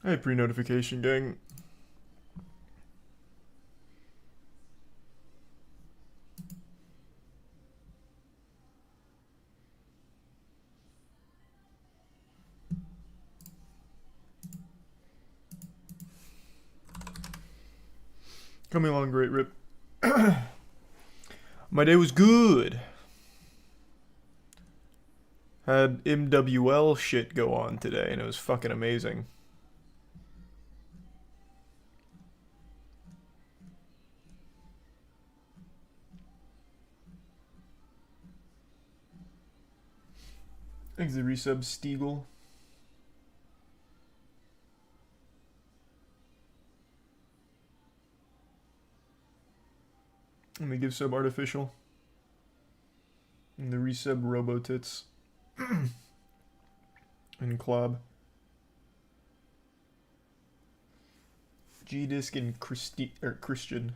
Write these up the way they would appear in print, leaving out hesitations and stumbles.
Hey, pre-notification gang. Coming along great, Rip. My day was good. Had MWL shit go on today, and it was fucking amazing. Thanks the resub, Stiegel. Let me give sub artificial. And the resub Robotits. And Klob. G-Disc and Christian.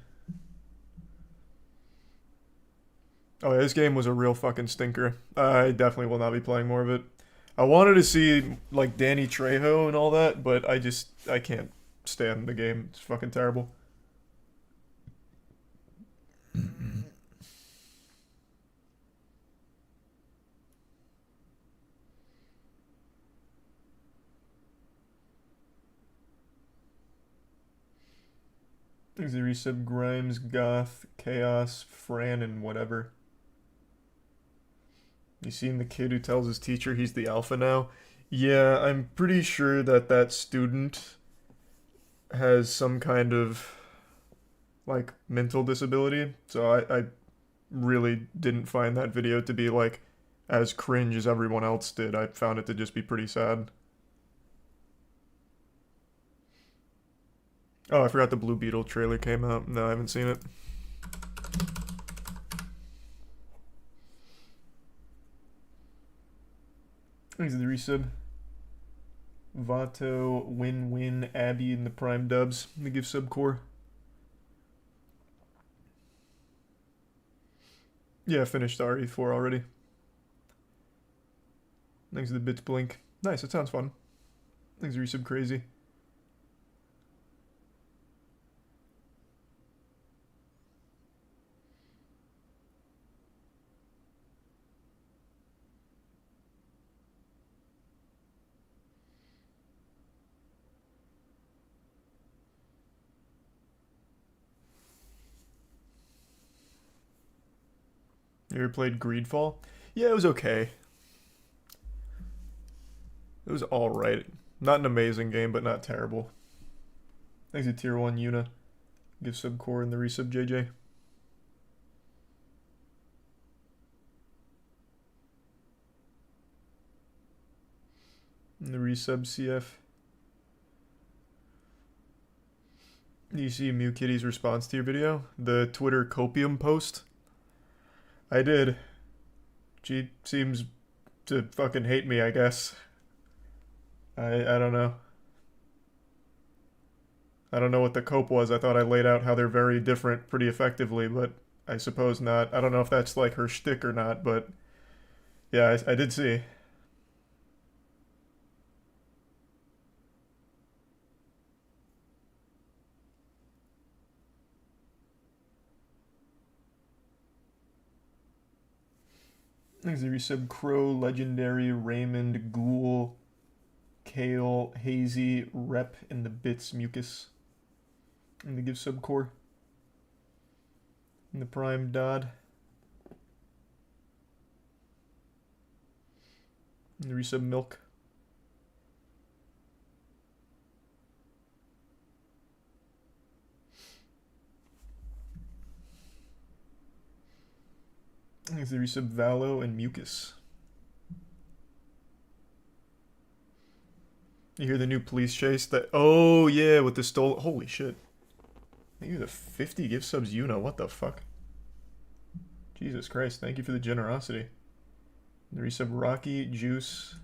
Oh yeah, this game was a real fucking stinker. I definitely will not be playing more of it. I wanted to see like Danny Trejo and all that, but I can't stand the game. It's fucking terrible. There's the resub Grimes, Goth, Chaos, Fran, and whatever. You seen the kid who tells his teacher he's the alpha now? Yeah, I'm pretty sure that that student has some kind of like mental disability. So I really didn't find that video to be like as cringe as everyone else did. I found it to just be pretty sad. Oh, I forgot the Blue Beetle trailer came out. No, I haven't seen it. Thanks for the resub. Vato, Win-Win, Abby, and the Prime Dubs. Let me give subcore. Yeah, I finished RE4 already. Thanks to the Bits Blink. Nice, that sounds fun. Thanks to resub Crazy. You ever played Greedfall? Yeah, it was okay. It was alright. Not an amazing game, but not terrible. Thanks to Tier 1 Yuna. Give subcore and the resub JJ. And the resub CF. Do you see Mew Kitty's response to your video? The Twitter copium post? I did. She seems to fucking hate me, I guess. I don't know. I don't know what the cope was. I thought I laid out how they're very different pretty effectively, but I suppose not. I don't know if that's like her shtick or not, but yeah, I did see. Thanks to resub Crow, Legendary, Raymond, Ghoul, Kale, Hazy, Rep, and the Bits Mucus. And the give subcore. And the Prime Dodd. And the resub Milk. Thanks to resub Valo and Mucus. You hear the new police chase? That oh yeah, with the stole. Holy shit! Thank you for the 50 gift subs, Yuna. What the fuck? Jesus Christ! Thank you for the generosity. The resub Rocky, Juice,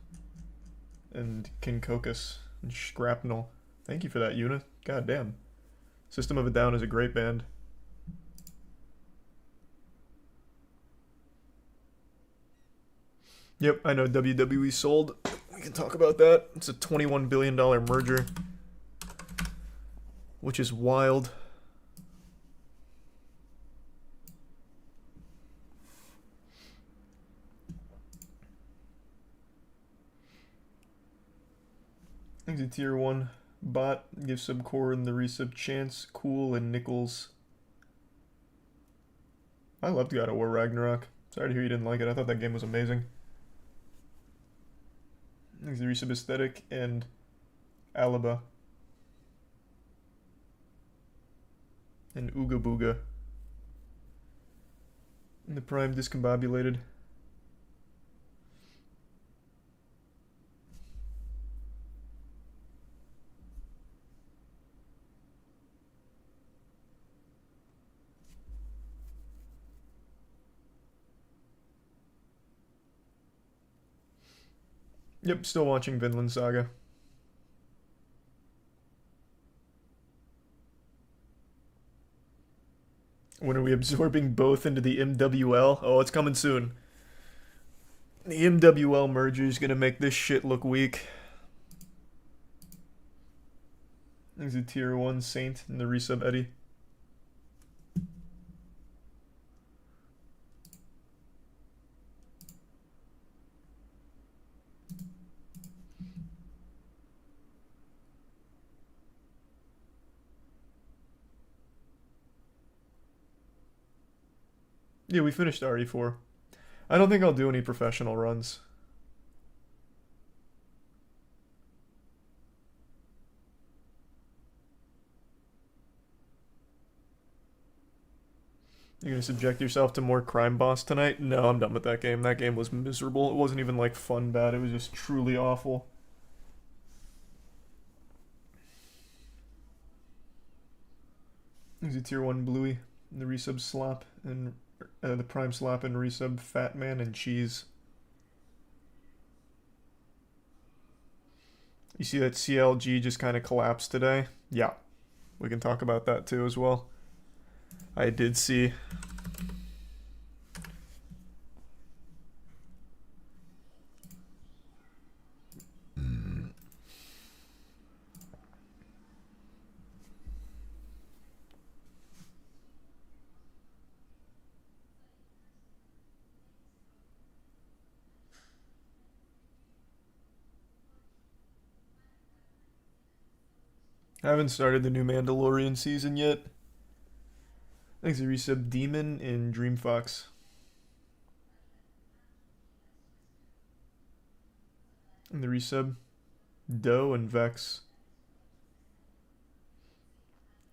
and Kinkocus and Shrapnel. Thank you for that, Yuna. God damn. System of a Down is a great band. Yep, I know WWE sold. We can talk about that. It's a $21 billion merger. which is wild. I think the tier 1 bot gives sub core and the resub chance, cool, and nickels. I loved God of War Ragnarok. Sorry to hear you didn't like it. I thought that game was amazing. I think the resub aesthetic and Alaba. And Ooga Booga. And the Prime discombobulated. Yep, still watching Vinland Saga. When are we absorbing both into the MWL? Oh, it's coming soon. The MWL merger is gonna make this shit look weak. There's a tier 1 Saint and the resub Eddie. Yeah, we finished RE4. I don't think I'll do any professional runs. You're gonna subject yourself to more Crime Boss tonight? No, I'm done with that game. That game was miserable. It wasn't even like fun bad. It was just truly awful. There's a tier 1 Bluey, the resub slop, and the prime slop and resub Fat Man and Cheese. You see that CLG just kind of collapsed today? Yeah, we can talk about that too as well. I did see. I haven't started the new Mandalorian season yet. Thanks to resub Demon in Dream Fox. And the resub Doe and Vex.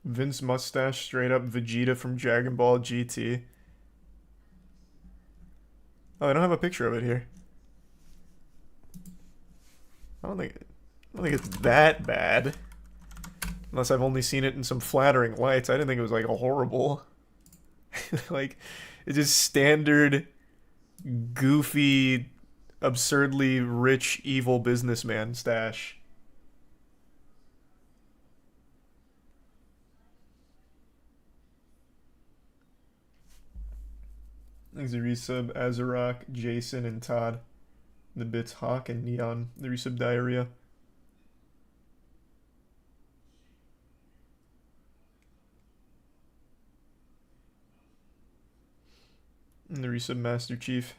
Vince Mustache, straight up Vegeta from Dragon Ball GT. Oh, I don't have a picture of it here. I don't think it's that bad. Unless I've only seen it in some flattering lights. I didn't think it was like a horrible. Like, it's just standard, goofy, absurdly rich, evil businessman stash. Thanks to resub Azarok, Jason, and Todd. The bits Hawk and Neon. The resub Diarrhea. And the resub Master Chief.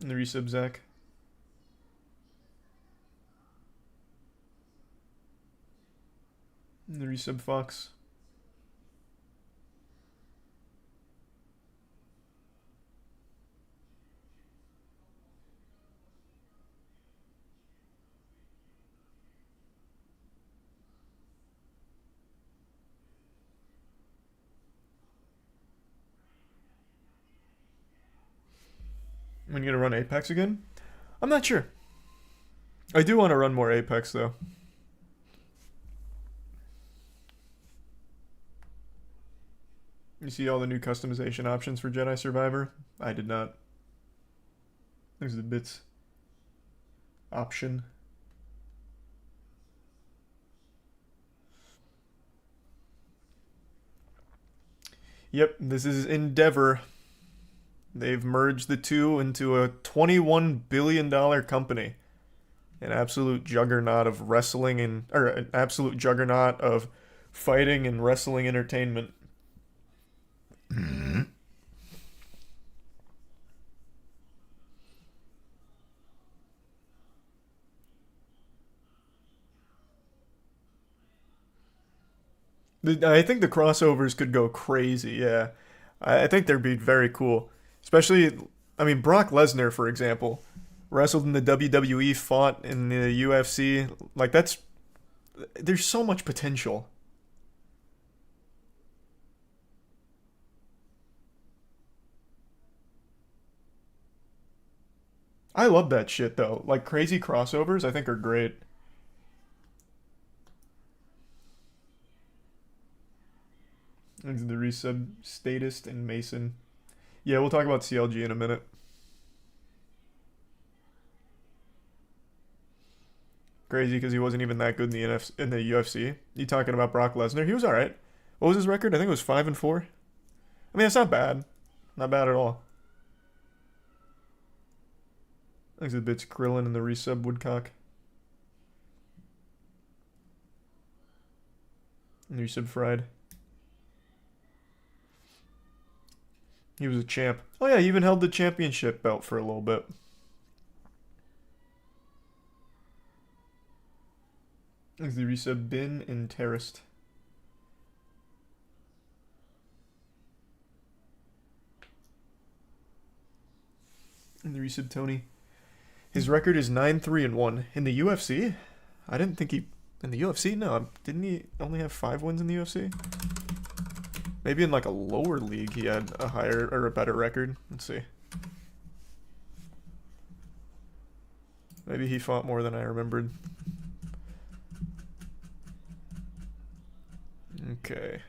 And the resub Zach. And the resub Fox. When you gonna run Apex again? I'm not sure. I do want to run more Apex though. You see all the new customization options for Jedi Survivor? I did not. There's the bits option. Yep, this is Endeavor. They've merged the two into a $21 billion company. An absolute juggernaut of wrestling or an absolute juggernaut of fighting and wrestling entertainment. I think the crossovers could go crazy, yeah. I think they'd be very cool. Especially, I mean, Brock Lesnar, for example, wrestled in the WWE, fought in the UFC. Like, there's so much potential. I love that shit, though. Like, crazy crossovers, I think are great. The resub statist and Mason. Yeah, we'll talk about CLG in a minute. Crazy because he wasn't even that good in the UFC. You talking about Brock Lesnar? He was all right. What was his record? I think it was 5-4. I mean, it's not bad. Not bad at all. Exhibits Krillin and the resub Woodcock. And the resub Fried. He was a champ. Oh yeah, he even held the championship belt for a little bit. There's the resub Bin and Terrorist. And the resub Tony. His record is 9-3-1 in the UFC. I didn't think he in the UFC. No, didn't he only have 5 wins in the UFC? Maybe in like a lower league he had a higher or a better record. Let's see. Maybe he fought more than I remembered. Okay.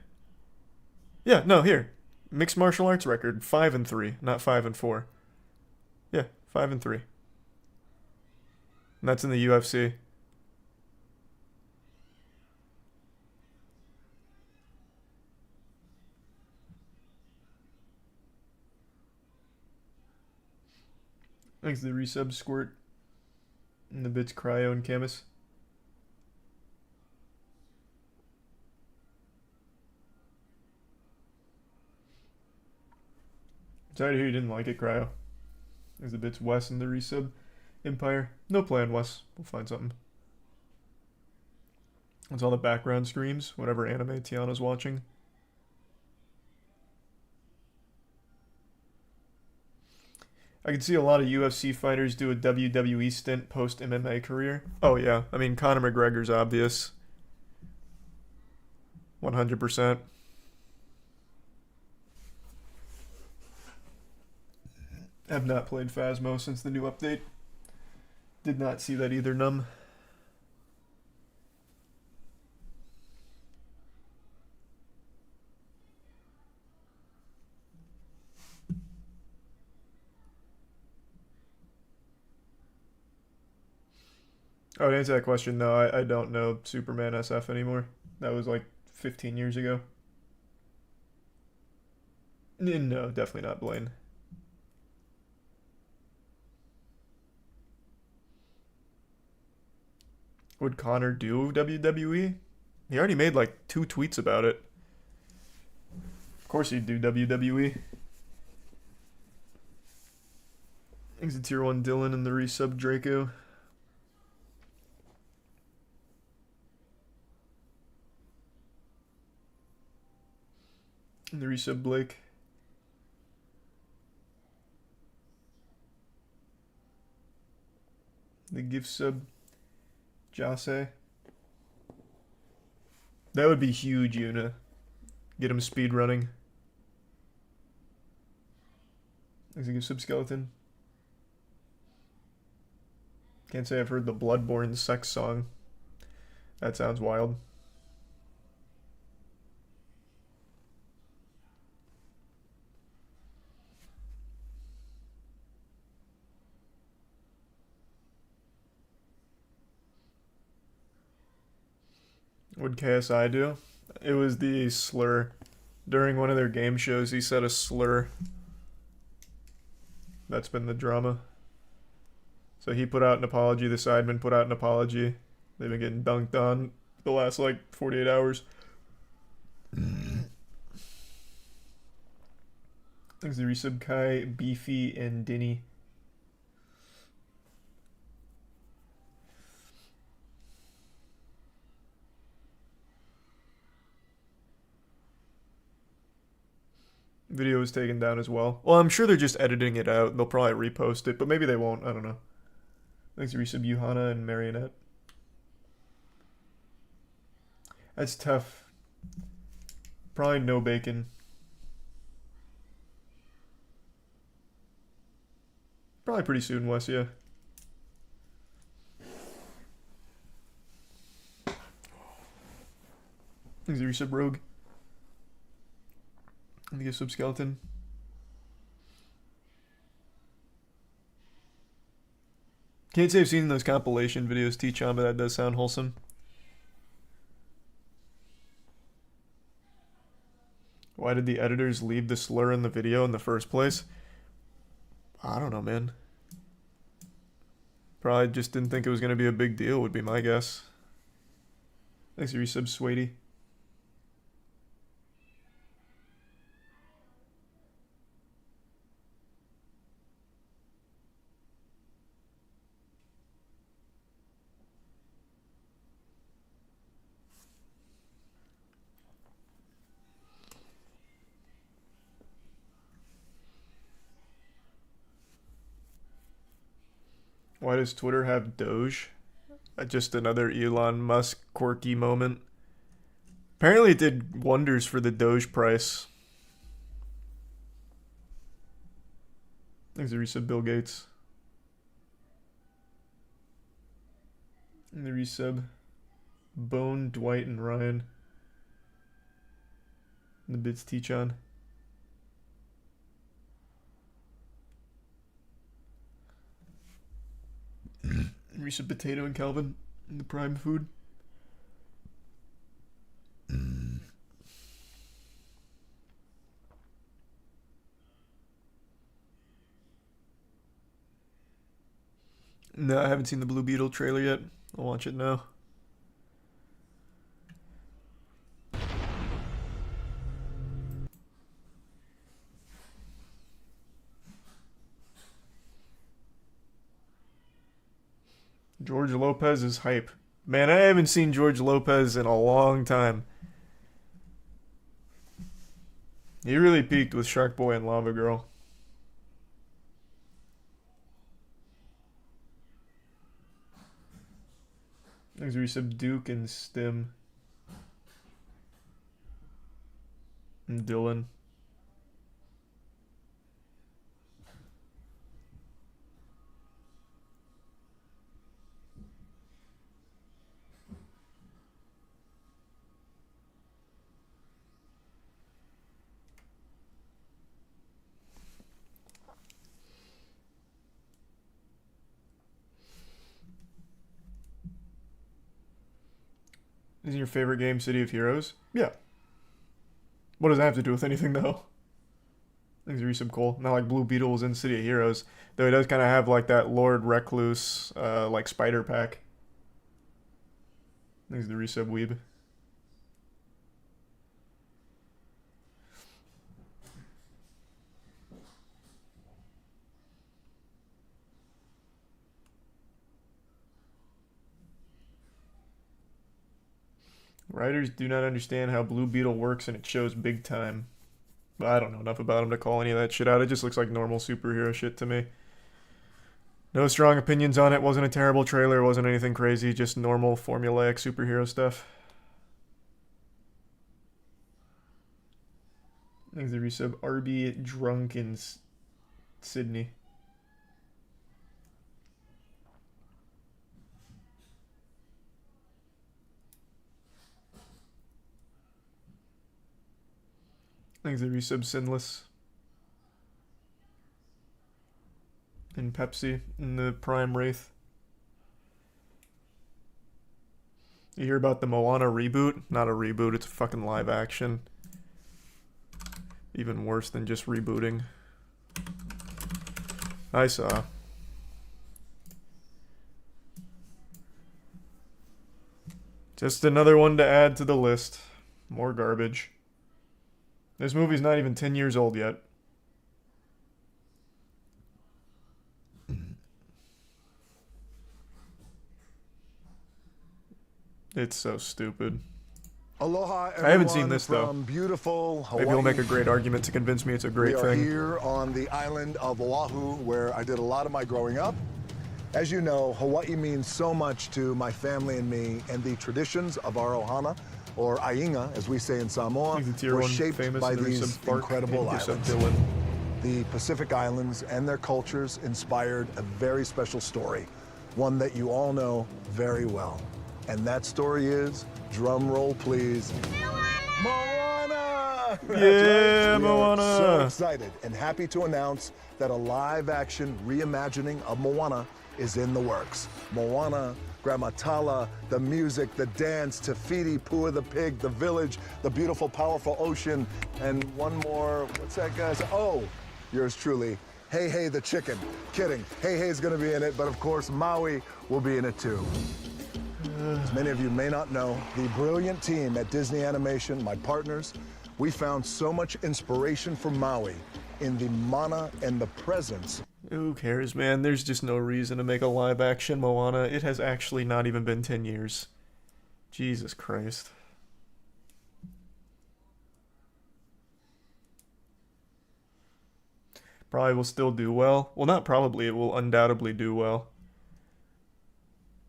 Yeah, no, here. Mixed martial arts record 5-3, not 5-4. Yeah, 5-3. And that's in the UFC. Thanks to the resub Squirt. And the bits Cryo and Camus. Sorry to hear you didn't like it, Cryo. There's the bits Wes and the resub Empire. No plan, Wes. We'll find something. It's all the background screams, whatever anime Tiana's watching. I can see a lot of UFC fighters do a WWE stint post MMA career. Oh yeah, I mean Conor McGregor's obvious. 100%. Have not played Phasmo since the new update. Did not see that either, Num. Oh, to answer that question, no, I don't know Superman SF anymore. That was like 15 years ago. No, definitely not Blaine. Would Connor do WWE? He already made like 2 tweets about it. Of course he'd do WWE. Thanks to Tier 1 Dylan and the resub Draco. And the resub Blake. The gift sub Jase. That would be huge, Yuna. Get him speed running. There's a gift sub Skeleton. Can't say I've heard the Bloodborne sex song. That sounds wild. What would KSI do? It was the slur. During one of their game shows, he said a slur. That's been the drama. So he put out an apology, the Sidemen put out an apology. They've been getting dunked on the last like 48 hours. Thanks to resub Kai, Beefy, and Dinny. Video was taken down as well. Well, I'm sure they're just editing it out. They'll probably repost it, but maybe they won't. I don't know. Thanks to resub Johanna and Marionette. That's tough. Probably no bacon. Probably pretty soon, Wes, yeah. Thanks to resub Rogue. I think a subskeleton. Can't say I've seen those compilation videos, T-Chon, but that does sound wholesome. Why did the editors leave the slur in the video in the first place? I don't know, man. Probably just didn't think it was going to be a big deal, would be my guess. Thanks for resub, Sweetie. Why does Twitter have Doge? Just another Elon Musk quirky moment. Apparently it did wonders for the Doge price. Thanks to resub Bill Gates. And the resub Bone, Dwight, and Ryan. And the bits T-Chon. Resub Potato and Calvin in the Prime food. No, I haven't seen the Blue Beetle trailer yet. I'll watch it now. George Lopez is hype. Man, I haven't seen George Lopez in a long time. He really peaked with Shark Boy and Lava Girl. Thanks for resub Duke and Stim. And Dylan. Isn't your favorite game City of Heroes? Yeah. What does that have to do with anything, though? Things are resub Cole. Not like Blue Beetle was in City of Heroes. Though he does kind of have like that Lord Recluse, like spider pack. Things the resub Weeb. Writers do not understand how Blue Beetle works and it shows big time. But I don't know enough about him to call any of that shit out. It just looks like normal superhero shit to me. No strong opinions on it. Wasn't a terrible trailer. Wasn't anything crazy. Just normal formulaic superhero stuff. Thanks to resub RB Drunk in Sydney. Thanks to resub Sinless. And Pepsi in the Prime Wraith. You hear about the Moana reboot? Not a reboot, it's a fucking live action. Even worse than just rebooting. I saw. Just another one to add to the list. More garbage. This movie's not even 10 years old yet. It's so stupid. Aloha, everyone. I haven't seen this though. From beautiful Hawaii. Maybe he'll make a great argument to convince me it's a great thing. We are here on the island of Oahu, where I did a lot of my growing up. As you know, Hawaii means so much to my family and me, and the traditions of our ohana, or ainga, as we say in Samoa, were shaped by these incredible islands. The Pacific Islands and their cultures inspired a very special story, one that you all know very well. And that story is, drum roll please, Moana! Yeah, right. Moana! So excited and happy to announce that a live-action reimagining of Moana is in the works. Moana, Grandma Tala, the music, the dance, Te Fiti, Pua the pig, the village, the beautiful, powerful ocean, and one more, what's that guy's? Oh, yours truly, Hey Hey the chicken. Kidding, Hey Hey's gonna be in it, but of course Maui will be in it too. As many of you may not know, the brilliant team at Disney Animation, my partners, we found so much inspiration for Maui in the mana and the presence. Who cares, man? There's just no reason to make a live-action Moana. It has actually not even been 10 years. Jesus Christ. Probably will still do well. Well, not probably, it will undoubtedly do well.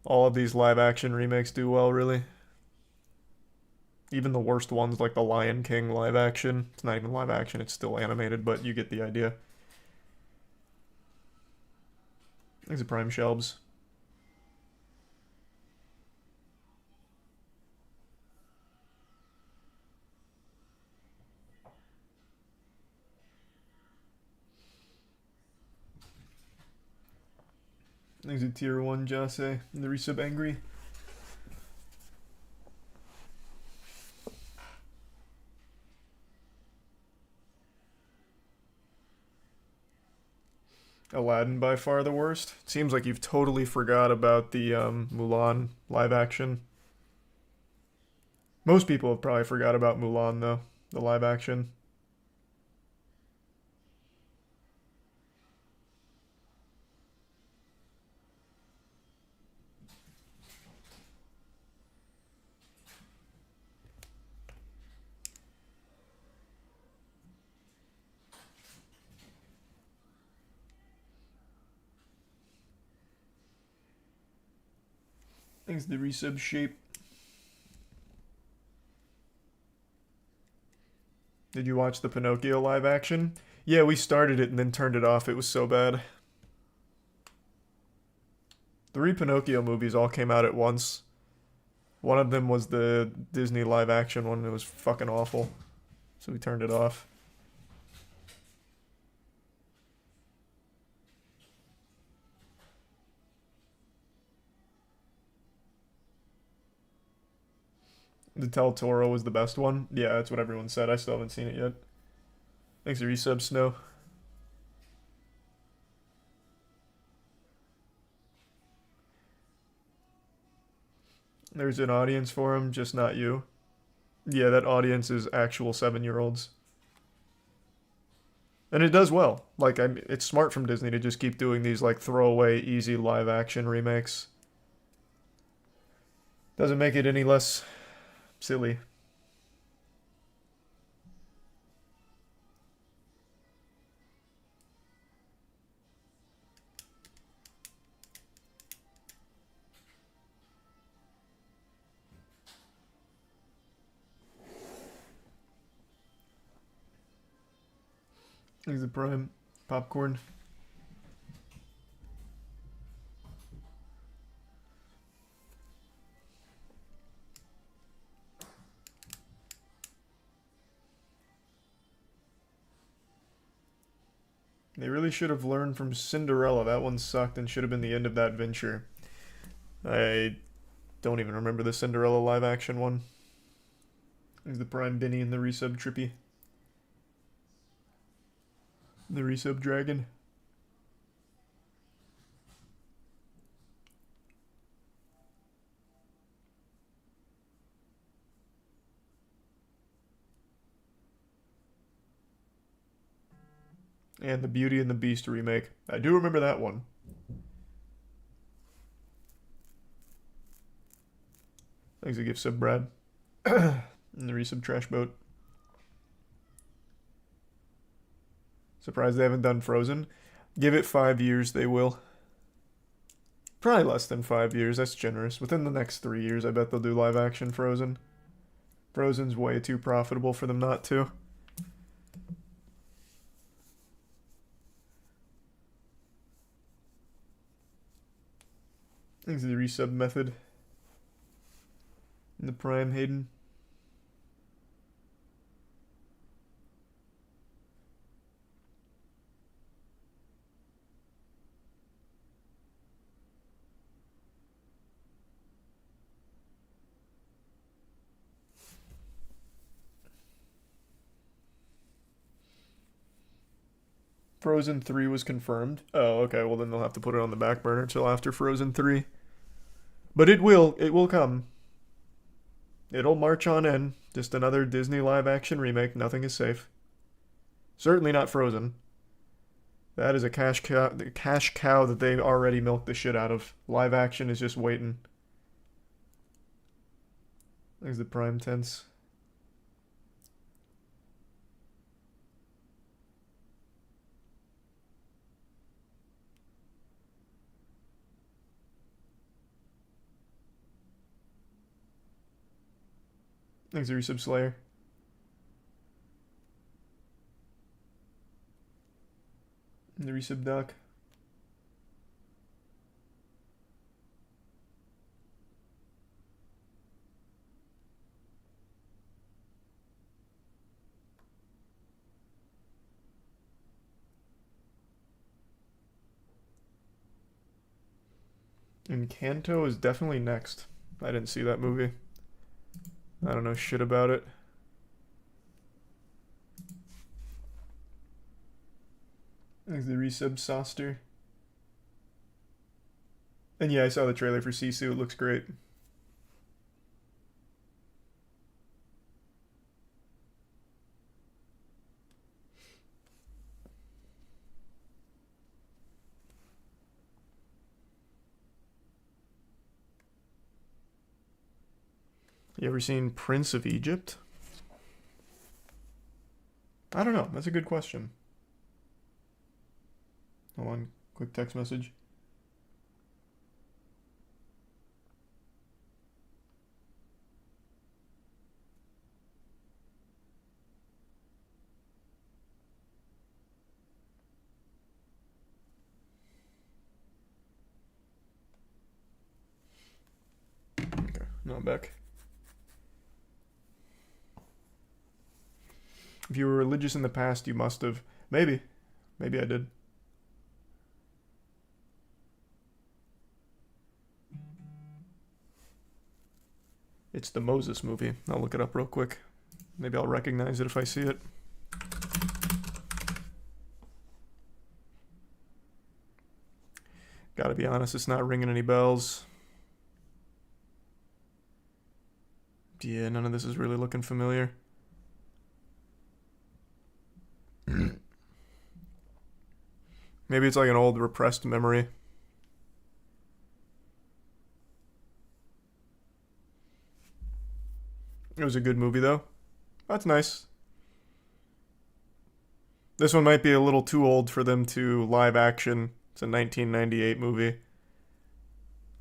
All of these live-action remakes do well, really. Even the worst ones, like the Lion King live-action. It's not even live-action, it's still animated, but you get the idea. These are prime shelves. There's a tier 1 Jase and the resub angry. Aladdin by far the worst. Seems like you've totally forgot about the Mulan live action. Most people have probably forgot about Mulan though, the live action. Thanks the resub shape. Did you watch the Pinocchio live action? Yeah, we started it and then turned it off. It was so bad. 3 Pinocchio movies all came out at once. One of them was the Disney live action one. It was fucking awful. So we turned it off. The Del Toro was the best one. Yeah, that's what everyone said. I still haven't seen it yet. Thanks for resub, Snow. There's an audience for him, just not you. Yeah, that audience is actual 7-year-olds. And it does well. Like, it's smart from Disney to just keep doing these, like, throwaway, easy live-action remakes. Doesn't make it any less silly. Here's the prime popcorn. They really should have learned from Cinderella. That one sucked and should have been the end of that venture. I don't even remember the Cinderella live action one. There's the prime Benny and the resub Trippy. The resub dragon. And the Beauty and the Beast remake. I do remember that one. Thanks a gift sub, Brad. And the resub Trash Boat. Surprised they haven't done Frozen. Give it 5 years, they will. Probably less than 5 years, that's generous. Within the next 3 years, I bet they'll do live action Frozen. Frozen's way too profitable for them not to. Thanks to the resub method. In the Prime, Hayden. Frozen 3 was confirmed. Oh, okay, well then they'll have to put it on the back burner till after Frozen 3. But it will come. It'll march on in. Just another Disney live action remake. Nothing is safe. Certainly not Frozen. That is a cash cow that they already milked the shit out of. Live action is just waiting. There's the Prime tense. Thanks, Resub Slayer. And the Resub Doc. And Kanto is definitely next. I didn't see that movie. I don't know shit about it. Thanks the resub Soster. And yeah, I saw the trailer for Sisu. It looks great. You ever seen Prince of Egypt? I don't know. That's a good question. Hold on. Quick text message. Okay. No, I'm back. If you were religious in the past, you must have. Maybe. Maybe I did. It's the Moses movie. I'll look it up real quick. Maybe I'll recognize it if I see it. Gotta be honest, it's not ringing any bells. Yeah, none of this is really looking familiar. Maybe it's like an old repressed memory. It was a good movie, though. That's nice. This one might be a little too old for them to live action. It's a 1998 movie.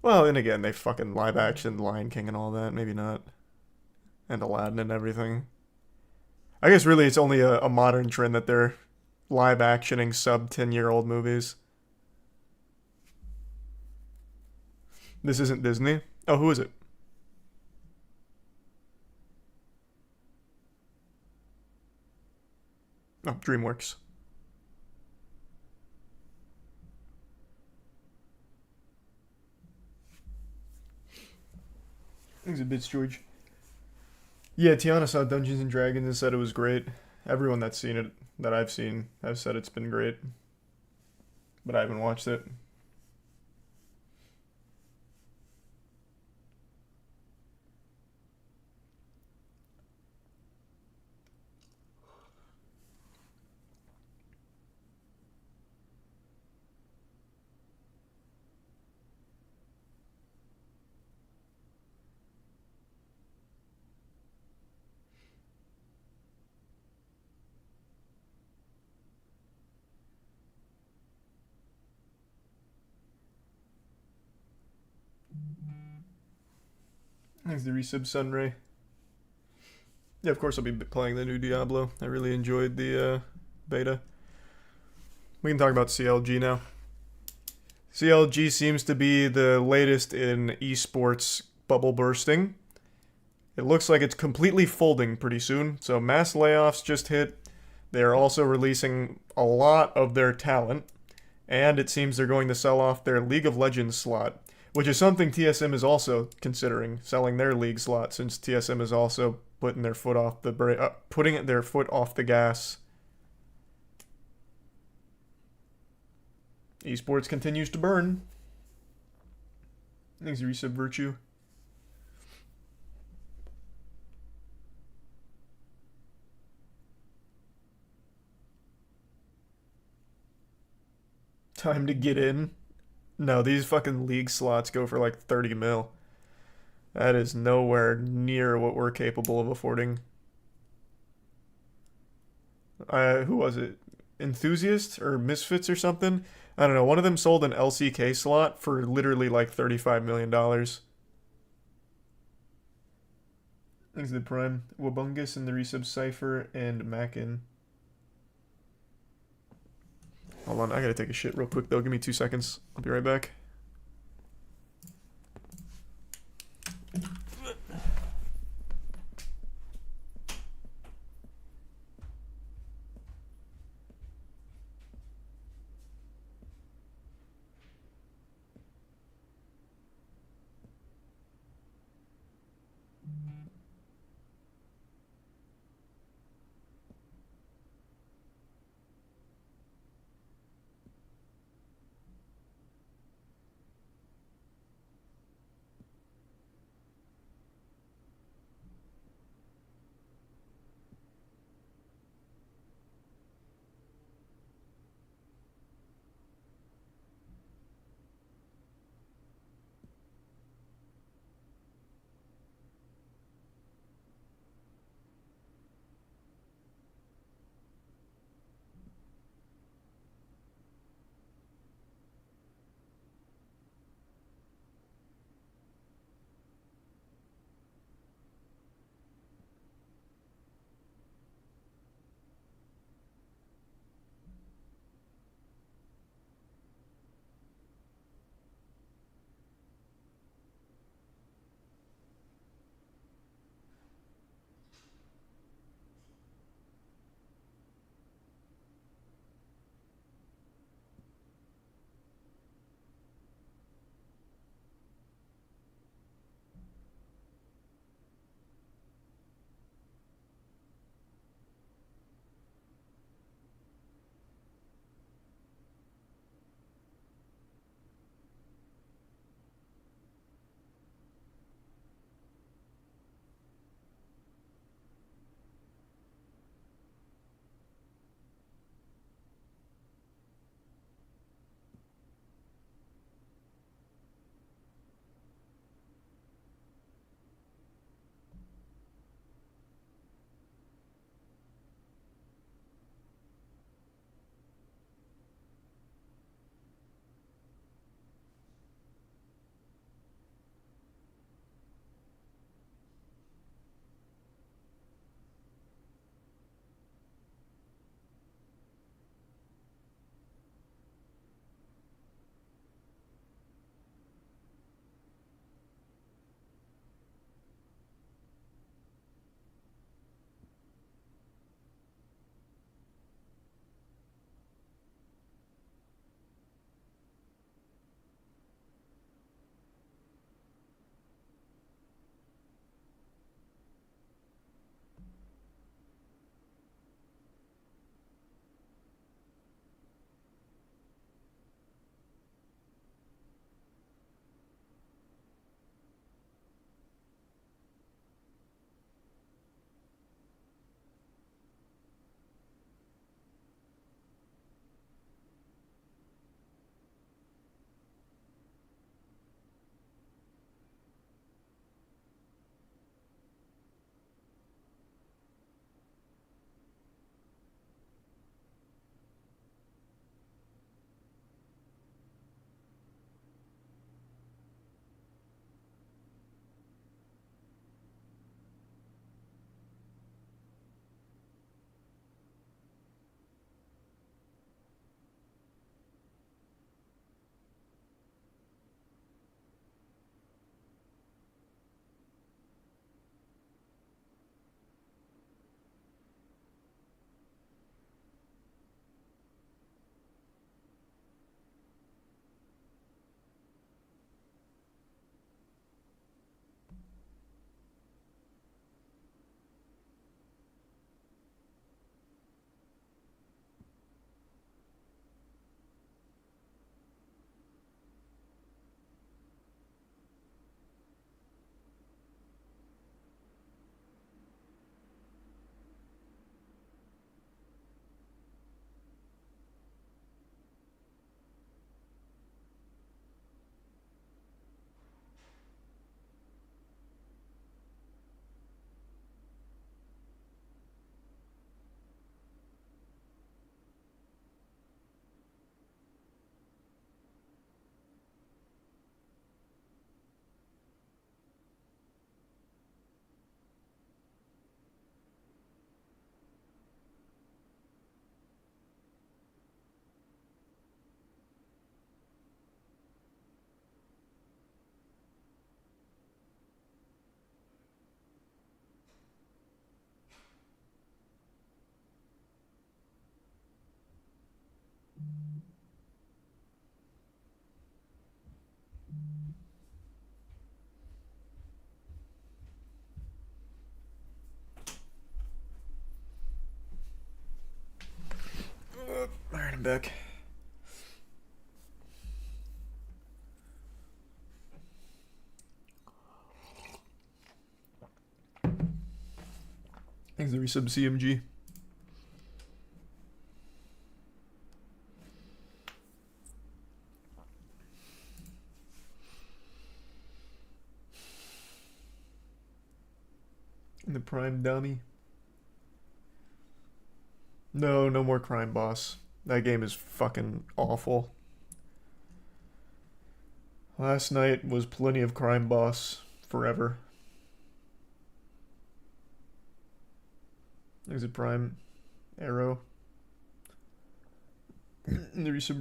Well, and again, they fucking live action Lion King and all that. Maybe not. And Aladdin and everything. I guess really it's only a modern trend that they're live actioning sub 10-year-old movies. This isn't Disney? Oh, who is it? Oh, DreamWorks. Thanks a bit, George. Yeah, Tiana saw Dungeons and Dragons and said it was great. Everyone that's seen it, that I've seen, have said it's been great. But I haven't watched it. Thanks the resub Sunray. Yeah, of course I'll be playing the new Diablo. I really enjoyed the beta. We can talk about CLG now. CLG seems to be the latest in esports bubble bursting. It looks like it's completely folding pretty soon. So mass layoffs just hit. They're also releasing a lot of their talent. And it seems they're going to sell off their League of Legends slot, which is something TSM is also considering, selling their league slot, since TSM is also putting their foot off the gas. Esports continues to burn. Thanks, Resub Virtue. Time to get in. No, these fucking league slots go for like 30 mil. That is nowhere near what we're capable of affording. Who was it? Enthusiast or Misfits or something? I don't know. One of them sold an LCK slot for literally like $35 million. Thanks to the Prime. Wabungus and the Resub Cypher and Mackin. Hold on, I gotta take a shit real quick though. Give me 2 seconds. I'll be right back. I'm back. Thanks, the resub CMG. And the Prime dummy. No, no more Crime Boss. That game is fucking awful. Last night was plenty of Crime Boss forever. There's a Prime Arrow. There's some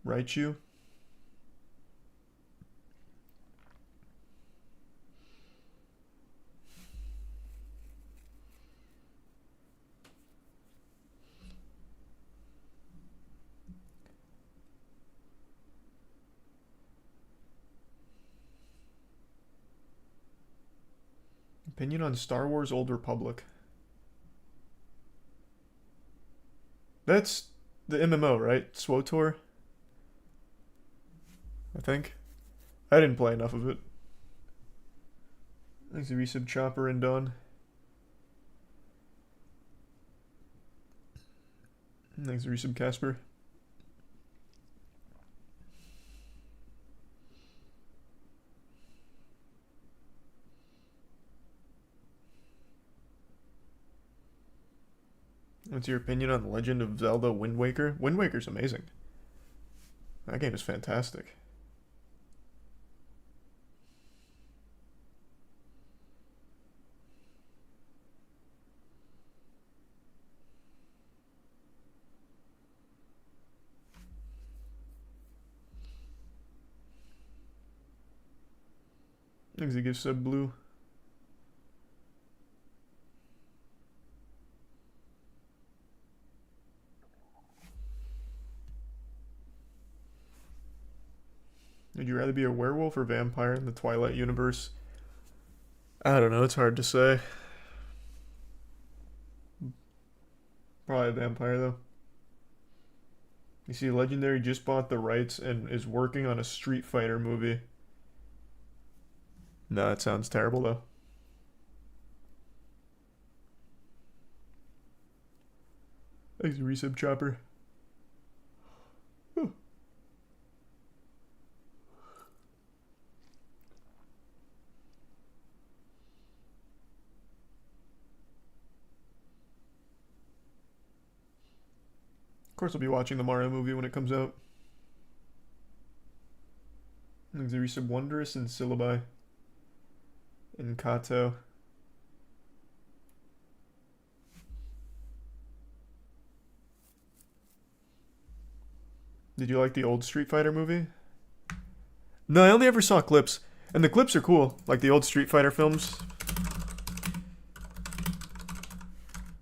Raichu. Opinion on Star Wars Old Republic. That's the MMO, right? SWOTOR? I think. I didn't play enough of it. Thanks to resub Chopper and Dawn. Thanks to resub Casper. What's your opinion on Legend of Zelda Wind Waker? Wind Waker's amazing. That game is fantastic. Thanks to give sub blue. Would you rather be a werewolf or vampire in the Twilight universe? I don't know, it's hard to say. Probably a vampire, though. You see, Legendary just bought the rights and is working on a Street Fighter movie. No, that sounds terrible, though. Thanks, resub Chopper. Of course, I'll be watching the Mario movie when it comes out. Thanks, resub Wondrous and Syllabi. And Kato. Did you like the old Street Fighter movie? No, I only ever saw clips. And the clips are cool, like the old Street Fighter films.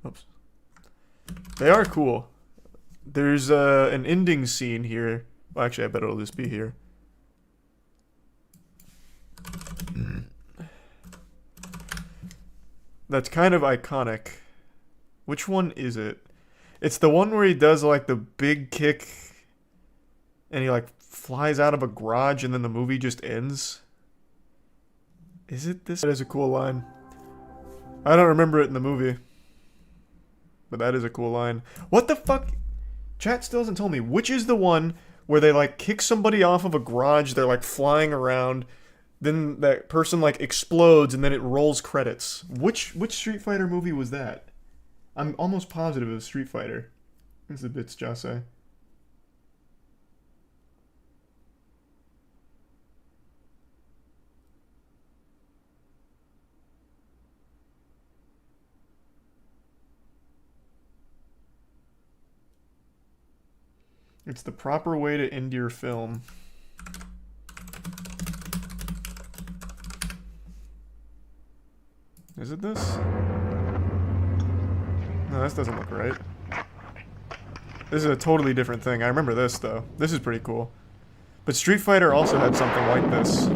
Oops. They are cool. There's an ending scene here. Well, actually, I bet it'll just be here. That's kind of iconic. Which one is it? It's the one where he does like the big kick and he like flies out of a garage and then the movie just ends. Is it this? That is a cool line. I don't remember it in the movie. But that is a cool line. What the fuck? Chat still hasn't told me. Which is the one where they like kick somebody off of a garage, they're like flying around, then that person like explodes and then it rolls credits. Which Street Fighter movie was that? I'm almost positive it was Street Fighter. It's the bits, Jose. It's the proper way to end your film. Is it this? No, this doesn't look right. This is a totally different thing. I remember this, though. This is pretty cool. But Street Fighter also had something like this.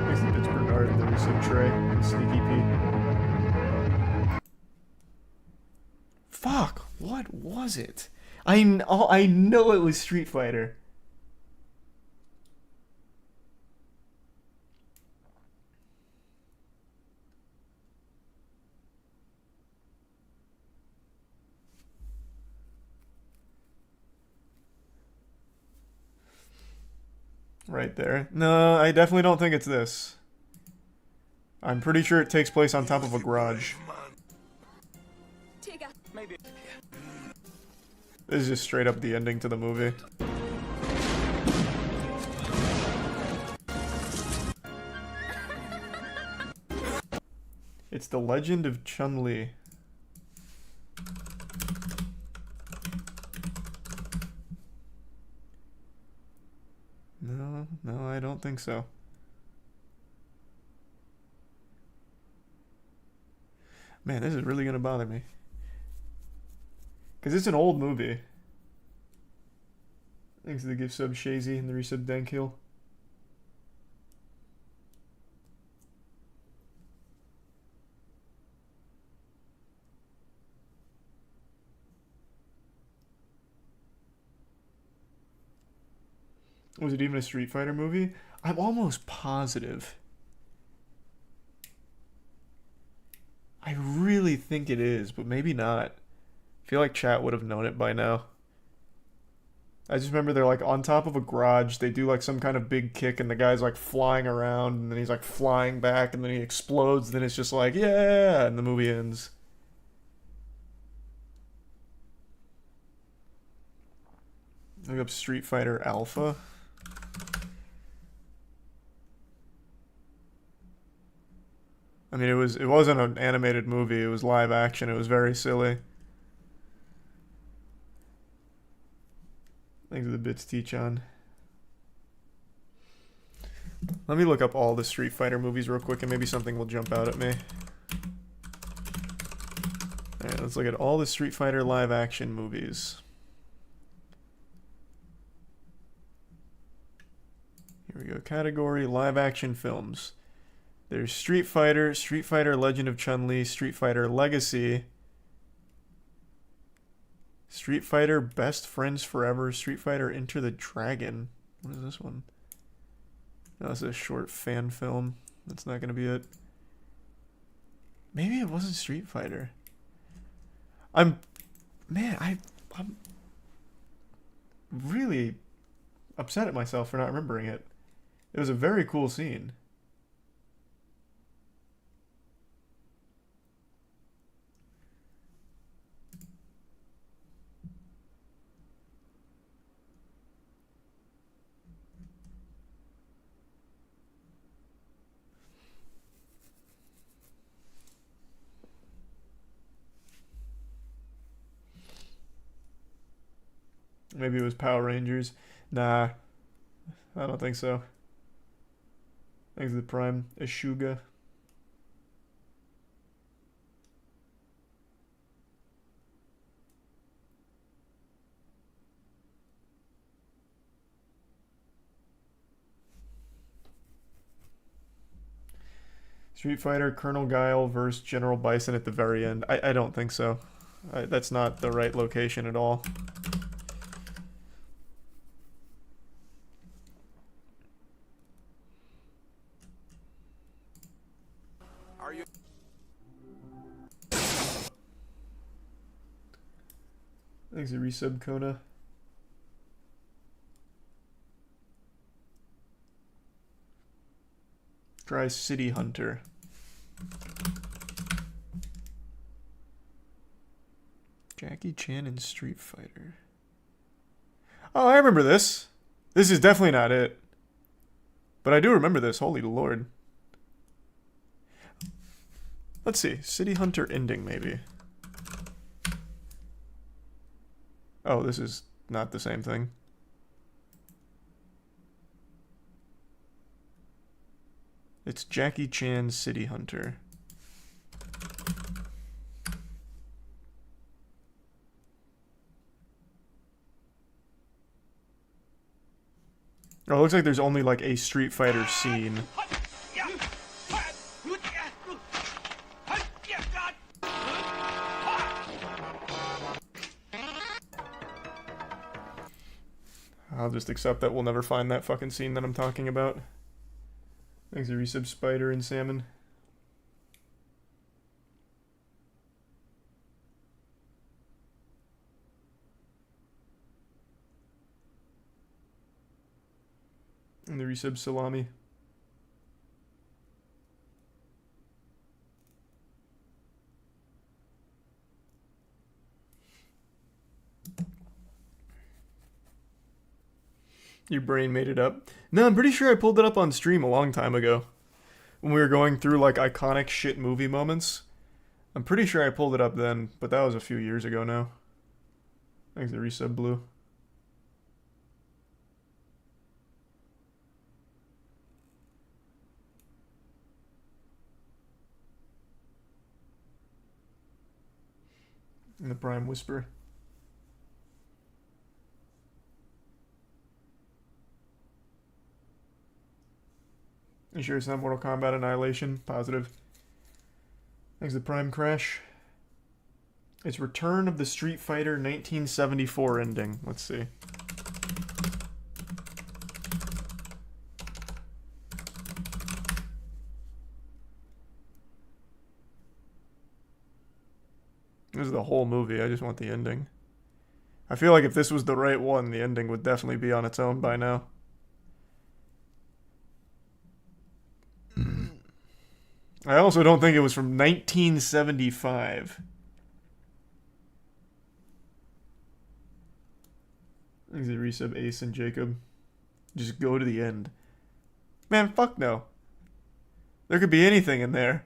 Makes the Bits Bernard, the recent Trey, and Sneaky Pete. What was it? I know it was Street Fighter. Right there. No, I definitely don't think it's this. I'm pretty sure it takes place on top of a garage. Maybe. This is just straight up the ending to the movie. It's The Legend of Chun-Li. No, I don't think so. Man, this is really gonna bother me. Because it's an old movie. Thanks to the gift sub Shazy and the resub Dankhill. Was it even a Street Fighter movie? I'm almost positive. I really think it is, but maybe not. I feel like chat would have known it by now. I just remember they're like on top of a garage, they do like some kind of big kick and the guy's like flying around and then he's like flying back and then he explodes, then it's just like, yeah, and the movie ends. Look up Street Fighter Alpha. I mean, it wasn't an animated movie, it was live action, it was very silly. Thanks for the bits, T-Chan. Let me look up all the Street Fighter movies real quick and maybe something will jump out at me. Alright, let's look at all the Street Fighter live action movies. Here we go, category live action films. There's Street Fighter, Street Fighter Legend of Chun-Li, Street Fighter Legacy, Street Fighter Best Friends Forever, Street Fighter Enter the Dragon. What is this one? No, it's a short fan film. That's not going to be it. Maybe it wasn't Street Fighter. I'm really upset at myself for not remembering it. It was a very cool scene. Maybe it was Power Rangers. Nah, I don't think so. Thanks to the Prime. Ishuga. Street Fighter, Colonel Guile versus General Bison at the very end. I don't think so. That's not the right location at all. Are you? Thanks to resub Kona. Try City Hunter. Jackie Chan and Street Fighter. Oh, I remember this. This is definitely not it. But I do remember this. Holy Lord. Let's see. City Hunter ending, maybe. Oh, this is not the same thing. It's Jackie Chan City Hunter. Oh, it looks like there's only like a Street Fighter scene. I'll just accept that we'll never find that fucking scene that I'm talking about. Thanks, a resub spider and salmon. And the resub salami. Your brain made it up. No, I'm pretty sure I pulled it up on stream a long time ago. When we were going through like iconic shit movie moments. I'm pretty sure I pulled it up then, but that was a few years ago now. Thanks the resub blue. And the Prime Whisper. You sure it's not Mortal Kombat Annihilation? Positive. Thanks the Prime Crash. It's Return of the Street Fighter 1974 ending. Let's see. This is the whole movie. I just want the ending. I feel like if this was the right one, the ending would definitely be on its own by now. I also don't think it was from 1975. Thanks the resub Ace and Jacob. Just go to the end. Man, fuck no. There could be anything in there.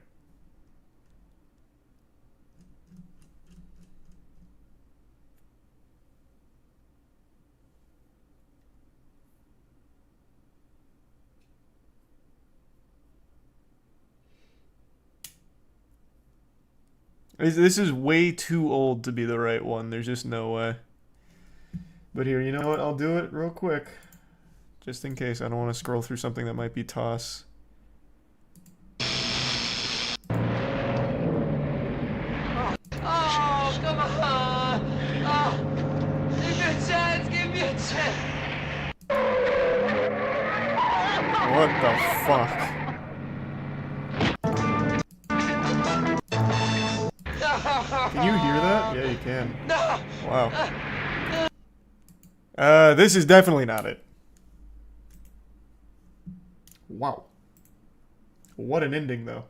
This is way too old to be the right one. There's just no way. But here, you know what? I'll do it real quick. Just in case. I don't want to scroll through something that might be toss. Oh, come on! Oh, give me a chance! Give me a chance! What the fuck? Can you hear that? Yeah, you can. No! Wow. This is definitely not it. Wow. What an ending, though.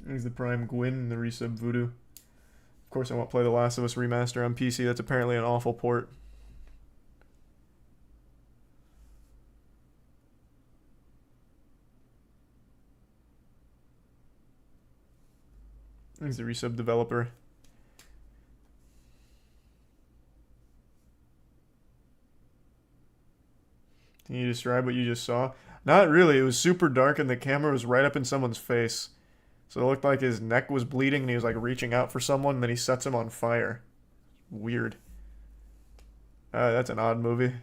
There's the Prime Gwyn and the resub Voodoo. Of course, I won't play The Last of Us Remaster on PC. That's apparently an awful port. He's the resub developer. Can you describe what you just saw? Not really. It was super dark and the camera was right up in someone's face. So it looked like his neck was bleeding and he was like reaching out for someone and then he sets him on fire. Weird. That's an odd movie.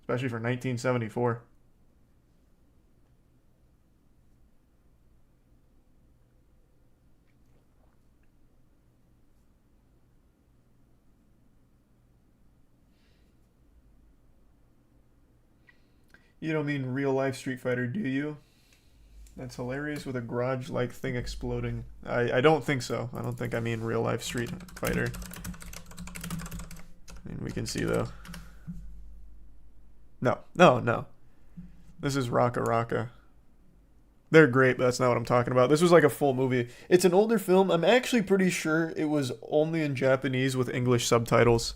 Especially for 1974. You don't mean real life Street Fighter, do you? That's hilarious with a garage-like thing exploding. I don't think so. I don't think I mean real life Street Fighter. I mean, we can see though. No. This is Raka Raka. They're great, but that's not what I'm talking about. This was like a full movie. It's an older film. I'm actually pretty sure it was only in Japanese with English subtitles.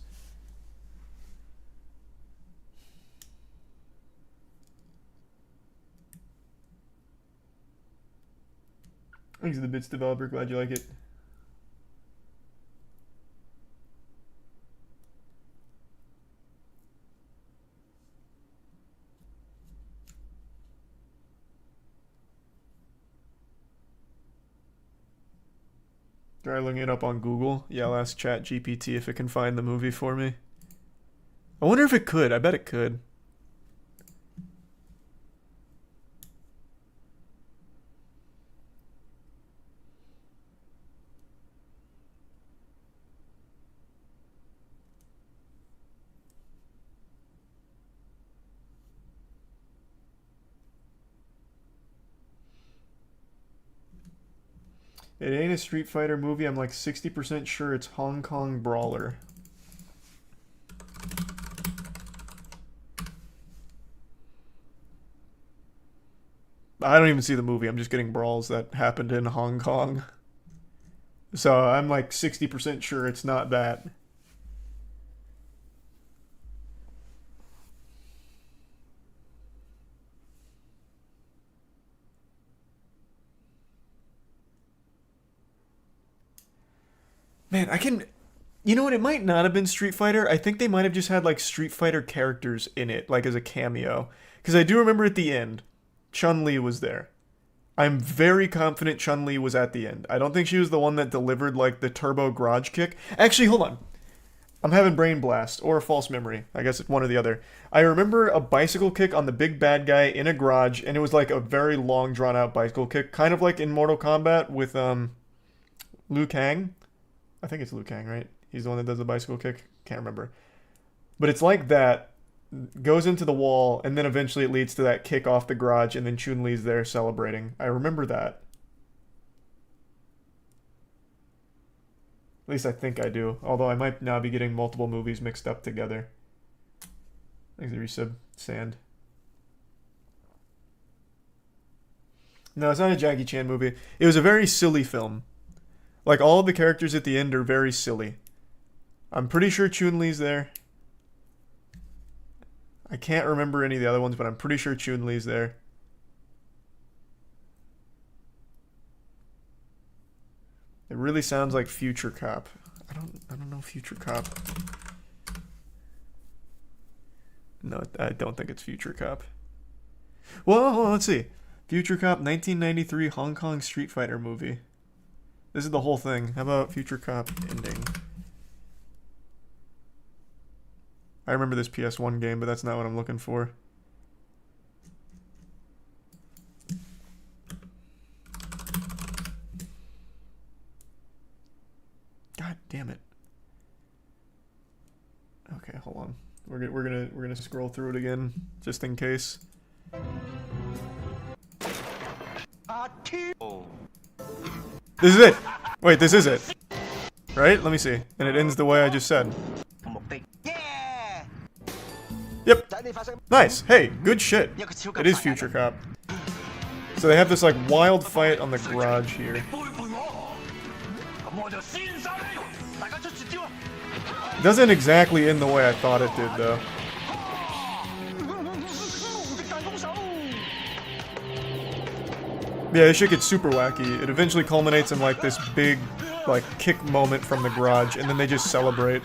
Thanks to the Bits developer, glad you like it. Try looking it up on Google. Yeah, I'll ask ChatGPT if it can find the movie for me. I wonder if it could. I bet it could. It ain't a Street Fighter movie. I'm like 60% sure it's Hong Kong Brawler. I don't even see the movie. I'm just getting brawls that happened in Hong Kong. So I'm like 60% sure it's not that. Man, I can... You know what? It might not have been Street Fighter. I think they might have just had like Street Fighter characters in it, like as a cameo. Because I do remember at the end, Chun-Li was there. I'm very confident Chun-Li was at the end. I don't think she was the one that delivered like the turbo garage kick. Actually, hold on. I'm having brain blast or a false memory. I guess it's one or the other. I remember a bicycle kick on the big bad guy in a garage, and it was like a very long drawn out bicycle kick, kind of like in Mortal Kombat with Liu Kang. I think it's Liu Kang, right? He's the one that does the bicycle kick. Can't remember. But it's like that. Goes into the wall, and then eventually it leads to that kick off the garage, and then Chun-Li's there celebrating. I remember that. At least I think I do. Although I might now be getting multiple movies mixed up together. Thanks, Resub. Sand. No, it's not a Jackie Chan movie. It was a very silly film. Like, all of the characters at the end are very silly. I'm pretty sure Chun-Li's there. I can't remember any of the other ones, but I'm pretty sure Chun-Li's there. It really sounds like Future Cop. I don't know Future Cop. No, I don't think it's Future Cop. Well, hold on, let's see. Future Cop 1993 Hong Kong Street Fighter movie. This is the whole thing. How about Future Cop ending? I remember this PS1 game, but that's not what I'm looking for. God damn it. Okay, hold on. We're gonna scroll through it again just in case. This is it. Wait, this is it. Right? Let me see. And it ends the way I just said. Yep. Nice. Hey, good shit. It is Future Cop. So they have this like wild fight on the garage here. It doesn't exactly end the way I thought it did though. Yeah, this shit gets super wacky. It eventually culminates in like this big like kick moment from the garage, and then they just celebrate.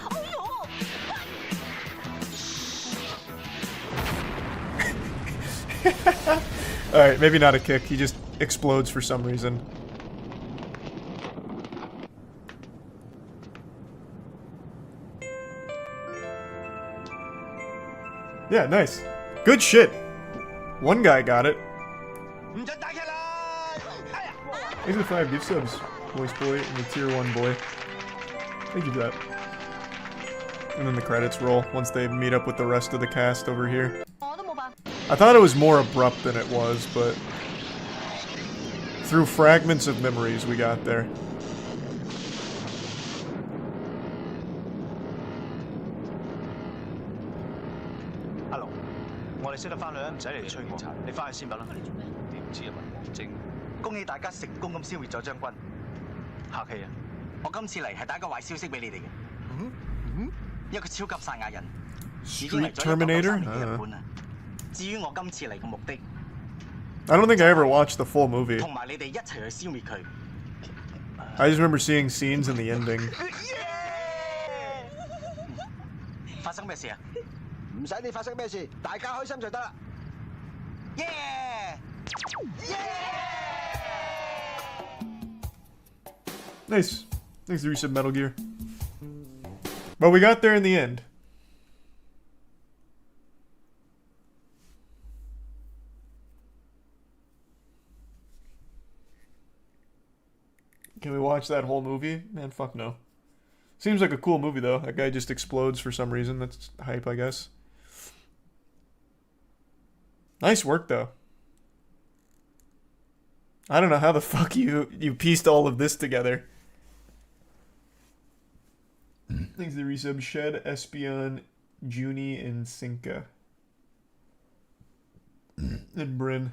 Alright, maybe not a kick. He just explodes for some reason. Yeah, nice. Good shit. One guy got it. Thanks for 5 gift subs, Voice Boy, and the Tier 1 boy. Thank you for that. And then the credits roll once they meet up with the rest of the cast over here. I thought it was more abrupt than it was, but through fragments of memories we got there. Hello，我哋識得翻女人唔使嚟催我，你翻去先吧啦。點知啊？正恭喜大家成功咁消滅咗將軍。客氣啊！我今次嚟係帶一個壞消息俾你哋嘅。一個超級賽亞人已經嚟咗1993年嘅日本啦。至於我今次嚟嘅目的 I don't think I ever watched the full movie. 同埋你哋一齊去消滅佢。I just remember seeing scenes in the ending. 發生咩事啊？唔使你發生咩事，大家開心就得啦。Nice. Thanks to Resub Metal Gear. But we got there in the end. Can we watch that whole movie? Man, fuck no. Seems like a cool movie, though. That guy just explodes for some reason. That's hype, I guess. Nice work, though. I don't know how the fuck you pieced all of this together. Thanks to the resub. Shed, Espion, Junie, and Sinka. And Bryn.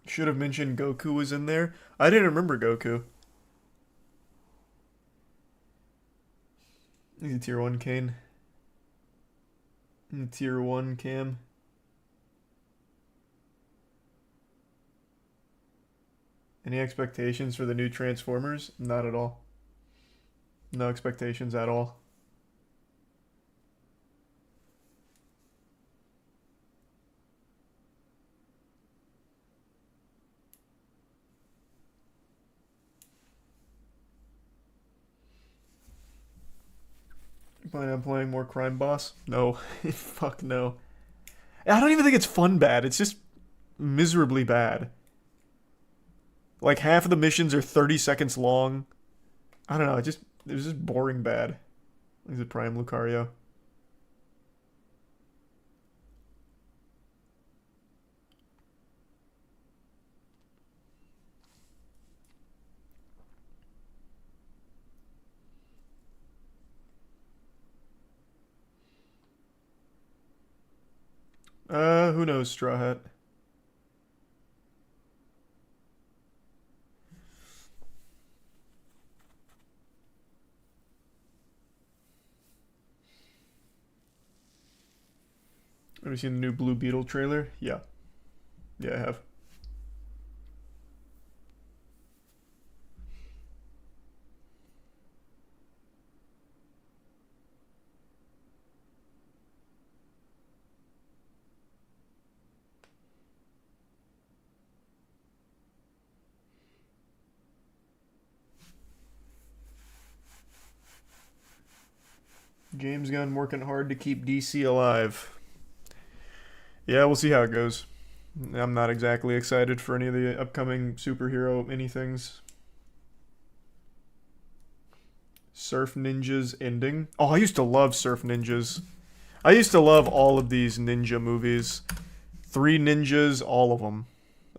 Should have mentioned Goku was in there. I didn't remember Goku. He's a tier 1 Kane. Tier 1 Cam. Any expectations for the new Transformers? Not at all. No expectations at all. Plan on playing more Crime Boss? No. Fuck no. I don't even think it's fun bad. It's just miserably bad. Like, half of the missions are 30 seconds long. I don't know. It was just boring bad. Is it Prime Lucario? Who knows, Straw Hat? Have you seen the new Blue Beetle trailer? Yeah. Yeah, I have. James Gunn working hard to keep DC alive. Yeah, we'll see how it goes. I'm not exactly excited for any of the upcoming superhero anythings. Surf Ninjas ending. Oh, I used to love Surf Ninjas. I used to love all of these ninja movies. Three Ninjas, all of them.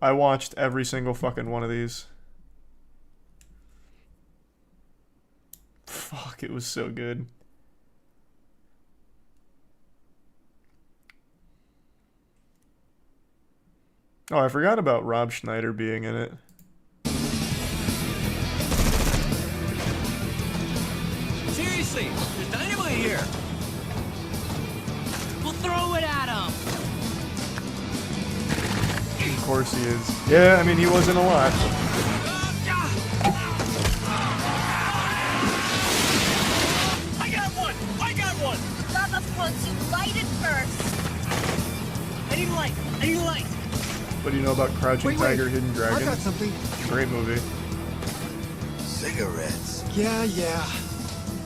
I watched every single fucking one of these. Fuck, it was so good. Oh, I forgot about Rob Schneider being in it. Seriously, there's dynamite here. We'll throw it at him. Of course he is. Yeah, I mean, he wasn't a lot. I got one! I got one! Lava wants you lighted first. I need light. I need light. What do you know about Crouching Tiger, Hidden Dragon? I got something. Great movie. Cigarettes. Yeah.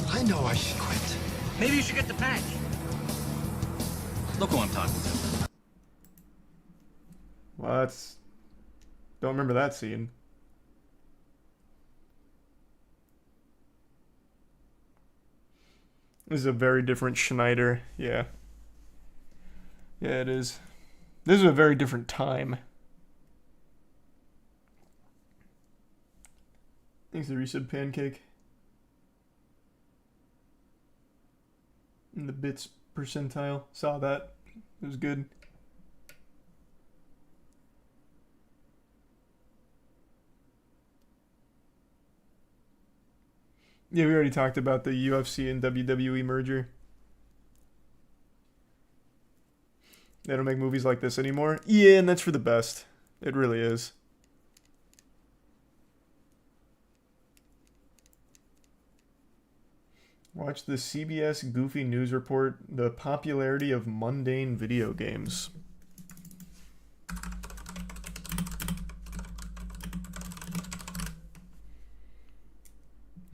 I know I should quit. Maybe you should get the patch. Look who I'm talking to. Well, that's... Don't remember that scene. This is a very different Schneider. Yeah. Yeah, it is. This is a very different time. Thanks to Resub Pancake. In the bits percentile. Saw that. It was good. Yeah, we already talked about the UFC and WWE merger. They don't make movies like this anymore. Yeah, and that's for the best. It really is. Watch the CBS Goofy News Report, the popularity of mundane video games.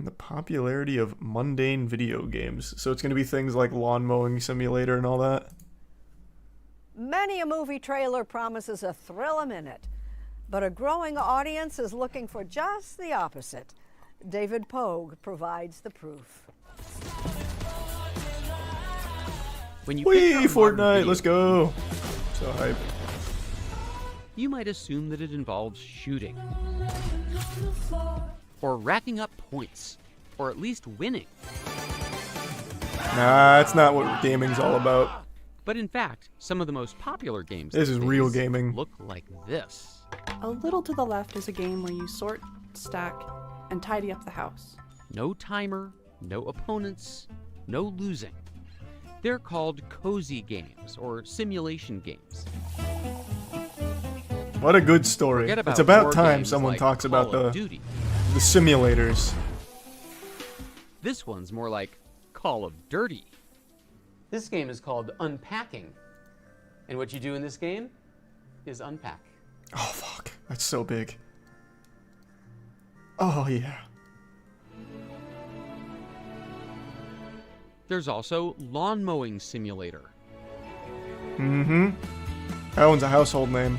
The popularity of mundane video games. So it's going to be things like Lawn Mowing Simulator and all that. Many a movie trailer promises a thrill a minute. But a growing audience is looking for just the opposite. David Pogue provides the proof. When you Whee, picture a modern Fortnite, video let's go. So hype. you might assume that it involves shooting, or racking up points, or at least winning. Nah, that's not what gaming's all about. But in fact, some of the most popular games This these is real days gaming. look like this. A little to the left is a game where you sort, stack, and tidy up the house. No timer, no opponents, no losing. They're called cozy games or simulation games. What a good story. Forget It's about about war time games someone like talks about Call of the Duty. simulators. This one's more like Call of Dirty. This game is called Unpacking. And what you do in this game is unpack. Oh, fuck. That's so big. Oh, yeah. There's also Lawn Mowing Simulator, Mm-hmm. That one's a household name.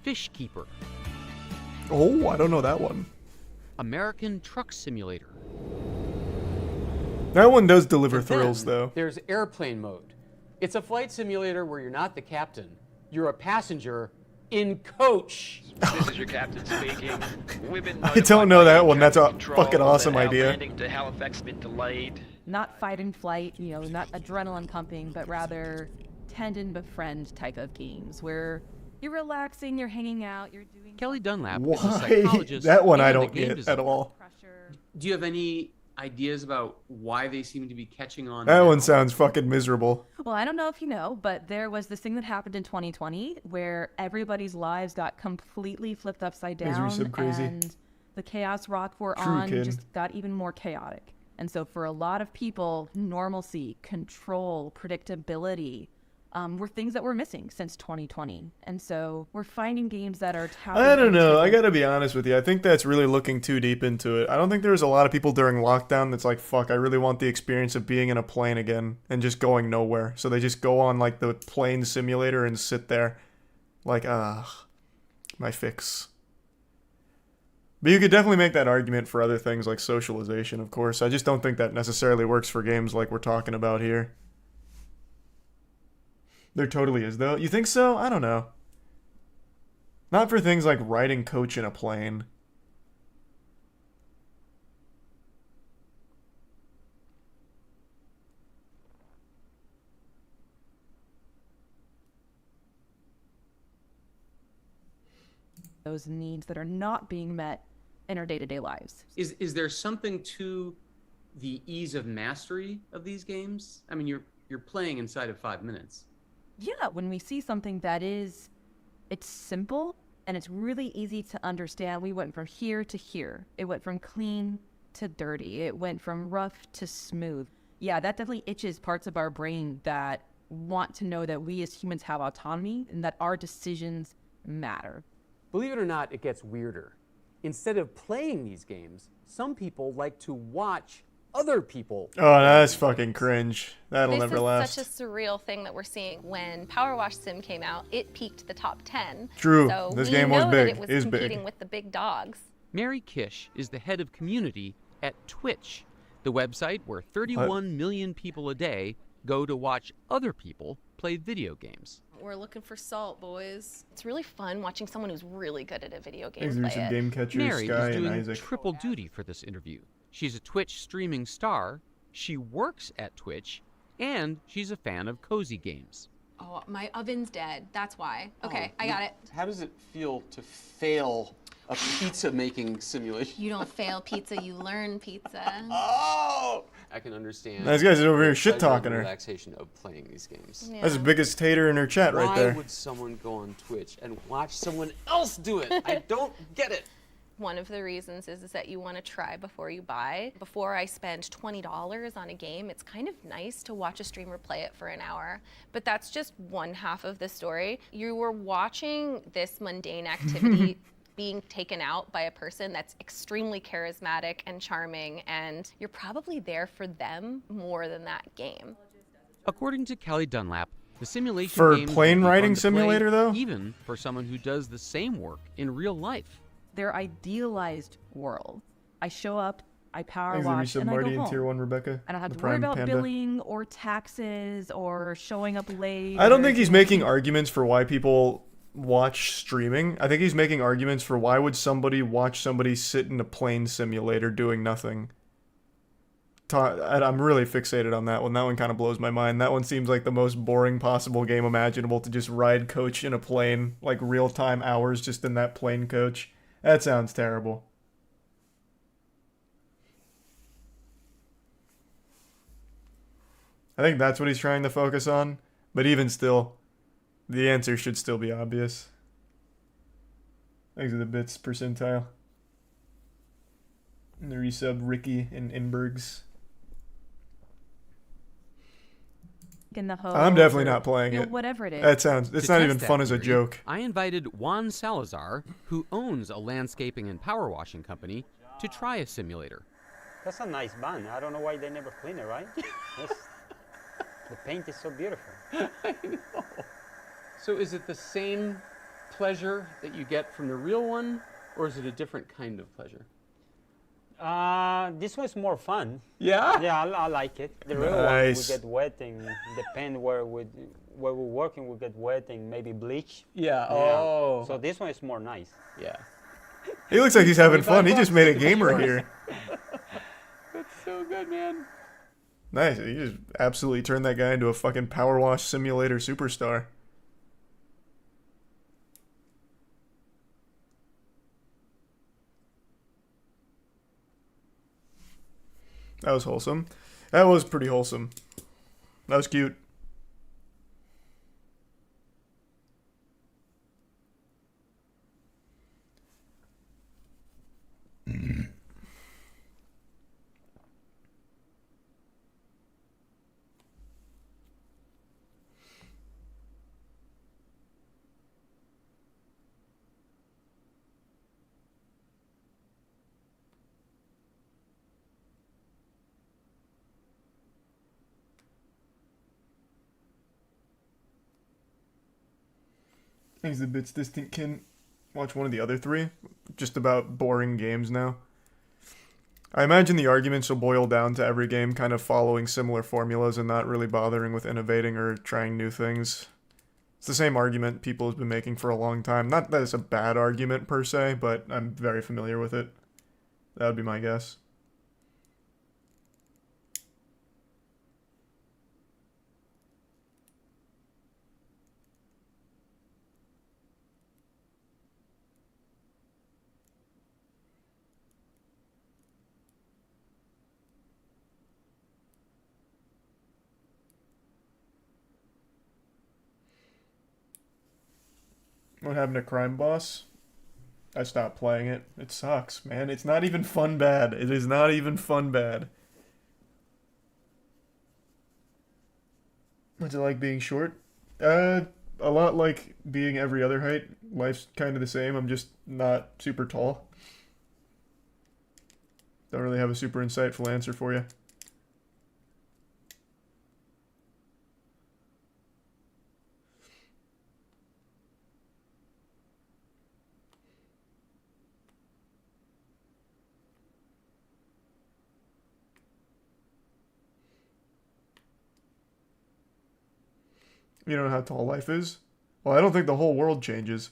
Fish Keeper, Oh, I don't know that one. American Truck Simulator, That one does deliver And thrills, then though. There's airplane mode. It's a flight simulator where you're not the captain. You're a passenger in coach. This is your captain speaking. We've been I don't know that one. That's a control fucking awesome that our idea. landing to Halifax has been delayed. Not fight and flight, you know, not adrenaline pumping, but rather tend and befriend type of games where you're relaxing, you're hanging out, you're doing. Kelly Dunlap is a Why? psychologist. That one I and a don't game get designer. at all. Do you have any ideas about why they seem to be catching on? That now? one sounds fucking miserable. Well, I don't know if you know, but there was this thing that happened in 2020 where everybody's lives got completely flipped upside Misery down, sub crazy. and the chaos rock we're True, on kid. just got even more chaotic. And so for a lot of people, normalcy, control, predictability were things that were missing since 2020. And so we're finding games that are tapping I don't know. into- I gotta be honest with you. I think that's really looking too deep into it. I don't think there was a lot of people during lockdown that's like, fuck, I really want the experience of being in a plane again and just going nowhere. So they just go on like the plane simulator and sit there like, my fix. But you could definitely make that argument for other things like socialization, of course. I just don't think that necessarily works for games like we're talking about here. There totally is, though. You think so? I don't know. Not for things like riding coach in a plane. those needs that are not being met in our day-to-day lives. Is there something to the ease of mastery of these games? I mean, you're playing inside of 5 minutes. Yeah, when we see something that it's simple and it's really easy to understand. We went from here to here. It went from clean to dirty. It went from rough to smooth. Yeah, that definitely itches parts of our brain that want to know that we as humans have autonomy and that our decisions matter. Believe it or not, it gets weirder. Instead of playing these games, some people like to watch other people. Oh, that's fucking cringe. That'll never This last. is such a surreal thing that we're seeing. When Power Wash Sim came out, it peaked the top 10. True. So This we game was know big. that it was Is big. competing with the big dogs. Mary Kish is the head of community at Twitch, the website where 31 million people a day go to watch other people play video games. We're looking for salt, boys. It's really fun watching someone who's really good at a video game Thanks, play recent it. game catchers, Mary Sky is and doing Isaac. triple duty for this interview. She's a Twitch streaming star, she works at Twitch, and she's a fan of cozy games. Oh, my oven's dead. That's why. Okay, I got it. How does it feel to fail a pizza making simulation? You don't fail pizza, you learn pizza. Oh! I can understand. This guy's over here the shit pleasure and talking her. Relaxation of playing these games. That's the biggest hater in her chat right there. Why would someone go on Twitch and watch someone else do it? I don't get it. One of the reasons is that you want to try before you buy. Before I spend $20 on a game, it's kind of nice to watch a streamer play it for an hour. But that's just one half of the story. You were watching this mundane activity being taken out by a person that's extremely charismatic and charming, and you're probably there for them more than that game. According to Kelly Dunlap, The simulation For games plane will be fun riding to play, simulator, though? even for someone who does the same work in real life. They're idealized world. I show up, I power Thanks wash, to and I Marty go and home. Tier 1 Rebecca. I don't have the to worry Prime about Panda. billing or taxes or showing up late. I don't or think he's doing- making arguments for why people watch streaming. I think he's making arguments for why would somebody watch somebody sit in a plane simulator doing nothing. I'm really fixated on that one. That one kind of blows my mind. That one seems like the most boring possible game imaginable, to just ride coach in a plane, like real-time hours just in that plane coach. That sounds terrible. I think that's what he's trying to focus on, but even still, the answer should still be obvious. Thanks for the bits percentile. And the resub Ricky and Inbergs. in the hose. I'm definitely or, not playing you know, it. Whatever it is. That sounds. It's To not test even that fun as a theory, joke. I invited Juan Salazar, who owns a landscaping and power washing company, to try a simulator. That's a nice van. I don't know why they never clean it, right? The paint is so beautiful. I know. So is it the same pleasure that you get from the real one, or is it a different kind of pleasure? This one's more fun. Yeah? Yeah, I like it. The real one, we get wet and the paint where we're working, we get wet and maybe bleach. Yeah. Oh. So this one is more nice. Yeah. He looks like he's having fun. He just made a gamer here. That's so good, man. Nice. He just absolutely turned that guy into a fucking power wash simulator superstar. That was wholesome. That was pretty wholesome. That was cute. Thanks the bits distant kin. Watch one of the other three. Just about boring games now. I imagine the arguments will boil down to every game kind of following similar formulas and not really bothering with innovating or trying new things. It's the same argument people have been making for a long time. Not that it's a bad argument per se, but I'm very familiar with it. That would be my guess. What happened to Crime Boss? I stopped playing it. It sucks, man. It's not even fun bad. It is not even fun bad. What's it like being short? A lot like being every other height. Life's kind of the same. I'm just not super tall. Don't really have a super insightful answer for you. You don't know how tall life is? Well, I don't think the whole world changes.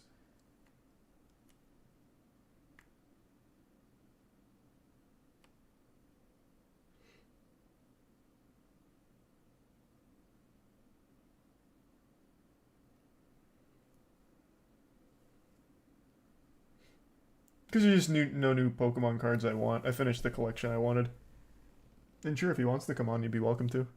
Because there's just no new Pokemon cards I want. I finished the collection I wanted. And sure, if he wants to come on, you'd be welcome to.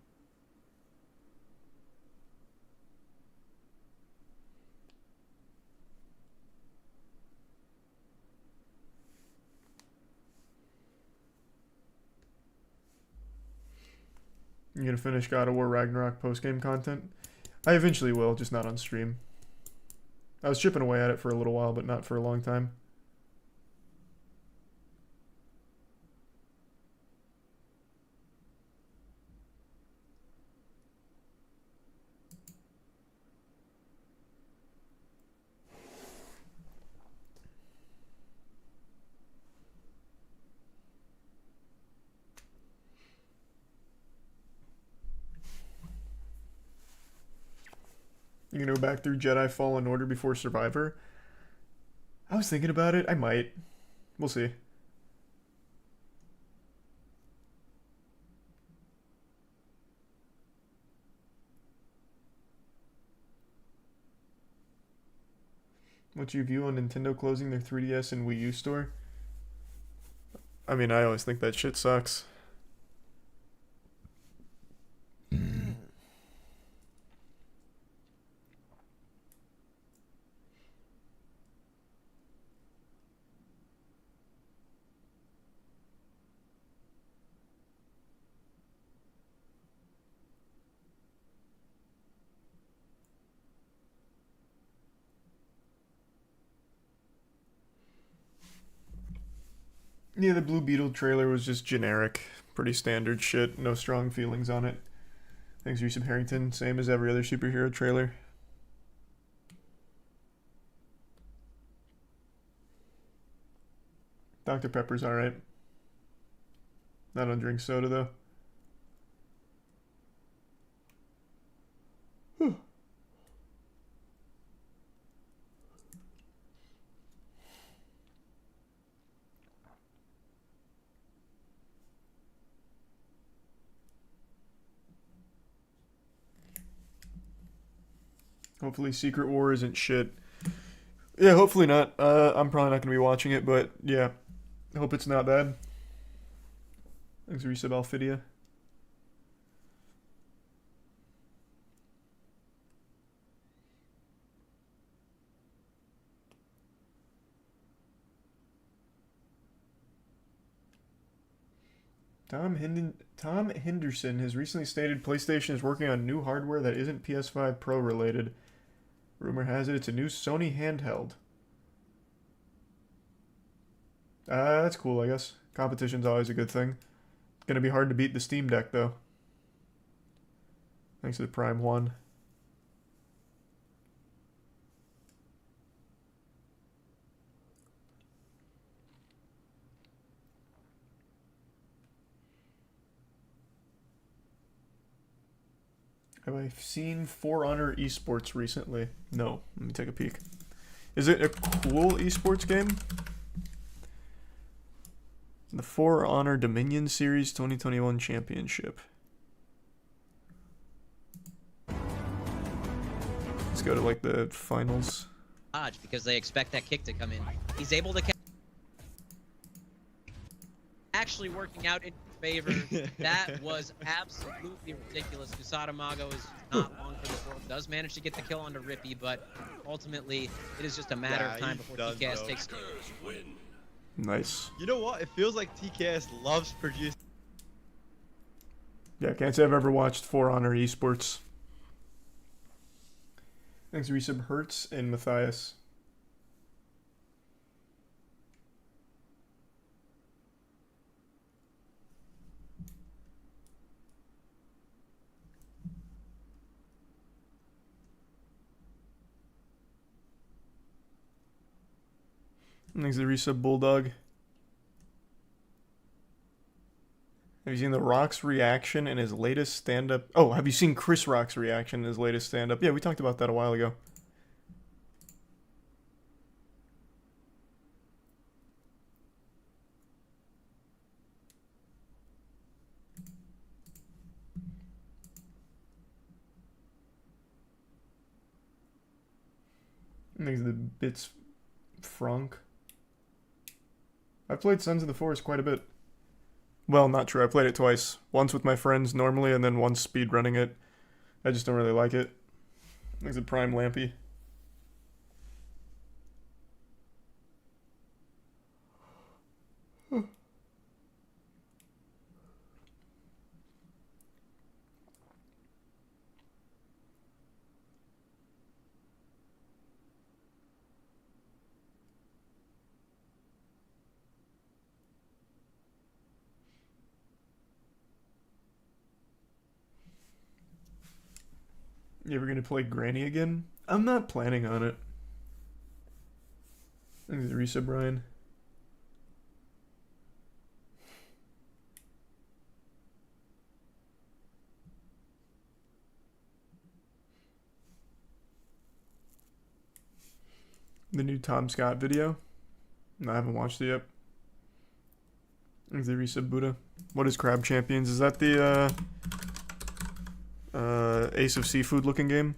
You gonna finish God of War Ragnarok post-game content? I eventually will, just not on stream. I was chipping away at it for a little while, but not for a long time. You gonna go back through Jedi Fallen Order before Survivor? I was thinking about it. I might. We'll see. What's your view on Nintendo closing their 3DS and Wii U store? I mean, I always think that shit sucks. Yeah, the Blue Beetle trailer was just generic. Pretty standard shit. No strong feelings on it. Thanks, Reese Harrington. Same as every other superhero trailer. Dr. Pepper's alright. I don't drink soda, though. Whew. Hopefully Secret War isn't shit. Yeah, hopefully not. I'm probably not going to be watching it, but yeah. Hope it's not bad. Thanks, Resub Alphidia. Tom Henderson has recently stated PlayStation is working on new hardware that isn't PS5 Pro related. Rumor has it it's a new Sony handheld. That's cool, I guess. Competition's always a good thing. It's gonna be hard to beat the Steam Deck, though. Thanks to the Prime 1. Have I seen For Honor Esports recently? No. Let me take a peek. Is it a cool esports game? The For Honor Dominion Series 2021 Championship. Let's go to like the finals. Because they expect that kick to come in. He's able to actually working out in favor. That was absolutely ridiculous. Kusatamago is not long for this world. Does manage to get the kill onto Rippy, but ultimately it is just a matter of time before TKS takes. Nice. You know what? It feels like TKS loves producing. Yeah, can't say I've ever watched For Honor Esports. Thanks, Resub Hertz and Matthias. Thanks, the Resub Bulldog. Have you seen The Rock's reaction in his latest stand-up? Oh, have you seen Chris Rock's reaction in his latest stand-up? Yeah, we talked about that a while ago. Thanks, the Bits Frank. I've played Sons of the Forest quite a bit. Well, not true. I played it twice. Once with my friends normally, and then once speedrunning it. I just don't really like it. Thanks to Prime Lampy. You ever gonna play Granny again? I'm not planning on it. Thanks to Risa Brian. The new Tom Scott video? No, I haven't watched it yet. The resub Buddha. What is Crab Champions? Is that the Ace of Seafood looking game?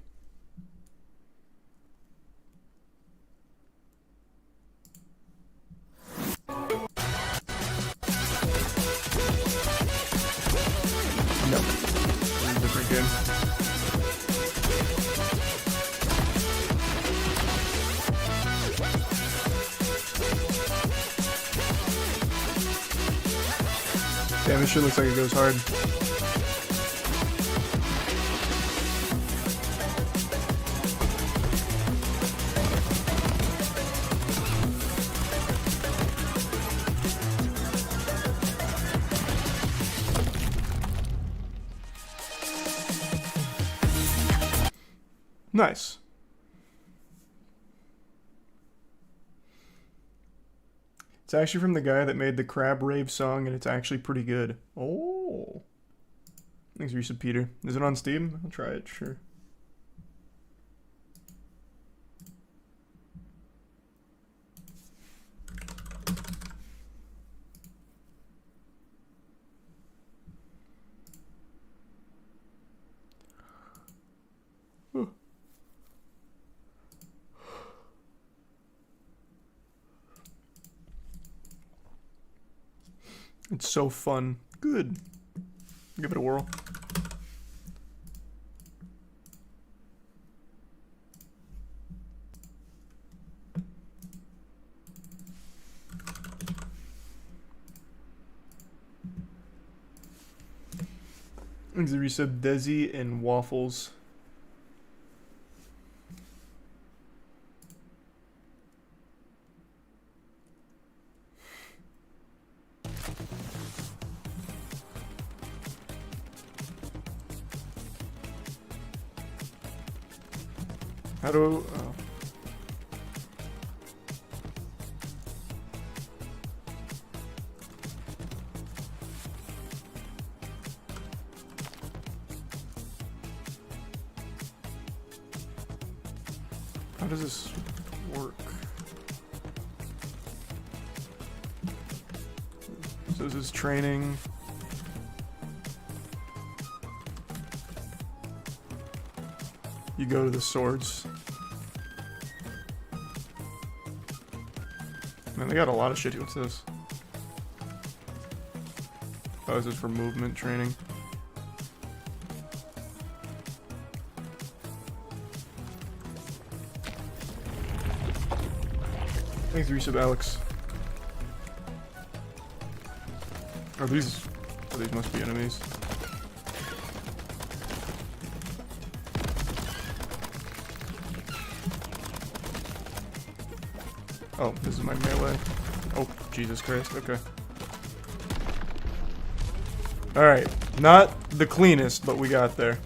No. It's a different game. Damn, this shit looks like it goes hard. Nice. It's actually from the guy that made the Crab Rave song, and it's actually pretty good. Oh. Thanks, Risa Peter. Is it on Steam? I'll try it, sure. It's so fun. Good. Give it a whirl. Thanks for the resub, Desi and Waffles. How do... oh. How does this work? So this is training. You go to the swords. Man, they got a lot of shit. What's this? Oh, this is for movement training. Thanks, resub, Alex. Oh, these must be enemies. Oh, this is my melee. Oh, Jesus Christ, okay. Alright, not the cleanest, but we got there.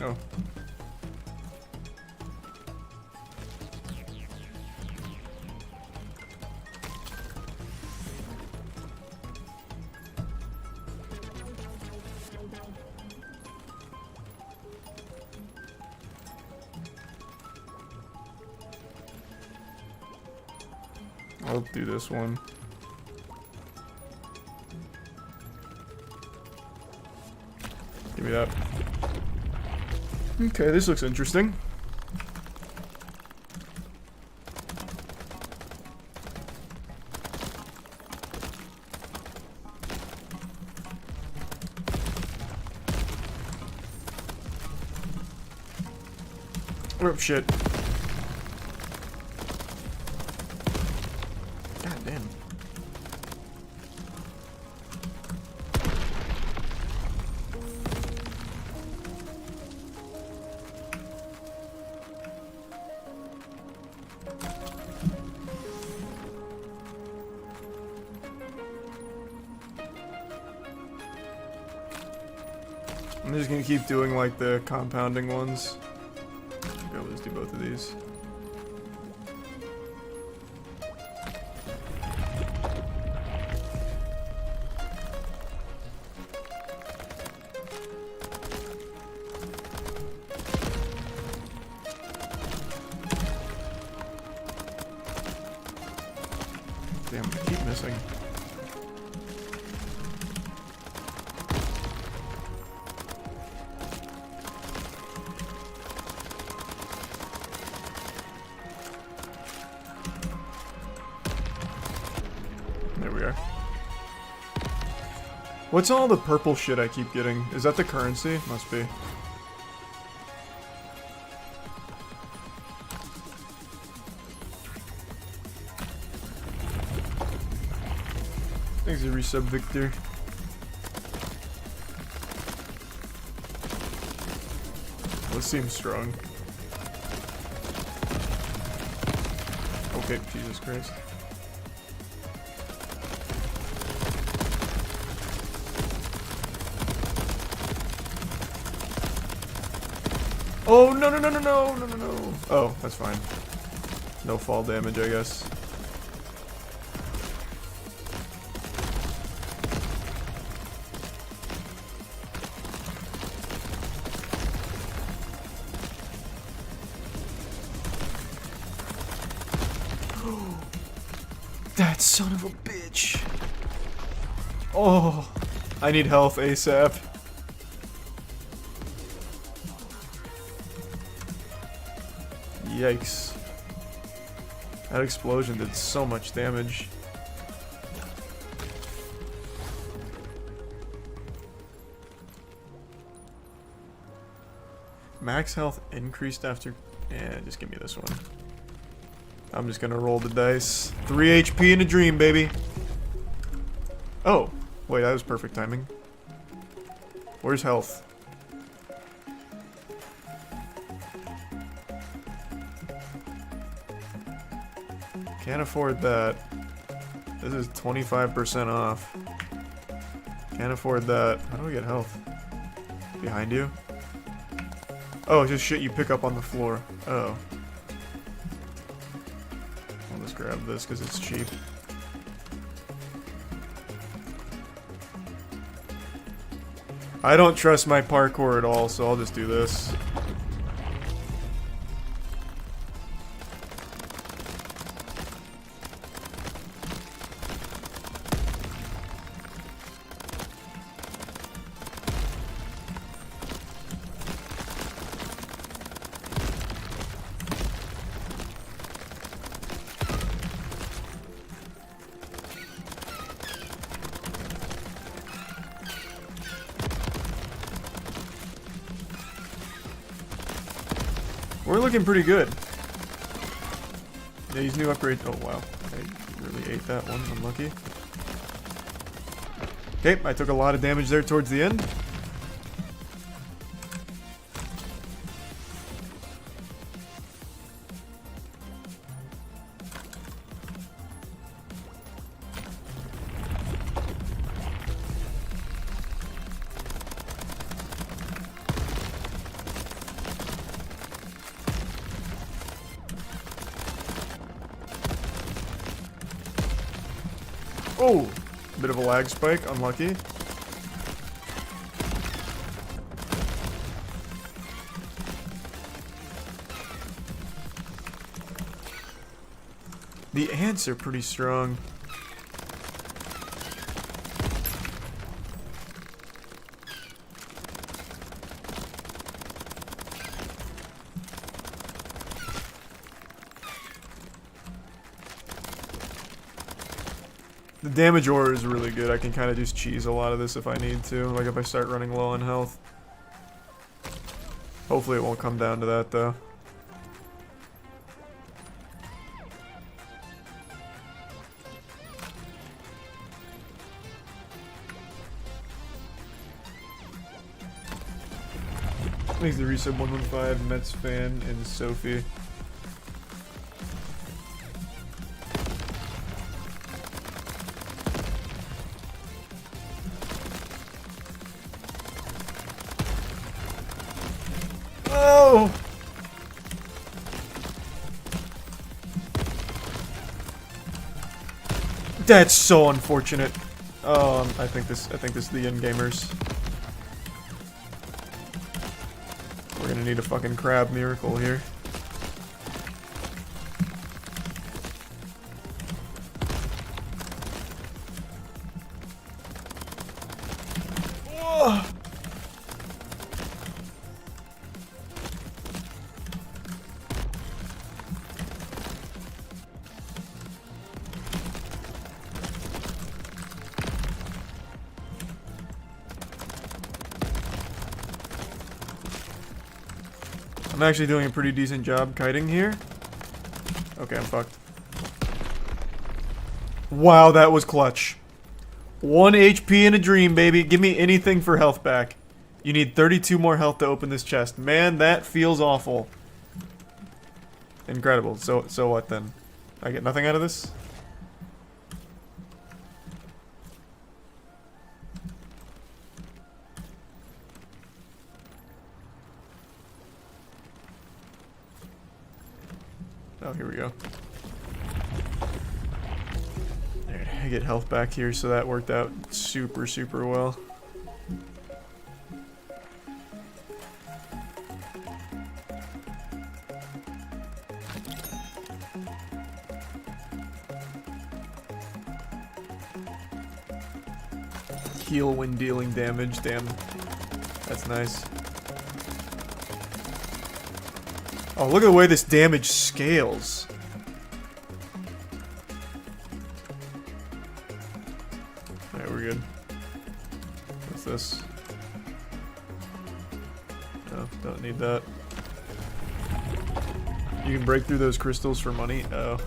Oh. I'll do this one. Give me that. Okay, this looks interesting. Oh, shit. God damn. I'm just gonna keep doing like the compounding ones. I'll just do both of these. Damn, I keep missing. There we are. What's all the purple shit I keep getting? Is that the currency? Must be. Thanks for resub, Victor. This seems strong. Okay, Jesus Christ. Oh, no, no, no, no, no, no, no, no. Oh, that's fine. No fall damage, I guess. That son of a bitch. Oh, I need health ASAP. Yikes. That explosion did so much damage. Max health increased after... Yeah, just give me this one. I'm just gonna roll the dice. 3 HP in a dream, baby. Oh, wait, that was perfect timing. Where's health? Can't afford that. This is 25% off. Can't afford that. How do I get health? Behind you? Oh, it's just shit you pick up on the floor. Oh. I'll just grab this because it's cheap. I don't trust my parkour at all, so I'll just do this. We're looking pretty good. Yeah, these new upgrades. Oh wow, I really ate that one. Unlucky. Okay, I took a lot of damage there towards the end. Oh, bit of a lag spike, unlucky. The ants are pretty strong. The damage ore is really good. I can kind of just cheese a lot of this if I need to, like if I start running low on health. Hopefully it won't come down to that though. Thanks to resub 115, Mets fan, and Sophie. Oh! That's so unfortunate. I think this is the end gamers. We're gonna need a fucking crab miracle here. I'm actually doing a pretty decent job kiting here. Okay, I'm fucked. Wow, that was clutch. 1 HP in a dream, baby. Give me anything for health back. You need 32 more health to open this chest. Man, that feels awful. Incredible. So what then? I get nothing out of this? Oh, here we go. Alright, I get health back here, so that worked out super, super well. Heal when dealing damage, damn. That's nice. Oh, look at the way this damage scales. Alright, we're good. What's this? No, don't need that. You can break through those crystals for money? Oh.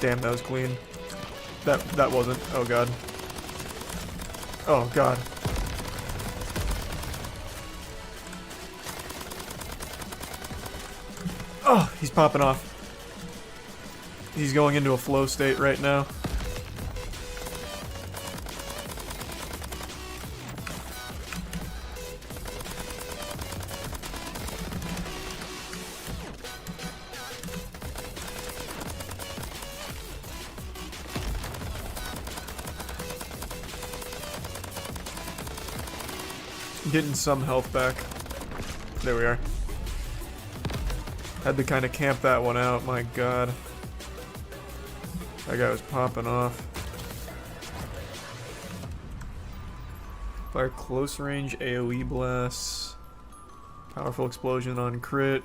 Damn, that was clean. That wasn't. Oh god. Oh god. Oh, he's popping off. He's going into a flow state right now. Getting some health back. There we are. Had to kind of camp that one out, my god. That guy was popping off. Fire close range AoE blasts. Powerful explosion on crit.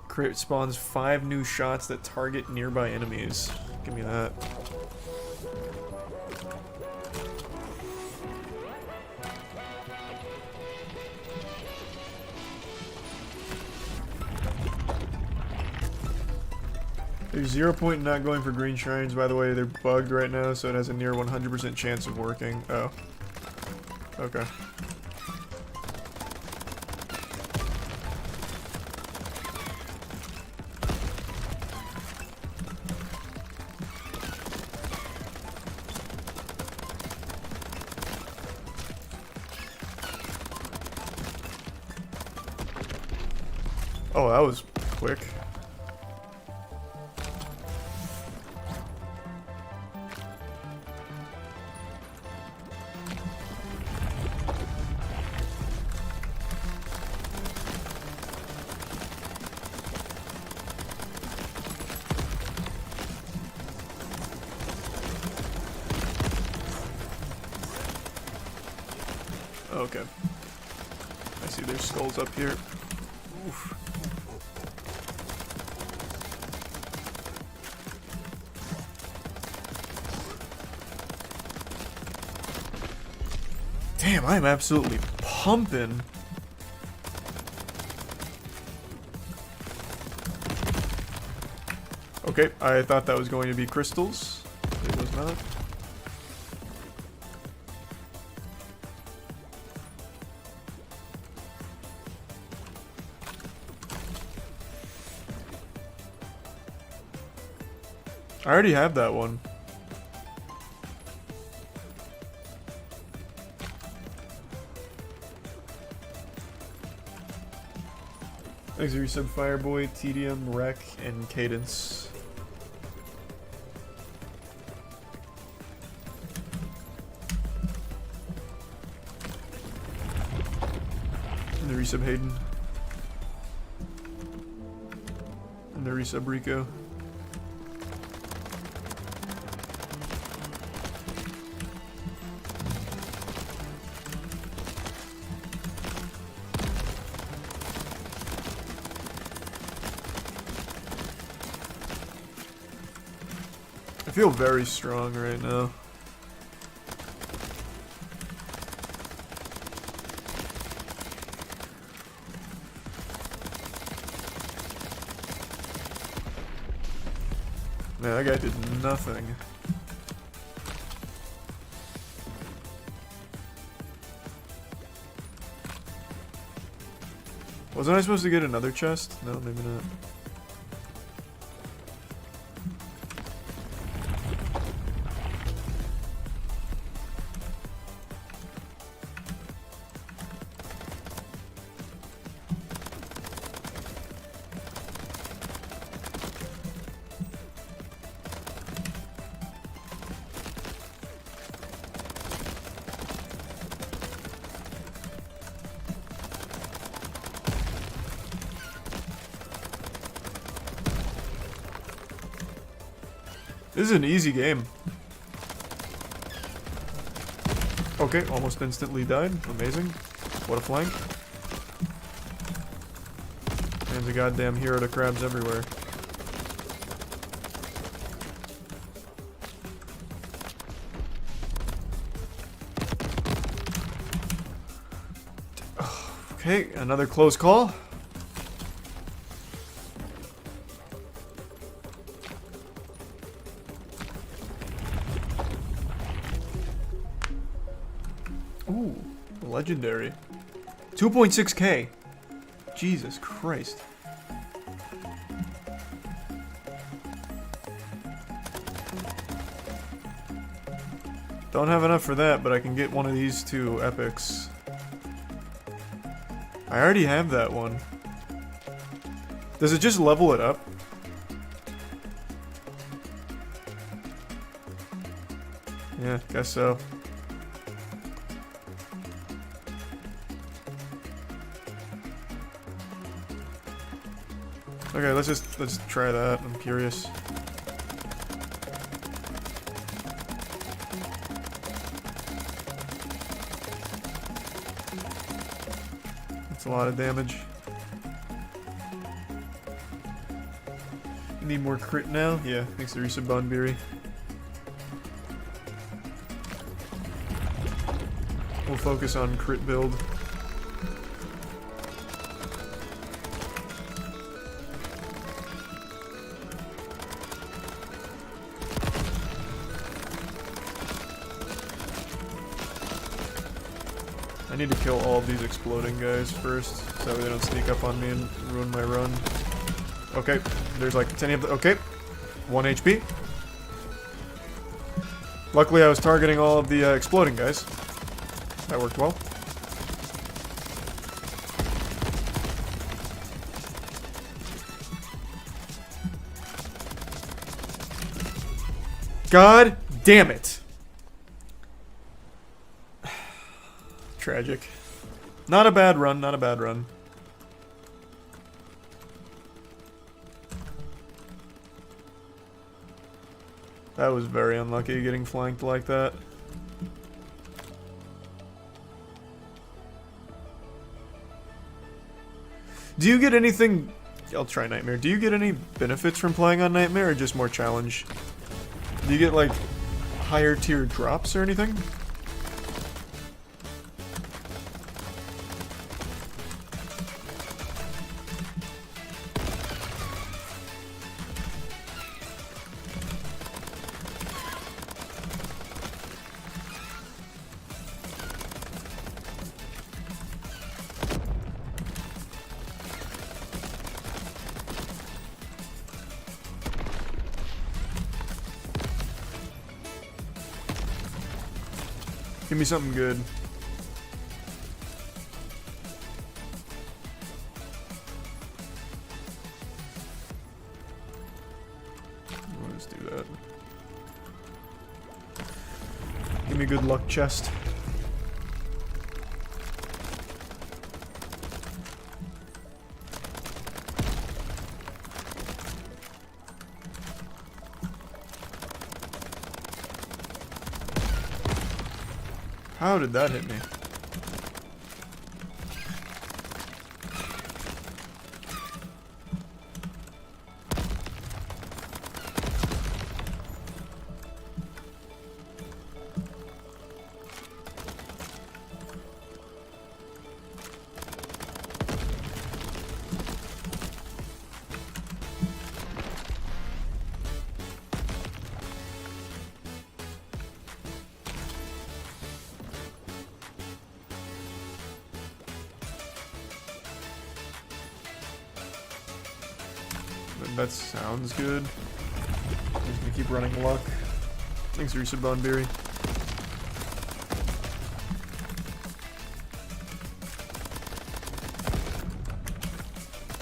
Crit spawns 5 new shots that target nearby enemies. Give me that. There's 0 point in not going for green shrines, by the way. They're bugged right now, so it has a near 100% chance of working. Oh. Okay. Oh, that was quick. Okay. I see there's skulls up here. Oof. Damn, I'm absolutely pumping. Okay, I thought that was going to be crystals. It was not. I already have that one. Thanks for your sub, Fireboy, Tedium, Wreck, and Cadence. And the resub, Hayden. And the to resub Rico. I feel very strong right now. Man, that guy did nothing. Wasn't I supposed to get another chest? No, maybe not. This is an easy game. Okay, almost instantly died. Amazing. What a flank. Man's a goddamn hero to crabs everywhere. Okay, another close call. Ooh, legendary. 2.6k. Jesus Christ. Don't have enough for that, but I can get one of these two epics. I already have that one. Does it just level it up? Yeah, guess so. Okay, let's try that. I'm curious. That's a lot of damage. You need more crit now? Yeah, thanks to Resub Bonberry. We'll focus on crit build. I need to kill all of these exploding guys first, so that way they don't sneak up on me and ruin my run. Okay, there's like 10 of them. Okay, 1 HP. Luckily I was targeting all of the exploding guys. That worked well. God damn it. Tragic. Not a bad run, not a bad run. That was very unlucky getting flanked like that. Do you get anything... I'll try Nightmare. Do you get any benefits from playing on Nightmare or just more challenge? Do you get like higher tier drops or anything? Give me something good. Let's do that. Give me a good luck chest. How did that hit me? That sounds good. I'm just gonna keep running luck. Thanks, Risa Bonberry.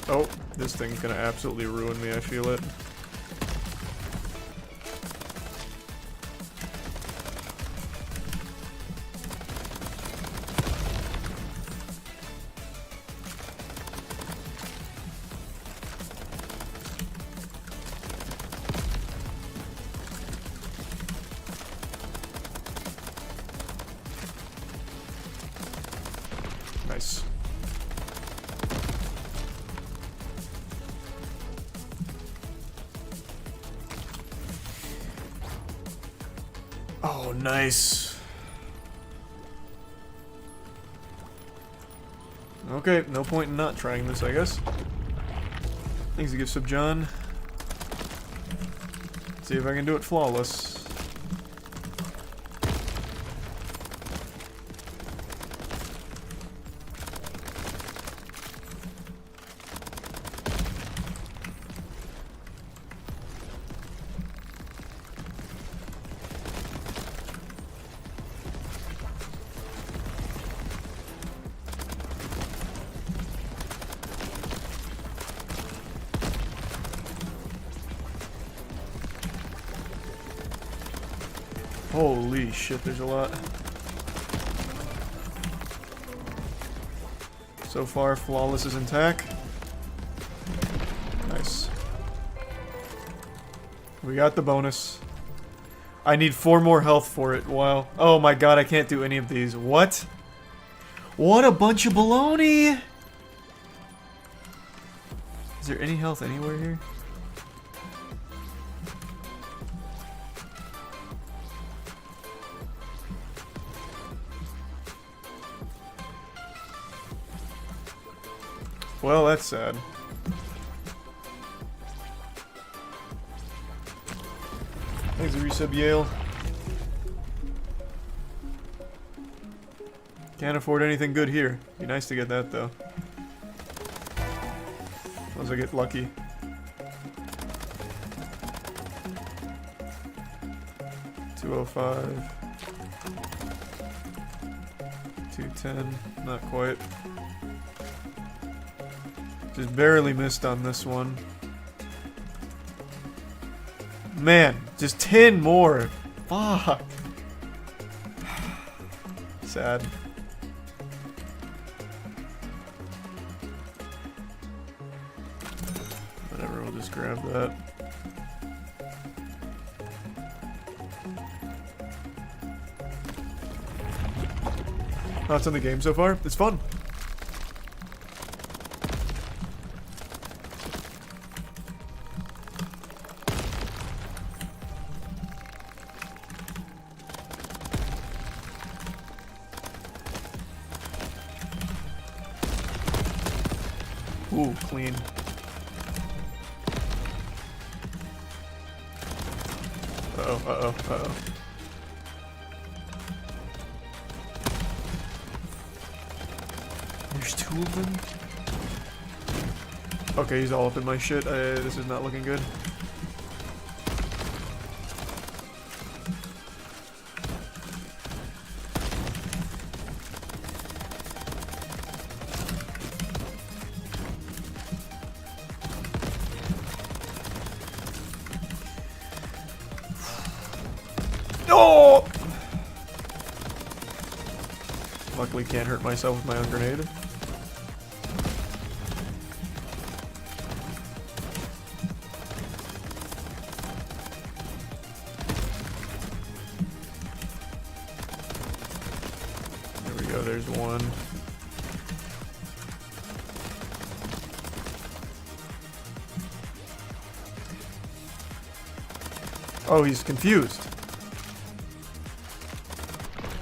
Oh, this thing's gonna absolutely ruin me, I feel it. Nice. Oh, nice. Okay, no point in not trying this, I guess. Thanks to give sub John. See if I can do it flawless. Holy shit, there's a lot. So far, flawless is intact. Nice. We got the bonus. I need 4 more health for it. Wow. Oh my god, I can't do any of these. What? What a bunch of baloney! Is there any health anywhere here? Well, that's sad. Thanks, resub Yale. Can't afford anything good here. Be nice to get that though. Unless I get lucky. $205. $210. Not quite. Just barely missed on this one. Man, just 10 more. Fuck. Sad. Whatever, we'll just grab that. Thoughts on the game so far? It's fun. Ooh, clean. Uh-oh, uh-oh, uh-oh. There's 2 of them? Okay, he's all up in my shit. This is not looking good. Oh! Luckily can't hurt myself with my own grenade. there's one. Oh, he's confused.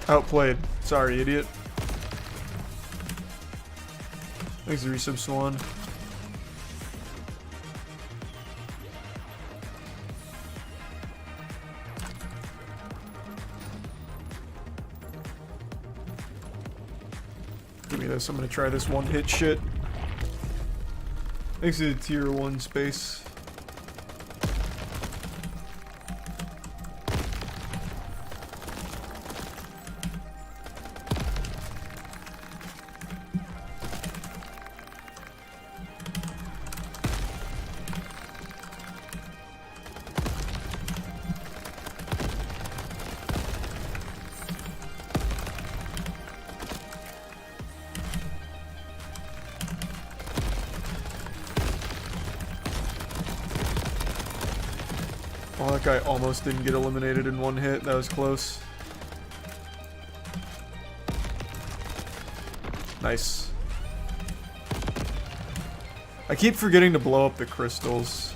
Outplayed. Sorry, idiot. Thanks, the resub Swan. Give me this. I'm gonna try this one-hit shit. Thanks to the tier 1 space. Oh, that guy almost didn't get eliminated in one hit. That was close. Nice. I keep forgetting to blow up the crystals.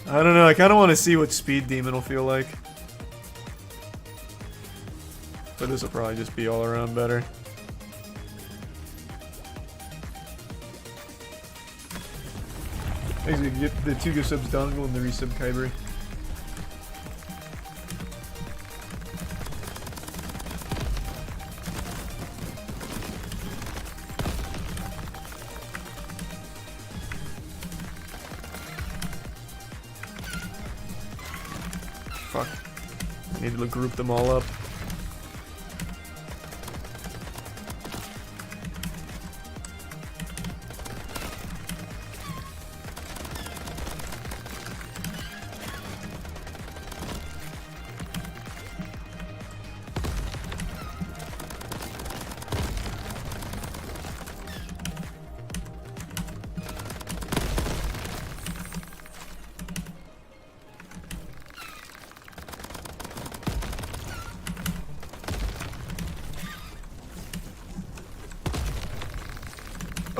I don't know, I kind of want to see what Speed Demon will feel like. But this will probably just be all around better. Thanks, we can get the 2 gift subs dongle and the resub Kyber. Fuck. I need to group them all up.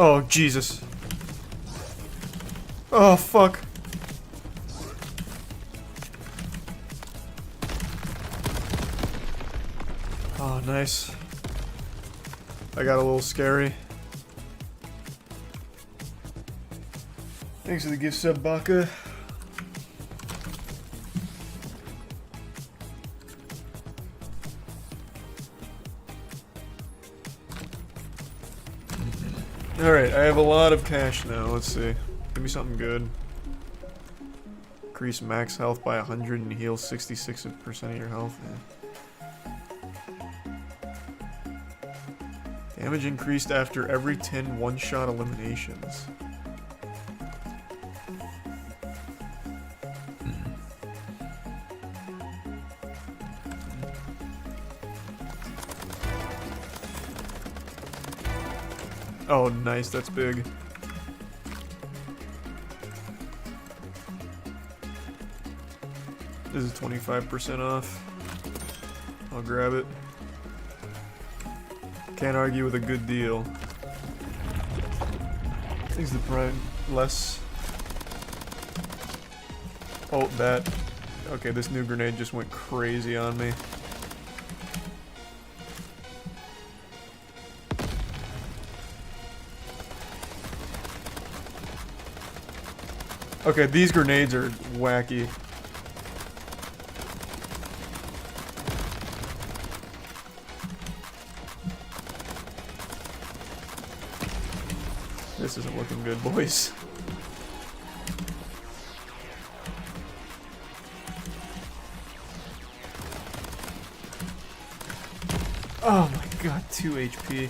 Oh, Jesus. Oh, fuck. Oh, nice. I got a little scary. Thanks for the gift sub, Baka. Alright, I have a lot of cash now. Let's see. Give me something good. Increase max health by 100 and heal 66% of your health. Yeah. Damage increased after every 10 one-shot eliminations. Oh, nice, that's big. This is 25% off. I'll grab it. Can't argue with a good deal. Things the prime less. Oh, that. Okay, this new grenade just went crazy on me. Okay, these grenades are wacky. This isn't looking good, boys. Oh my god, 2 HP.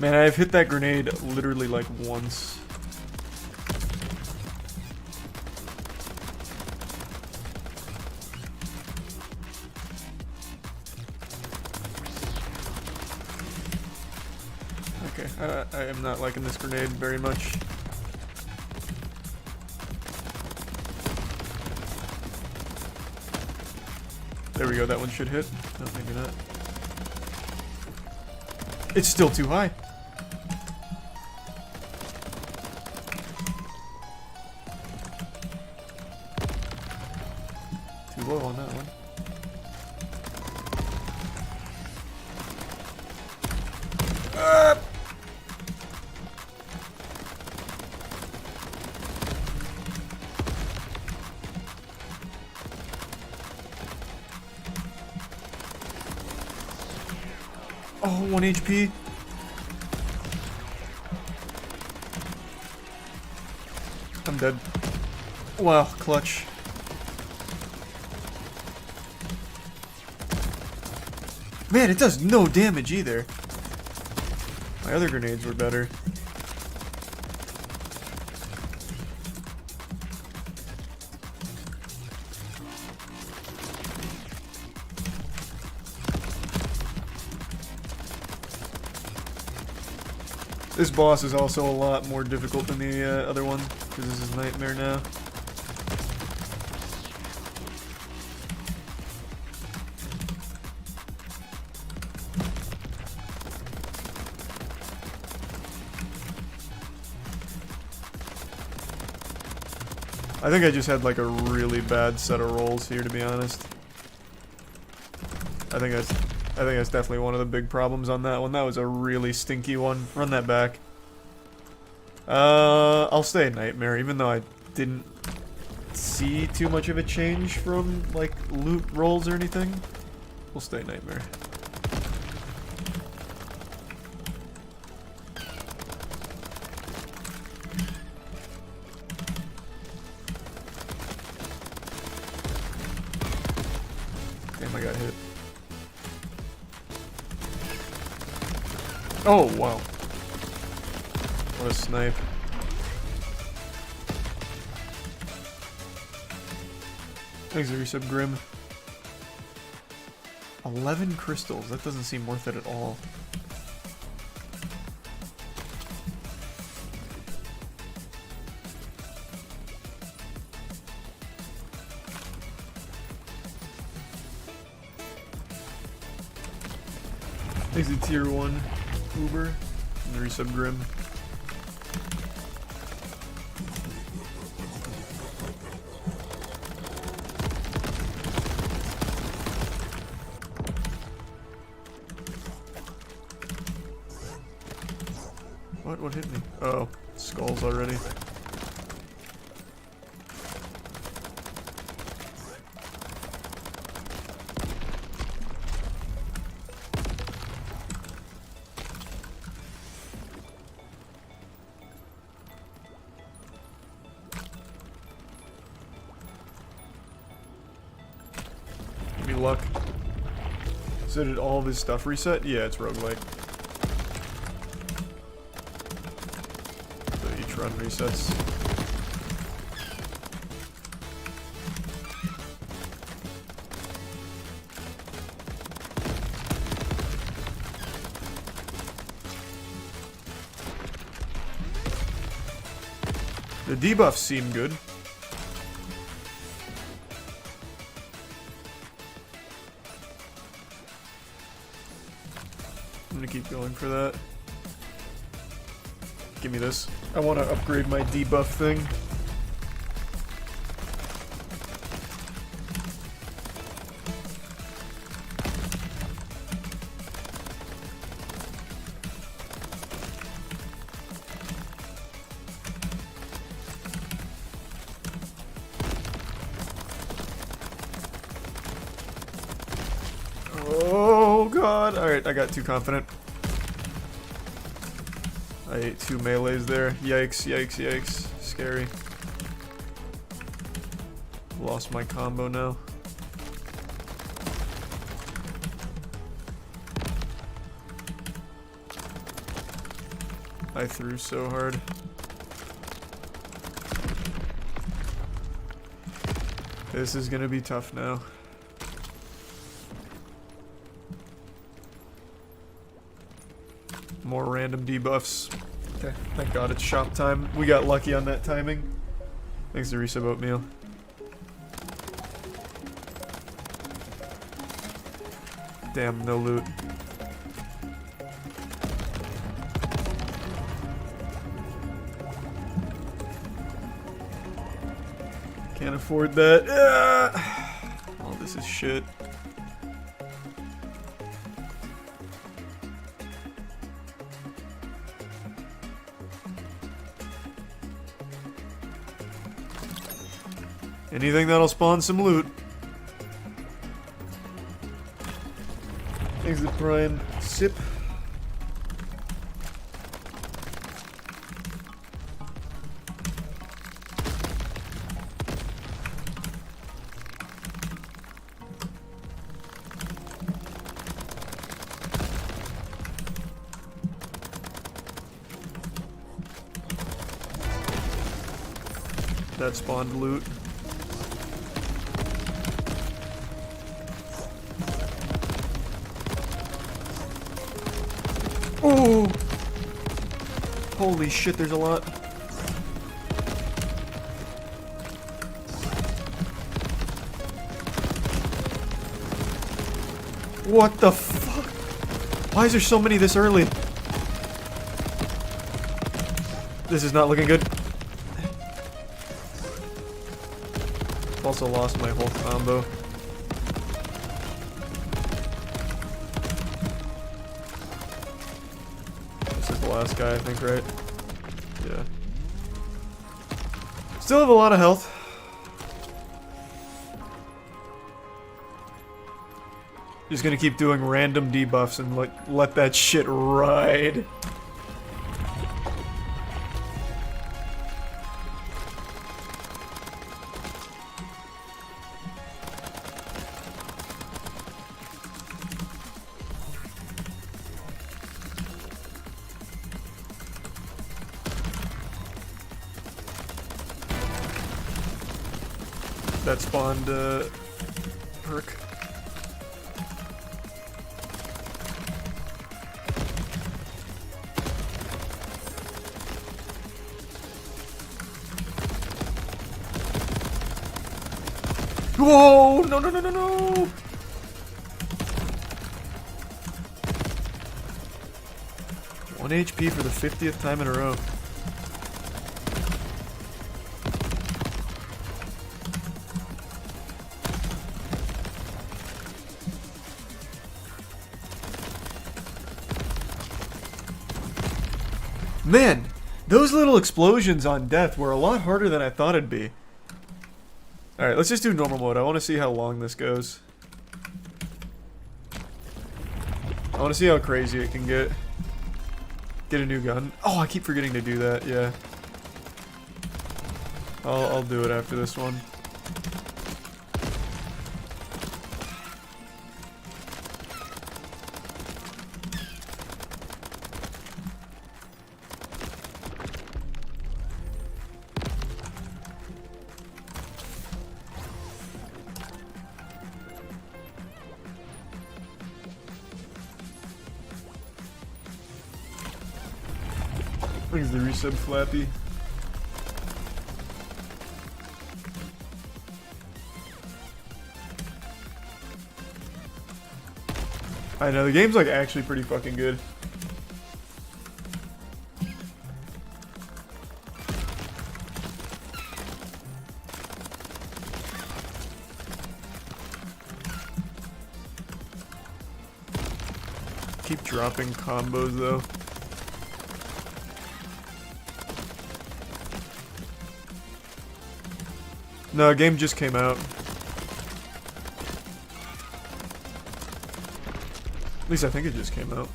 Man, I've hit that grenade literally like once. Okay, I am not liking this grenade very much. There we go, that one should hit. No, maybe not. It's still too high. Too low on that one. Oh, 1 HP. I'm dead. Wow, clutch. Man, it does no damage either. My other grenades were better. This boss is also a lot more difficult than the other one, because this is Nightmare now. I think I just had like a really bad set of rolls here, to be honest. I think that's definitely one of the big problems on that one. That was a really stinky one. Run that back. I'll stay Nightmare, even though I didn't see too much of a change from like loot rolls or anything. We'll stay Nightmare. Damn, I got hit. Oh, wow. What a snipe. Thanks, Resub Grim. 11 crystals. That doesn't seem worth it at all. Thanks to Tier 1 Uber and Resub Grim. What hit me? Oh, skulls already. Give me luck. So did all of his stuff reset? Yeah, it's roguelike. So each run resets. The debuffs seem good. I'm gonna keep going for that. Give me this. I want to upgrade my debuff thing. Oh god! Alright, I got too confident. I ate 2 melees there. Yikes, yikes, yikes. Scary. Lost my combo now. I threw so hard. This is gonna be tough now. More random debuffs. Okay, thank God it's shop time. We got lucky on that timing. Thanks to resub oatmeal. Damn, no loot. Can't afford that. Oh, this is shit. Anything that'll spawn some loot. Thanks to Brian. Sip. That spawned loot. Oh! Holy shit, there's a lot. What the fuck? Why is there so many this early? This is not looking good. Also lost my whole combo. This is the last guy, I think, right? Yeah. Still have a lot of health. Just gonna keep doing random debuffs and let that shit ride. That spawned perk. Whoa! No, no, no, no, no! One HP for the 50th time in a row. Man, those little explosions on death were a lot harder than I thought it'd be. Alright, let's just do normal mode. I want to see how long this goes. I want to see how crazy it can get. Get a new gun. Oh, I keep forgetting to do that, yeah. I'll do it after this one. Brings the resub Flappy. I know, the game's like actually pretty fucking good. Keep dropping combos though. No, game just came out. At least I think it just came out.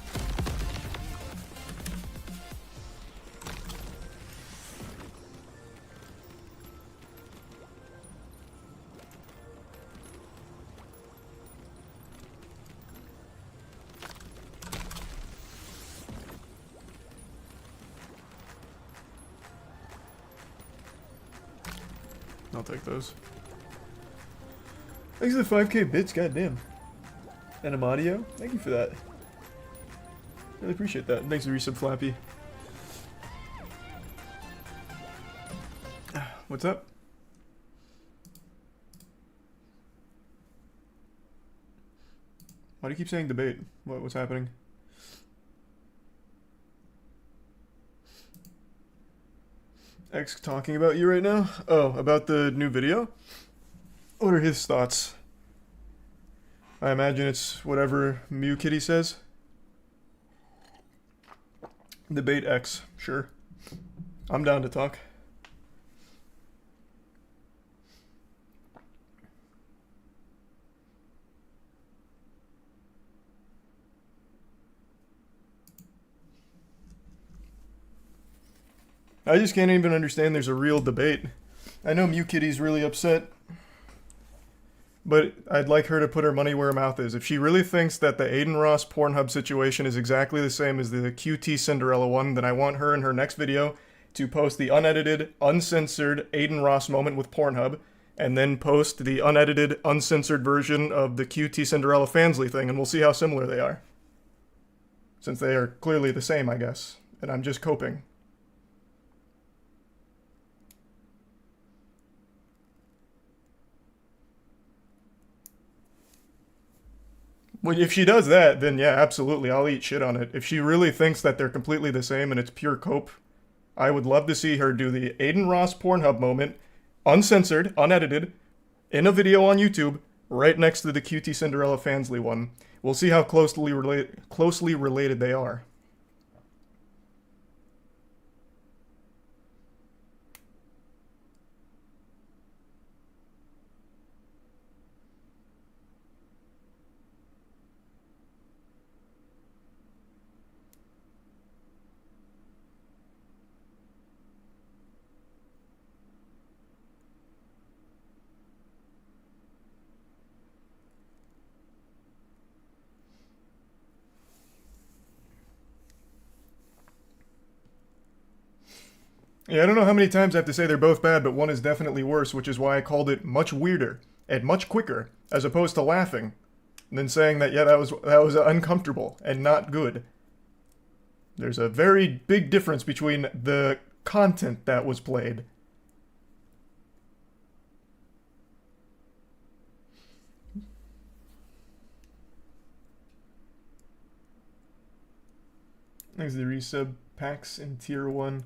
take those. Thanks for the 5k bits, goddamn. And Amadio, thank you for that. Really appreciate that. And thanks for resub Flappy. What's up? Why do you keep saying debate? What's happening? X talking about you right now? Oh, about the new video? What are his thoughts? I imagine it's whatever Mew Kitty says. Debate X, sure. I'm down to talk. I just can't even understand there's a real debate. I know Mew Kitty's really upset, but I'd like her to put her money where her mouth is. If she really thinks that the Aiden Ross Pornhub situation is exactly the same as the QT Cinderella one, then I want her in her next video to post the unedited, uncensored Aiden Ross moment with Pornhub, and then post the unedited, uncensored version of the QT Cinderella Fansly thing, and we'll see how similar they are. Since they are clearly the same, I guess, and I'm just coping. Well, if she does that, then yeah, absolutely, I'll eat shit on it. If she really thinks that they're completely the same and it's pure cope, I would love to see her do the Aiden Ross Pornhub moment, uncensored, unedited, in a video on YouTube, right next to the QT Cinderella Fansly one. We'll see how closely related they are. Yeah, I don't know how many times I have to say they're both bad, but one is definitely worse, which is why I called it much weirder and much quicker, as opposed to laughing, and then saying that, yeah, that was uncomfortable and not good. There's a very big difference between the content that was played. There's the resub packs in tier 1.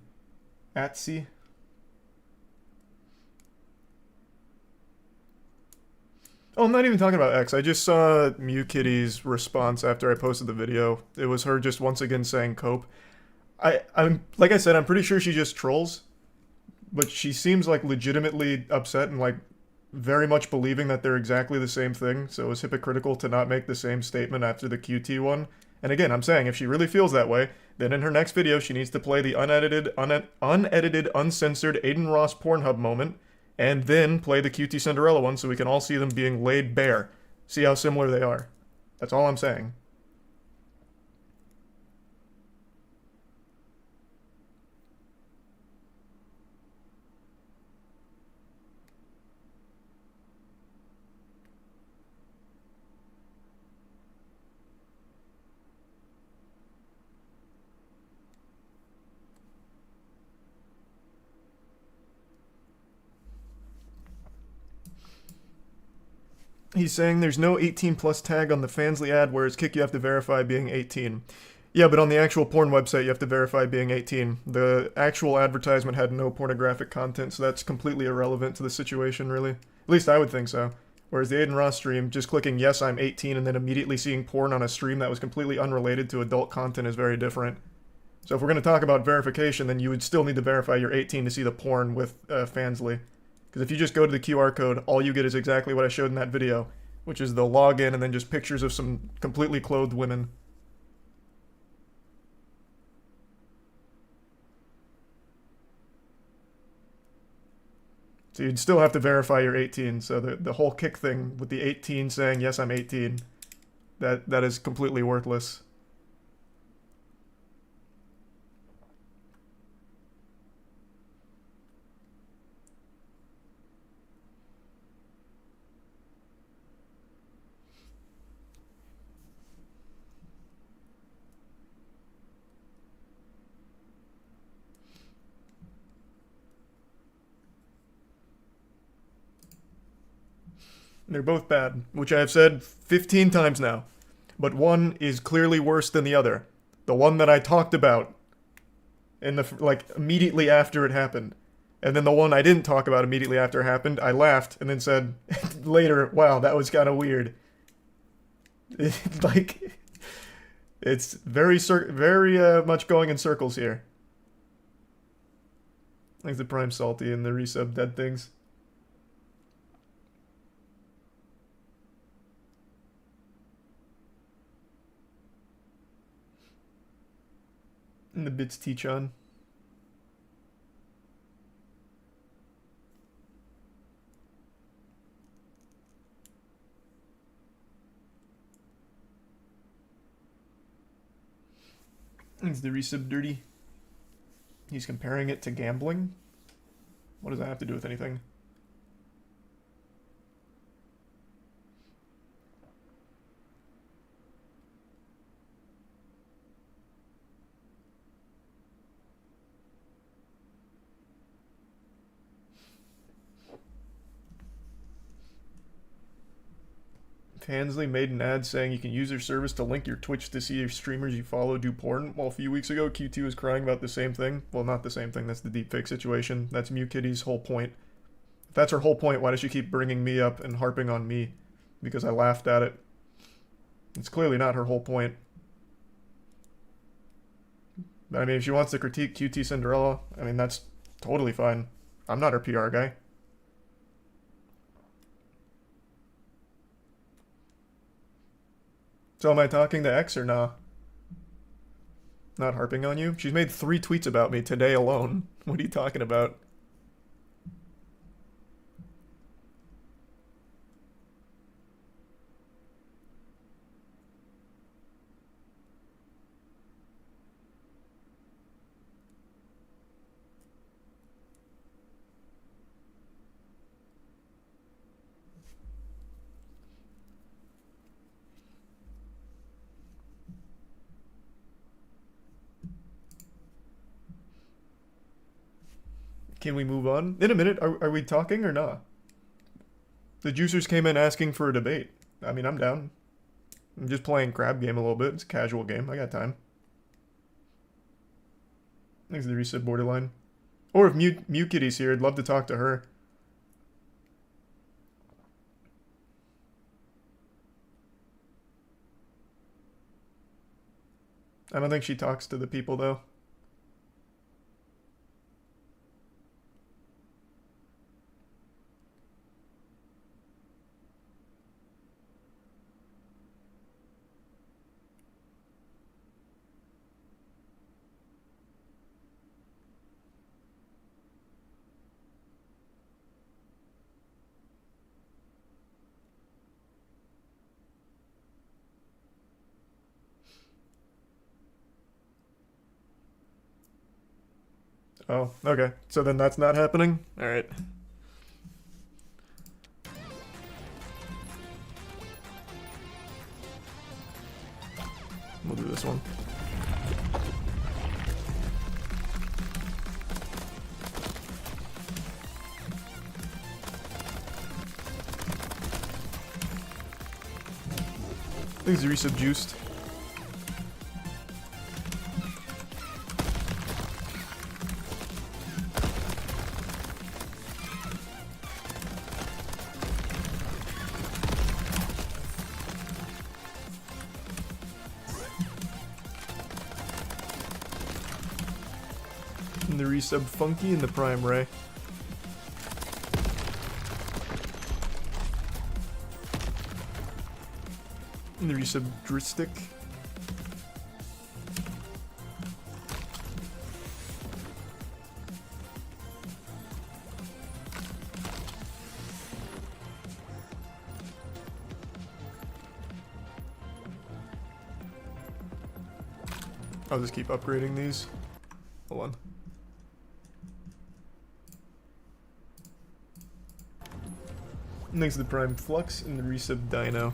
Atsy. Oh, I'm not even talking about X. I just saw Mew Kitty's response after I posted the video. It was her just once again saying cope. I'm like I said, I'm pretty sure she just trolls, but she seems like legitimately upset and like very much believing that they're exactly the same thing, so it was hypocritical to not make the same statement after the QT one. And again, I'm saying if she really feels that way, then in her next video she needs to play the unedited, uncensored Aiden Ross Pornhub moment, and then play the QT Cinderella one so we can all see them being laid bare. See how similar they are. That's all I'm saying. He's saying there's no 18 plus tag on the Fansly ad, whereas Kick you have to verify being 18. Yeah, but on the actual porn website you have to verify being 18. The actual advertisement had no pornographic content, so that's completely irrelevant to the situation, really. At least I would think so. Whereas the Aiden Ross stream, just clicking yes, I'm 18, and then immediately seeing porn on a stream that was completely unrelated to adult content is very different. So if we're going to talk about verification, then you would still need to verify you're 18 to see the porn with Fansly. Because if you just go to the QR code, all you get is exactly what I showed in that video, which is the login and then just pictures of some completely clothed women. So you'd still have to verify you're 18, so the whole Kick thing with the 18 saying, yes, I'm 18, that is completely worthless. They're both bad, which I have said 15 times now. But one is clearly worse than the other. The one that I talked about in the like immediately after it happened. And then the one I didn't talk about immediately after it happened, I laughed and then said later, wow, that was kind of weird. Like, it's very much going in circles here. Like the Prime Salty and the resub Dead Things. And the Bits teach on. Is the resub dirty? He's comparing it to gambling? What does that have to do with anything? Hansley made an ad saying you can use their service to link your Twitch to see if streamers you follow do porn. Well, a few weeks ago, Q2 was crying about the same thing. Well, not the same thing. That's the deepfake situation. That's MewKitty's whole point. If that's her whole point, why does she keep bringing me up and harping on me? Because I laughed at it. It's clearly not her whole point. But I mean, if she wants to critique QT Cinderella, I mean, that's totally fine. I'm not her PR guy. So am I talking to X or nah? Not harping on you? She's made 3 tweets about me today alone. What are you talking about? Can we move on? In a minute, are we talking or not? The juicers came in asking for a debate. I mean, I'm down. I'm just playing crab game a little bit. It's a casual game. I got time. Thanks to the reset borderline. Or if MewKitty's here, I'd love to talk to her. I don't think she talks to the people, though. Oh, okay. So then that's not happening? Alright. We'll do this one. These are resub juiced. And the resub Funky and the Prime Ray. And the resub Dristic. I'll just keep upgrading these. Hold on. Next to the Prime Flux and the resub Dino.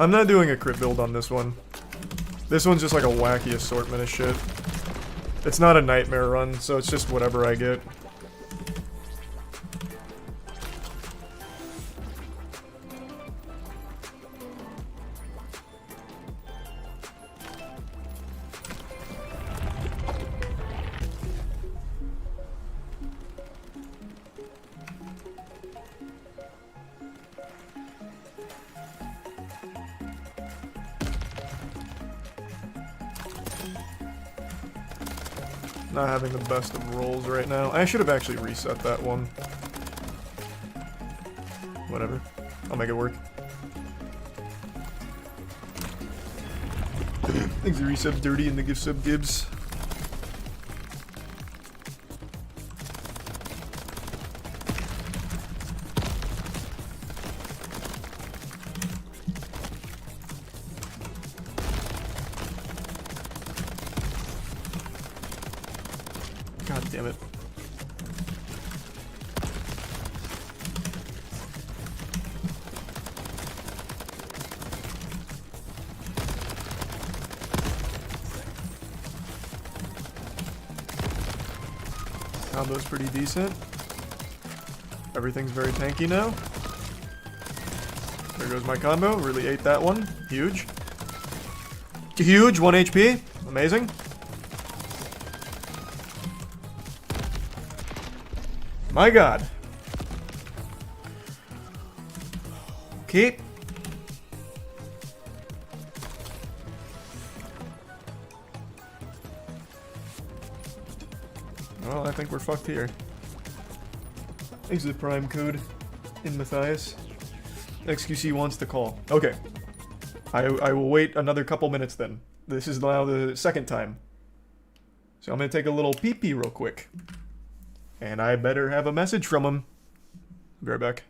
I'm not doing a crit build on this one. This one's just like a wacky assortment of shit. It's not a nightmare run, so it's just whatever I get. Not having the best of rolls right now. I should have actually reset that one. Whatever. I'll make it work. Thanks to resub Dirty and the gift sub Gibbs. God damn it. Combo's pretty decent. Everything's very tanky now. There goes my combo. Really ate that one. Huge. Huge. 1 HP. Amazing. My god. Okay. Well, I think we're fucked here. Exit prime code in Matthias. XQC wants to call. Okay. I will wait another couple minutes then. This is now the second time. So I'm gonna take a little pee-pee real quick. And I better have a message from him. Be right back.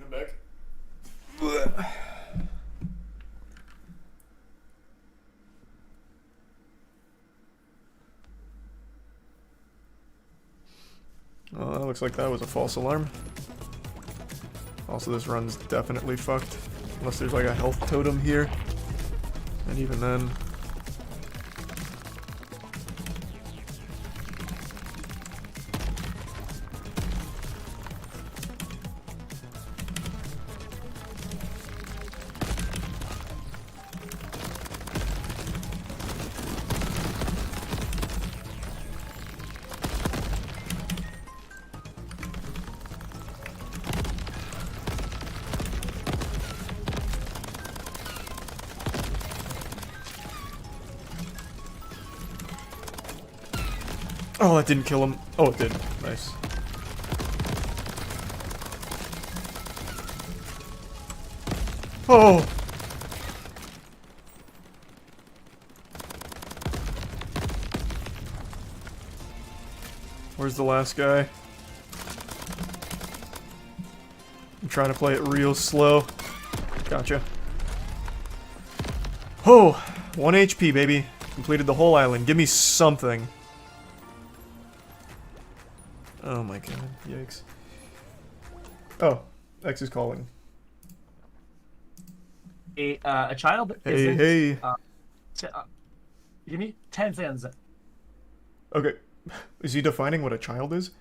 Back. Oh, that looks like that was a false alarm. Also, this run's definitely fucked. Unless there's like a health totem here. And even then... Oh, that didn't kill him. Oh, it did. Nice. Oh! Where's the last guy? I'm trying to play it real slow. Gotcha. Oh, 1 HP, baby. Completed the whole island. Give me something. Oh my god, yikes. Oh, X is calling. A child Hey, isn't... hey. Give me 10 seconds. Okay. Is he defining what a child is?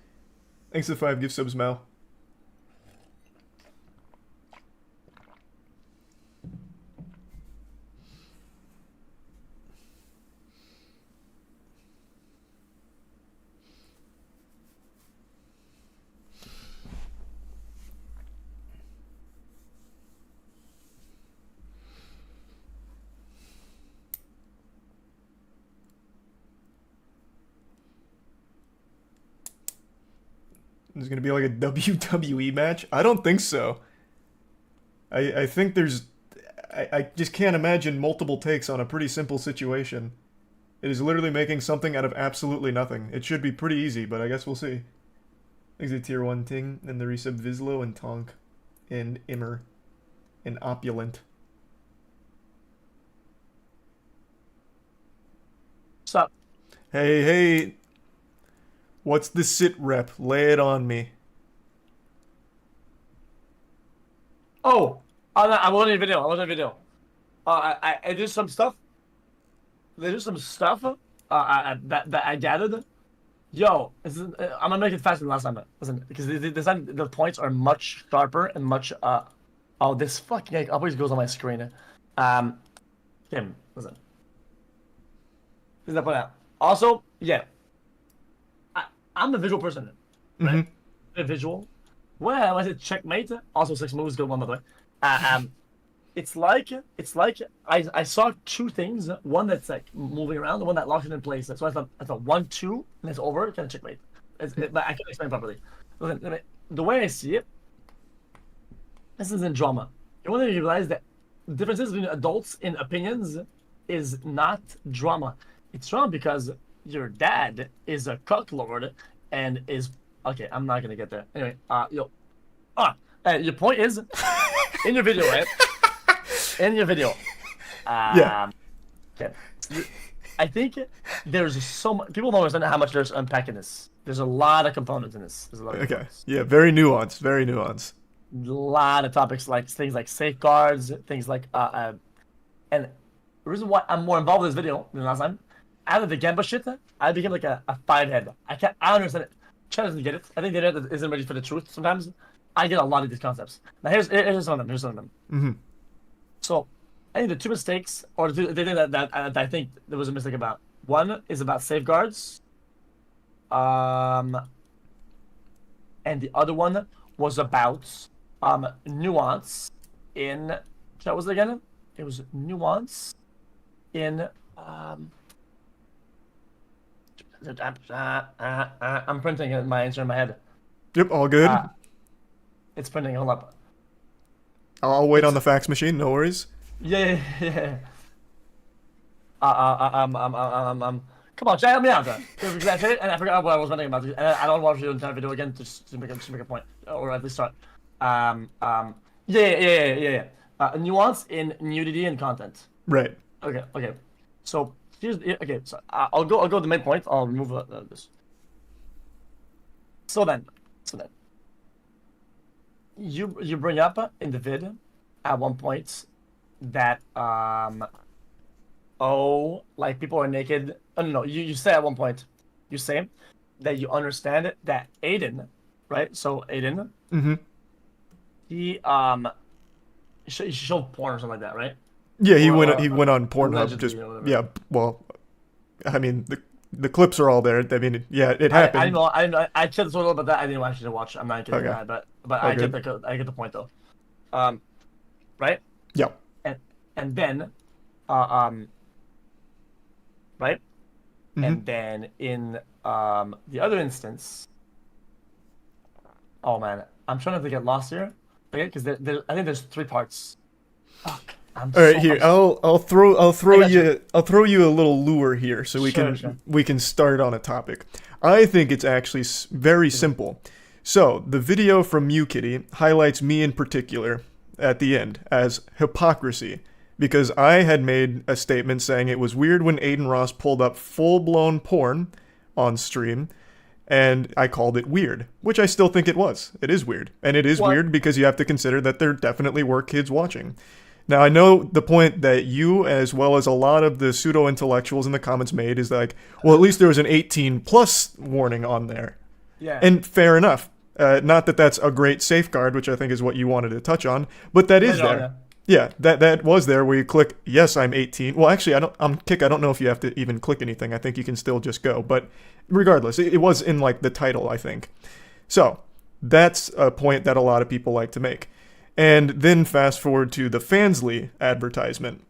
Thanks to the 5 gift subs, Mal. There's gonna be like a WWE match? I don't think so. I think there's... I just can't imagine multiple takes on a pretty simple situation. It is literally making something out of absolutely nothing. It should be pretty easy, but I guess we'll see. Thanks to Tier 1 Ting, and the resub Vizslo and Tonk, and Immer, and Opulent. What's up? Hey, hey! What's the sit rep? Lay it on me. Oh, I wasn't in the video. I did some stuff. There's some stuff that I gathered. Yo, I'm gonna make it faster than last time. Listen, because this time the points are much sharper and much. Oh, this fucking like, always goes on my screen. Kim, listen. This is the point out. Also, yeah. I'm a visual person, right? A visual. Well, was it checkmate? Also 6 moves, good one by the way. It's like I saw 2 things. One that's like moving around, the one that locks it in place. So I thought 1-2 and it's over. Kind of checkmate. But I can't explain properly. Listen, the way I see it, this isn't drama. You want to realize that the differences between adults in opinions is not drama. It's drama because your dad is a cucklord and is okay. I'm not gonna get there. Anyway, your point is in your video, right? In your video, yeah. Okay. I think there's so much. People don't understand how much there's unpacking this. There's a lot of components in this. There's a lot of components. Yeah, very nuanced. Very nuanced. A lot of topics like things like safeguards, things like and the reason why I'm more involved in this video than last time. Out of the Gamba shit, I became like a 5-head. I understand it. Chat doesn't get it. I think the internet isn't ready for the truth sometimes. I get a lot of these concepts. Now here's some of them. Mm-hmm. So, I think the 2 mistakes, or the thing that I think there was a mistake about. One is about safeguards. And the other one was about nuance in... What was it again? It was nuance in... I'm printing my answer in my head. Yep, all good. It's printing. Hold up. I'll wait on the fax machine. No worries. Yeah. Come on, help me out. Because I said it and I forgot what I was running about. And I don't want to do the entire video again just to make a point, or at least start. Yeah. Nuance in nudity and content. Right. Okay. So. So I'll go to the main point. I'll remove this. So then, you bring up in the vid at one point that like people are naked. Oh no, you say at one point, you say that you understand that Aiden, right? So Aiden, he showed porn or something like that, right? Yeah, he went on Pornhub. Just yeah, well, I mean the clips are all there. I mean, yeah, it happened. I know. I said a little about that. I didn't actually watch. I'm not kidding, but I get the point though. Right? Yeah. And then, right? And then in the other instance, oh man, I'm trying not to get lost here. Okay, because I think there's 3 parts. Fuck. I'm All right, so- here I'm I'll throw I got you a little lure here so Sure. we can start on a topic. I think it's actually very simple. So the video from MewKitty highlights me in particular at the end as hypocrisy because I had made a statement saying it was weird when Aiden Ross pulled up full-blown porn on stream. And I called it weird, which I still think it was. It is weird. And it is weird because you have to consider that there definitely were kids watching. Now, I know the point that you, as well as a lot of the pseudo-intellectuals in the comments made, is like, well, at least there was an 18-plus warning on there. Yeah. And fair enough. Not that that's a great safeguard, which I think is what you wanted to touch on, but that is there. Yeah, that was there where you click, yes, I'm 18. Well, actually, I don't know if you have to even click anything. I think you can still just go. But regardless, it was in like the title, I think. So that's a point that a lot of people like to make. And then fast forward to the Fansly advertisement.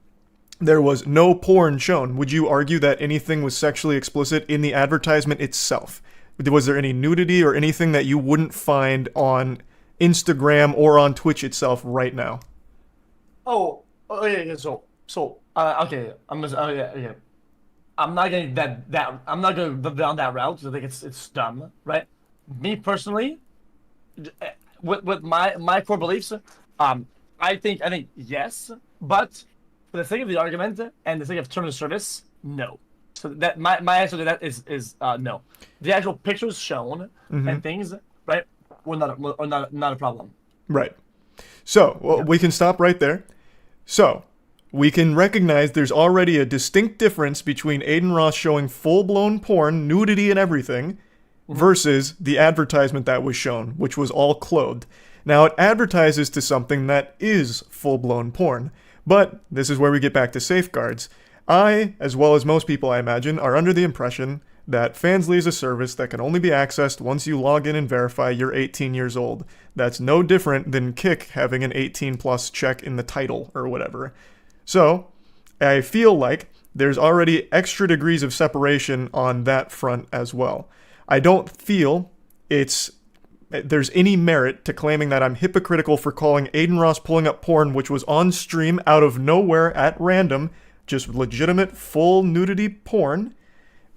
There was no porn shown. Would you argue that anything was sexually explicit in the advertisement itself? Was there any nudity or anything that you wouldn't find on Instagram or on Twitch itself right now? Yeah. So okay. Yeah. I'm not gonna I'm not gonna go down that route because I think it's dumb, right? Me personally, with my core beliefs, I think yes, but for the sake of the argument and the sake of terms of service, no. So that my answer to that is no. The actual pictures shown and things, right, were not a problem. Right. So we can stop right there. So we can recognize there's already a distinct difference between Aiden Ross showing full-blown porn, nudity and everything, versus the advertisement that was shown, which was all clothed. Now, it advertises to something that is full-blown porn, but this is where we get back to safeguards. I, as well as most people I imagine, are under the impression that Fansly is a service that can only be accessed once you log in and verify you're 18 years old. That's no different than Kick having an 18-plus check in the title or whatever. So, I feel like there's already extra degrees of separation on that front as well. I don't feel there's any merit to claiming that I'm hypocritical for calling Aiden Ross pulling up porn, which was on stream out of nowhere at random, just legitimate full nudity porn,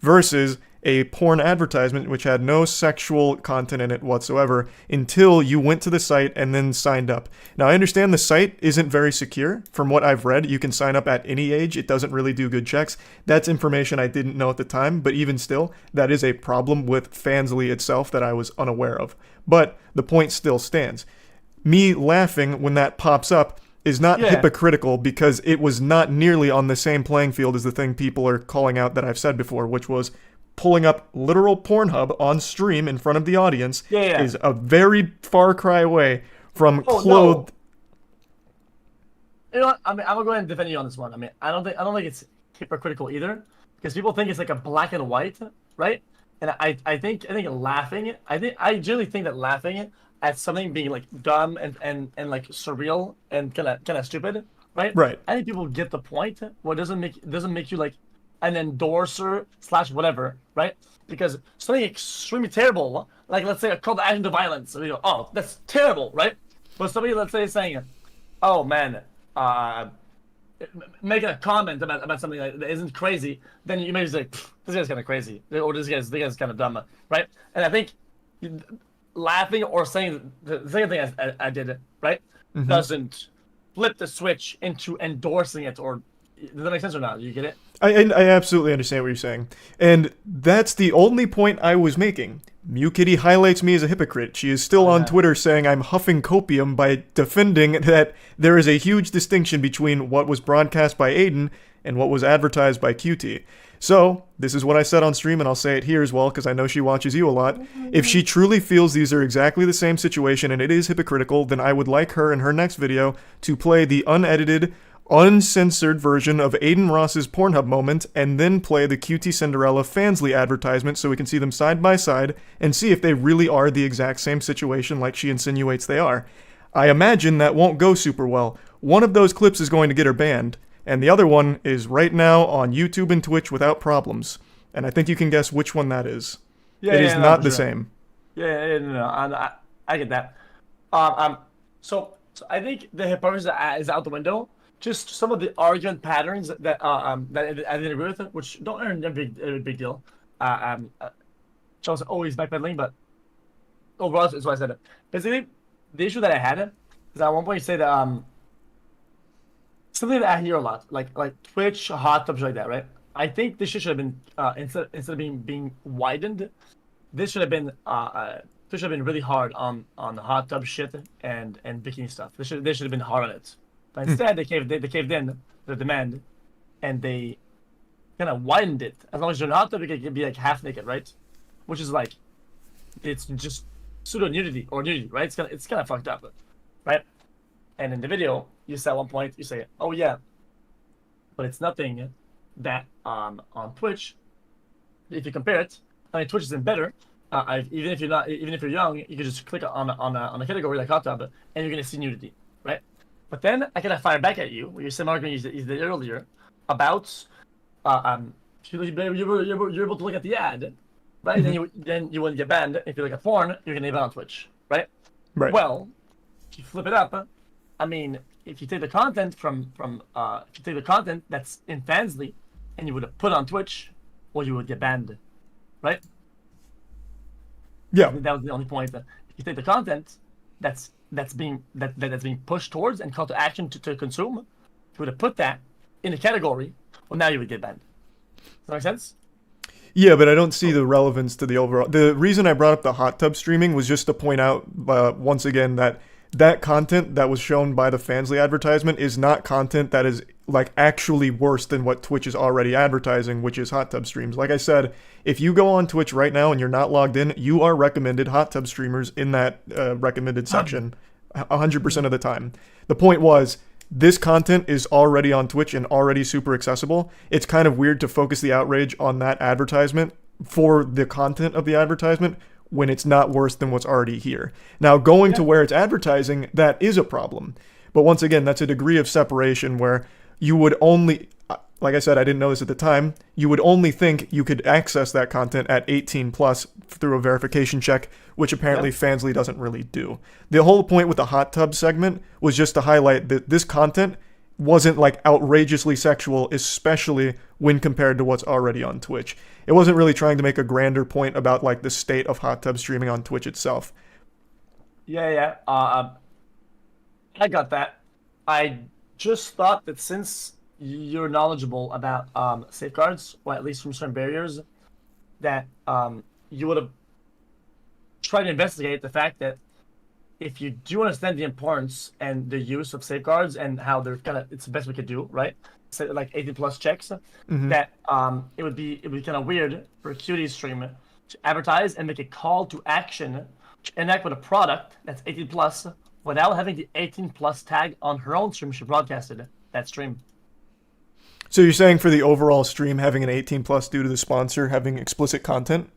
versus a porn advertisement which had no sexual content in it whatsoever until you went to the site and then signed up. Now, I understand the site isn't very secure. From what I've read, you can sign up at any age. It doesn't really do good checks. That's information I didn't know at the time, but even still, that is a problem with Fansly itself that I was unaware of. But the point still stands. Me laughing when that pops up is not hypocritical because it was not nearly on the same playing field as the thing people are calling out that I've said before, which was pulling up literal Pornhub on stream in front of the audience is a very far cry away from clothed. No. You know what? I'm gonna go ahead and defend you on this one. I mean, I don't think it's hypocritical either, because people think it's like a black and white, right? And I think laughing. I generally think that laughing at something being like dumb and like surreal and kind of stupid, right? Right. I think people get the point. What doesn't make you like an endorser / whatever, right? Because something extremely terrible, like let's say a call to action to violence, and you go, oh, that's terrible, right? But somebody, let's say, saying, oh man, making a comment about something that isn't crazy, then you may just like, this guy's kind of crazy, or this guy's kind of dumb, right? And I think laughing or saying the same thing I did, right, doesn't flip the switch into endorsing it. Or does that make sense or not? Do you get it? I absolutely understand what you're saying. And that's the only point I was making. MewKitty highlights me as a hypocrite. She is still on Twitter saying I'm huffing copium by defending that there is a huge distinction between what was broadcast by Aiden and what was advertised by QT. So, this is what I said on stream, and I'll say it here as well, because I know she watches you a lot. If she truly feels these are exactly the same situation and it is hypocritical, then I would like her in her next video to play the unedited, uncensored version of Aiden Ross's Pornhub moment, and then play the QT Cinderella Fansly advertisement so we can see them side by side and see if they really are the exact same situation like she insinuates they are. I imagine that won't go super well. One of those clips is going to get her banned, and the other one is right now on YouTube and Twitch without problems. And I think you can guess which one that is. It is not the same. No, I get that. So I think the hypocrisy is out the window, just some of the argument patterns that that I didn't agree with, which don't earn a big deal. Which I was always backpedaling, but overall, is what I said. Basically, the issue that I had is at one point you say that something that I hear a lot, like Twitch, hot tubs like that, right? I think this shit should have been instead of being widened, this should have been really hard on the hot tub shit and bikini stuff. They should have been hard on it. But instead, they caved in the demand, and they kind of widened it. As long as you're in a hot tub, you can be like half naked, right? Which is like, it's just pseudo nudity or nudity, right? It's kind of fucked up, right? And in the video, you say at one point, you say, "Oh yeah, but it's nothing that on Twitch. If you compare it, I mean, Twitch isn't better. Even if you're young, you can just click on a category like hot tub, and you're gonna see nudity, right?" But then I kind of fire back at you. Your same argument you did earlier about you're able to look at the ad, right? Mm-hmm. Then you wouldn't get banned. If you look at porn, you're gonna get banned on Twitch, right? Right. Well, if you flip it up, I mean, if you take the content that's in Fansly, and you would have put on Twitch, well, you would get banned, right? Yeah. That was the only point. If you take the content that's being pushed towards and call to action to consume, if you would have put that in a category, well, now you would get banned. Does that make sense? Yeah, but I don't see the relevance to the overall. The reason I brought up the hot tub streaming was just to point out once again that content that was shown by the Fansly advertisement is not content that is like actually worse than what Twitch is already advertising, which is hot tub streams. Like I said, if you go on Twitch right now and you're not logged in, you are recommended hot tub streamers in that recommended section 100% of the time. The point was, this content is already on Twitch and already super accessible. It's kind of weird to focus the outrage on that advertisement for the content of the advertisement when it's not worse than what's already here. Now, going to where it's advertising, that is a problem. But once again, that's a degree of separation where you would only, like I said, I didn't know this at the time, you would only think you could access that content at 18 plus through a verification check, which apparently Fansly doesn't really do. The whole point with the hot tub segment was just to highlight that this content wasn't like outrageously sexual, especially when compared to what's already on Twitch. It wasn't really trying to make a grander point about like the state of hot tub streaming on Twitch itself. Yeah. I got that. I just thought that since you're knowledgeable about safeguards, or at least from certain barriers, that you would have tried to investigate the fact that if you do understand the importance and the use of safeguards and how they're it's the best we could do, right? So like 18 plus checks, that it would be kind of weird for a Cutie stream to advertise and make a call to action to interact with a product that's 18 plus without having the 18 plus tag on her own stream she broadcasted that stream. So you're saying for the overall stream having an 18 plus due to the sponsor having explicit content?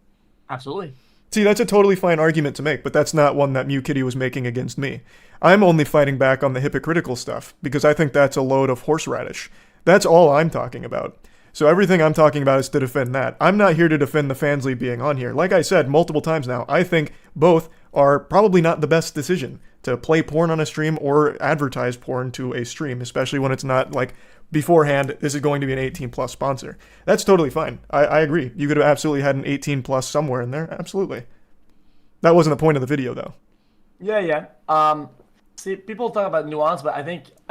Absolutely. See, that's a totally fine argument to make, but that's not one that MewKitty was making against me. I'm only fighting back on the hypocritical stuff, because I think that's a load of horseradish. That's all I'm talking about. So everything I'm talking about is to defend that. I'm not here to defend the Fansly being on here. Like I said multiple times now, I think both are probably not the best decision, to play porn on a stream or advertise porn to a stream, especially when it's not like beforehand, this is going to be an 18 plus sponsor. That's totally fine. I agree. You could have absolutely had an 18 plus somewhere in there. Absolutely. That wasn't the point of the video though. Yeah. See, people talk about nuance, but I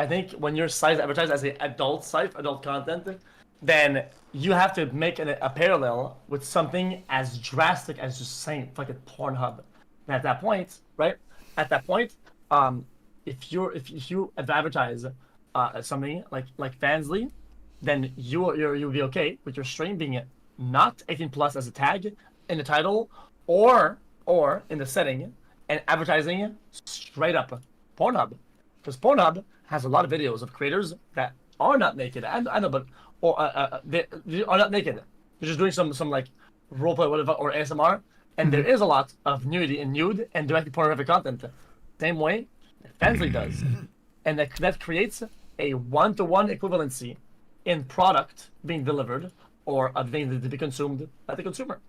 think when your site is advertised as an adult site, adult content, then you have to make a parallel with something as drastic as just saying fucking Pornhub. And at that point, right? At that point, if you advertise something like Fansly, then you'll be okay with your stream being not 18 plus as a tag in the title or in the setting, and advertising straight up Pornhub, because Pornhub has a lot of videos of creators that are not naked. I know, but they are not naked. They're just doing some like roleplay, whatever, or ASMR, and there is a lot of nudity and nude and directly pornographic content. Same way Fansly does, and that creates a one-to-one equivalency in product being delivered or a thing to be consumed by the consumer.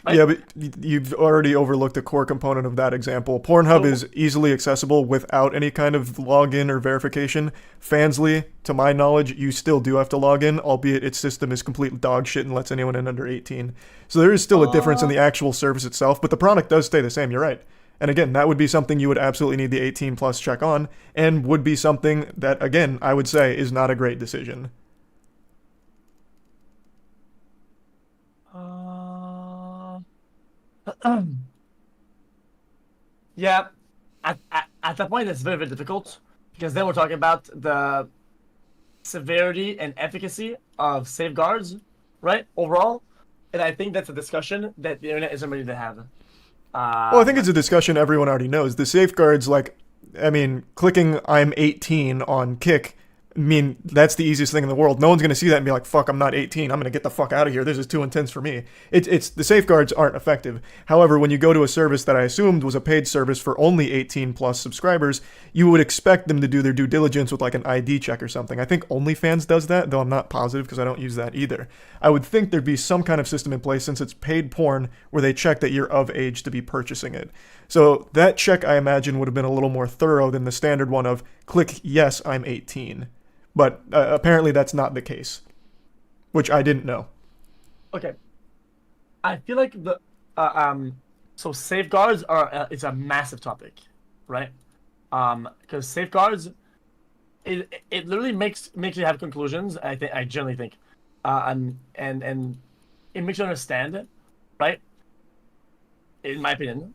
Right? Yeah, but you've already overlooked a core component of that example. Pornhub is easily accessible without any kind of login or verification. Fansly, to my knowledge, you still do have to log in, albeit its system is complete dog shit and lets anyone in under 18. So there is still a difference in the actual service itself, but the product does stay the same, you're right. And again, that would be something you would absolutely need the 18 plus check on, and would be something that, again, I would say is not a great decision. Yeah, at that point, it's very, very difficult because then we're talking about the severity and efficacy of safeguards, right? Overall, and I think that's a discussion that the internet isn't ready to have. Well, I think it's a discussion everyone already knows. The safeguards, like, I mean, clicking I'm 18 on Kick, I mean, that's the easiest thing in the world. No one's going to see that and be like, fuck, I'm not 18. I'm going to get the fuck out of here. This is too intense for me. It's the safeguards aren't effective. However, when you go to a service that I assumed was a paid service for only 18 plus subscribers, you would expect them to do their due diligence with like an ID check or something. I think OnlyFans does that, though I'm not positive because I don't use that either. I would think there'd be some kind of system in place since it's paid porn where they check that you're of age to be purchasing it. So that check, I imagine, would have been a little more thorough than the standard one of click yes, I'm 18. But apparently that's not the case, which I didn't know. Okay. I feel like the so safeguards are it's a massive topic, right? Because safeguards, it literally makes you have conclusions. I generally think, and it makes you understand it, right? In my opinion,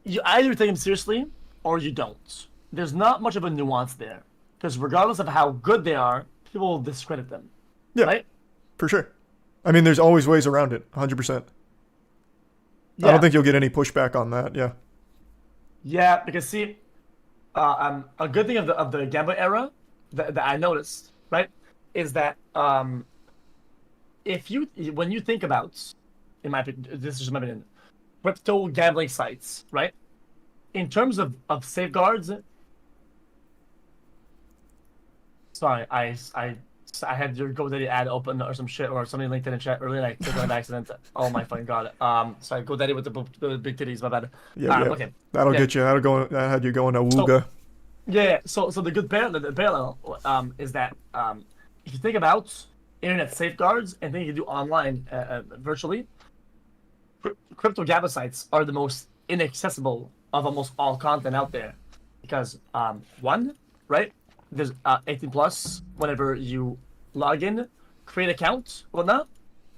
you either take them seriously or you don't. There's not much of a nuance there. Because regardless of how good they are, people will discredit them. Yeah, right? For sure. I mean, there's always ways around it, 100%. Yeah. I don't think you'll get any pushback on that, yeah. Yeah, because see, a good thing of the gambling era that I noticed, right, is that when you think about, in my opinion, this is just my opinion, crypto gambling sites, right, in terms of safeguards. Sorry, I had your GoDaddy ad open or some shit or something linked in the chat earlier and I clicked on it by accident. Oh my fucking god. Sorry, GoDaddy with the big titties, my bad. Yeah. Okay. That'll get you. That had you going to Wooga. So the good parallel is that if you think about internet safeguards and things you do online virtually, crypto gambling sites are the most inaccessible of almost all content out there because one, right? There's 18 plus whenever you log in, create an account, whatnot,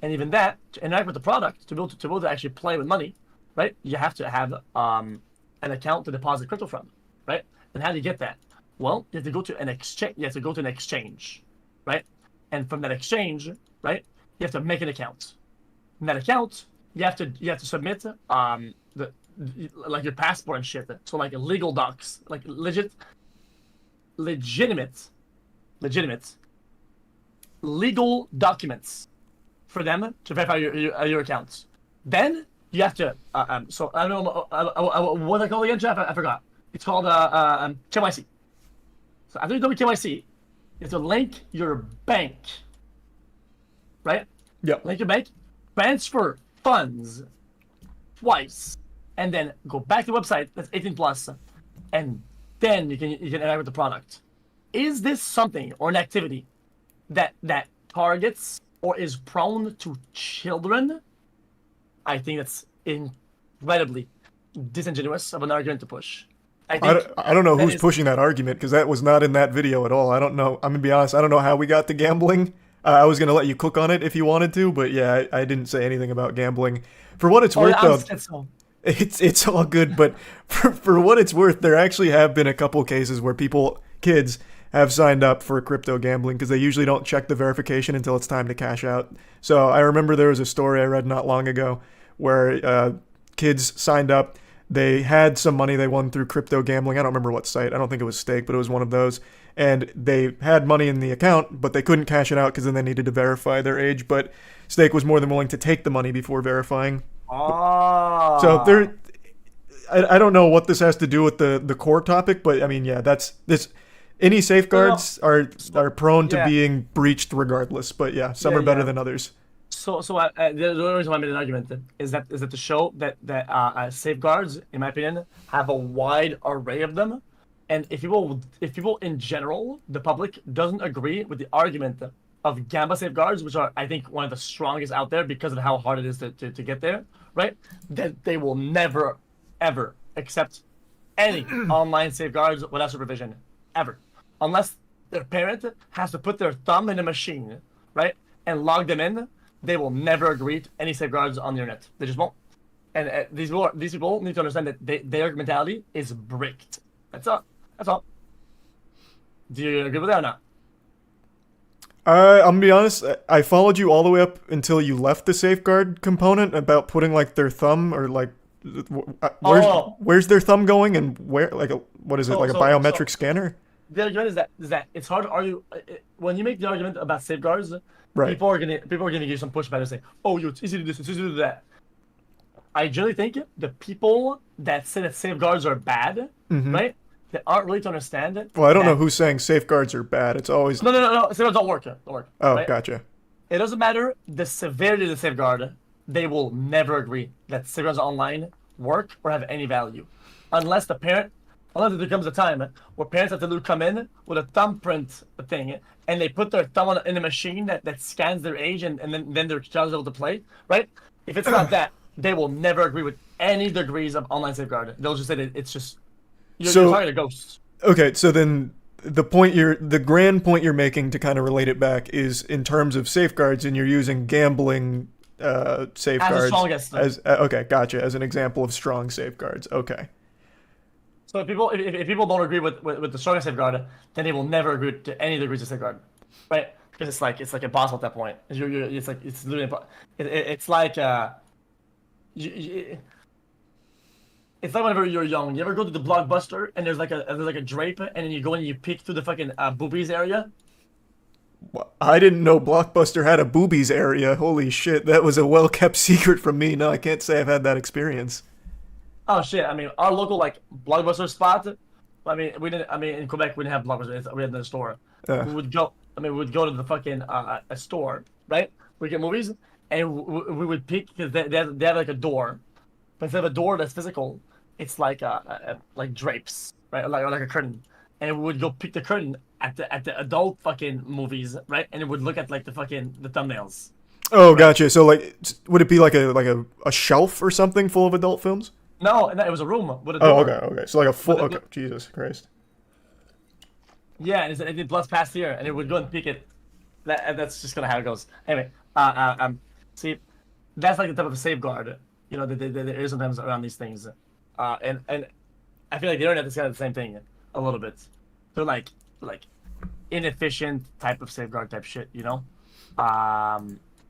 and even that to interact with the product to be able to actually play with money, right? You have to have an account to deposit crypto from, right? And how do you get that? Well, you have to go to an exchange. You have to go to an exchange, right? And from that exchange, right, you have to make an account. In that account, you have to submit like your passport and shit. So like legal docs, like legitimate legal documents for them to verify your accounts. Then you have to so I don't know what I call it again, Jeff. I forgot. It's called KYC. So after you do KYC, you have to link your bank, right? Yeah. Link your bank, transfer funds twice, and then go back to the website that's 18 plus, and then you can interact with the product. Is this something or an activity that targets or is prone to children? I think that's incredibly disingenuous of an argument to push. I don't know who's pushing that argument because that was not in that video at all. I don't know. I'm gonna be honest. I don't know how we got to gambling. I was gonna let you cook on it if you wanted to, but yeah, I didn't say anything about gambling. For what it's worth, though. It's all good, but for what it's worth, there actually have been a couple cases where kids have signed up for crypto gambling because they usually don't check the verification until it's time to cash out. So I remember there was a story I read not long ago where kids signed up. They had some money they won through crypto gambling. I don't remember what site. I don't think it was Stake, but it was one of those. And they had money in the account, but they couldn't cash it out because then they needed to verify their age. But Stake was more than willing to take the money before verifying. So I don't know what this has to do with the core topic, but I mean, yeah, that's this. Any safeguards are prone to being breached regardless, but yeah, some are better than others. the only reason why I made an argument is that to show that safeguards, in my opinion, have a wide array of them, and if people in general, the public doesn't agree with the argument of Gamba safeguards, which are I think one of the strongest out there because of how hard it is to get there, right? Then they will never ever accept any online safeguards without supervision, ever, unless their parent has to put their thumb in a machine, right, and log them in. They will never agree to any safeguards on the internet. They just won't. And these people need to understand that their mentality is bricked. That's all. That's all. Do you agree with that or not? I'm gonna be honest. I followed you all the way up until you left the safeguard component about putting like their thumb or like where's their thumb going and where what is it like a biometric scanner? The argument is that it's hard to argue when you make the argument about safeguards. Right. People are gonna give you some pushback and say, "Oh, it's easy to do this, it's easy to do that." I generally think the people that say that safeguards are bad, right? They aren't really to understand it. Well, I don't know who's saying safeguards are bad. It's always no. Safeguards don't work. Don't work. Oh, right? Gotcha. It doesn't matter the severity of the safeguard. They will never agree that safeguards online work or have any value, unless there comes a time where parents have to come in with a thumbprint thing and they put their thumb in a machine that scans their age and then their child is able to play, right? If it's not that, they will never agree with any degrees of online safeguard. They'll just say that it's just you're talking to ghosts. Okay, so then the grand point you're making to kind of relate it back is in terms of safeguards, and you're using gambling safeguards as the strongest. Okay, gotcha. As an example of strong safeguards. Okay. So if people don't agree with the strongest safeguard, then they will never agree to any degrees of safeguard, right? Because it's like impossible at that point. It's literally it's like it's like whenever you're young. You ever go to the Blockbuster and there's like a drape and then you go and you peek through the fucking boobies area? I didn't know Blockbuster had a boobies area. Holy shit, that was a well-kept secret from me. No, I can't say I've had that experience. Oh shit! I mean, our local like Blockbuster spot. I mean, in Quebec we didn't have Blockbuster. We had the store. We would go. We would go to the fucking a store, right? We get movies, and we would peek because they have like a door, but instead of a door that's physical, it's like like drapes, right? Like a curtain, and we would go peek the curtain at the adult fucking movies, right? And it would look at like the thumbnails. Oh, right? Gotcha. So like, would it be like a shelf or something full of adult films? No, it was a room with a door. Oh, okay. So like a full. Okay, Jesus Christ. Yeah, and it plus past here, and it would go and peek it. That's just kind of how it goes. Anyway, see, that's like the type of safeguard, you know, that there is sometimes around these things, and I feel like the internet is kind of the same thing a little bit. They're like inefficient type of safeguard type shit, you know.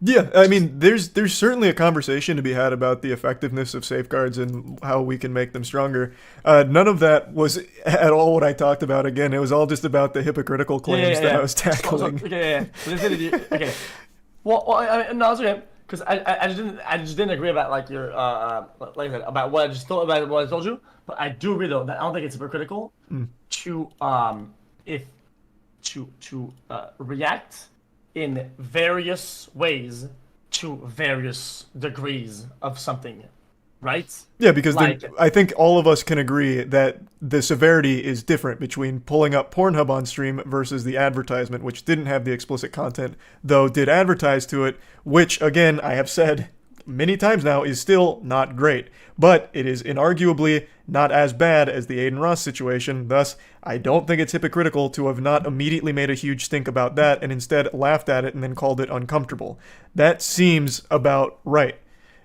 Yeah, I mean, there's certainly a conversation to be had about the effectiveness of safeguards and how we can make them stronger. None of that was at all what I talked about. Again, it was all just about the hypocritical claims that I was tackling. Okay. Well, I mean, no, it's okay. Because I just didn't agree about like your like I said, about what I told you. But I do agree though that I don't think it's hypocritical to react in various ways to various degrees of something, right? Yeah, because I think all of us can agree that the severity is different between pulling up Pornhub on stream versus the advertisement, which didn't have the explicit content, though did advertise to it, which, again, I have said many times now, is still not great. But it is inarguably not as bad as the Aiden Ross situation. Thus, I don't think it's hypocritical to have not immediately made a huge stink about that and instead laughed at it and then called it uncomfortable. That seems about right.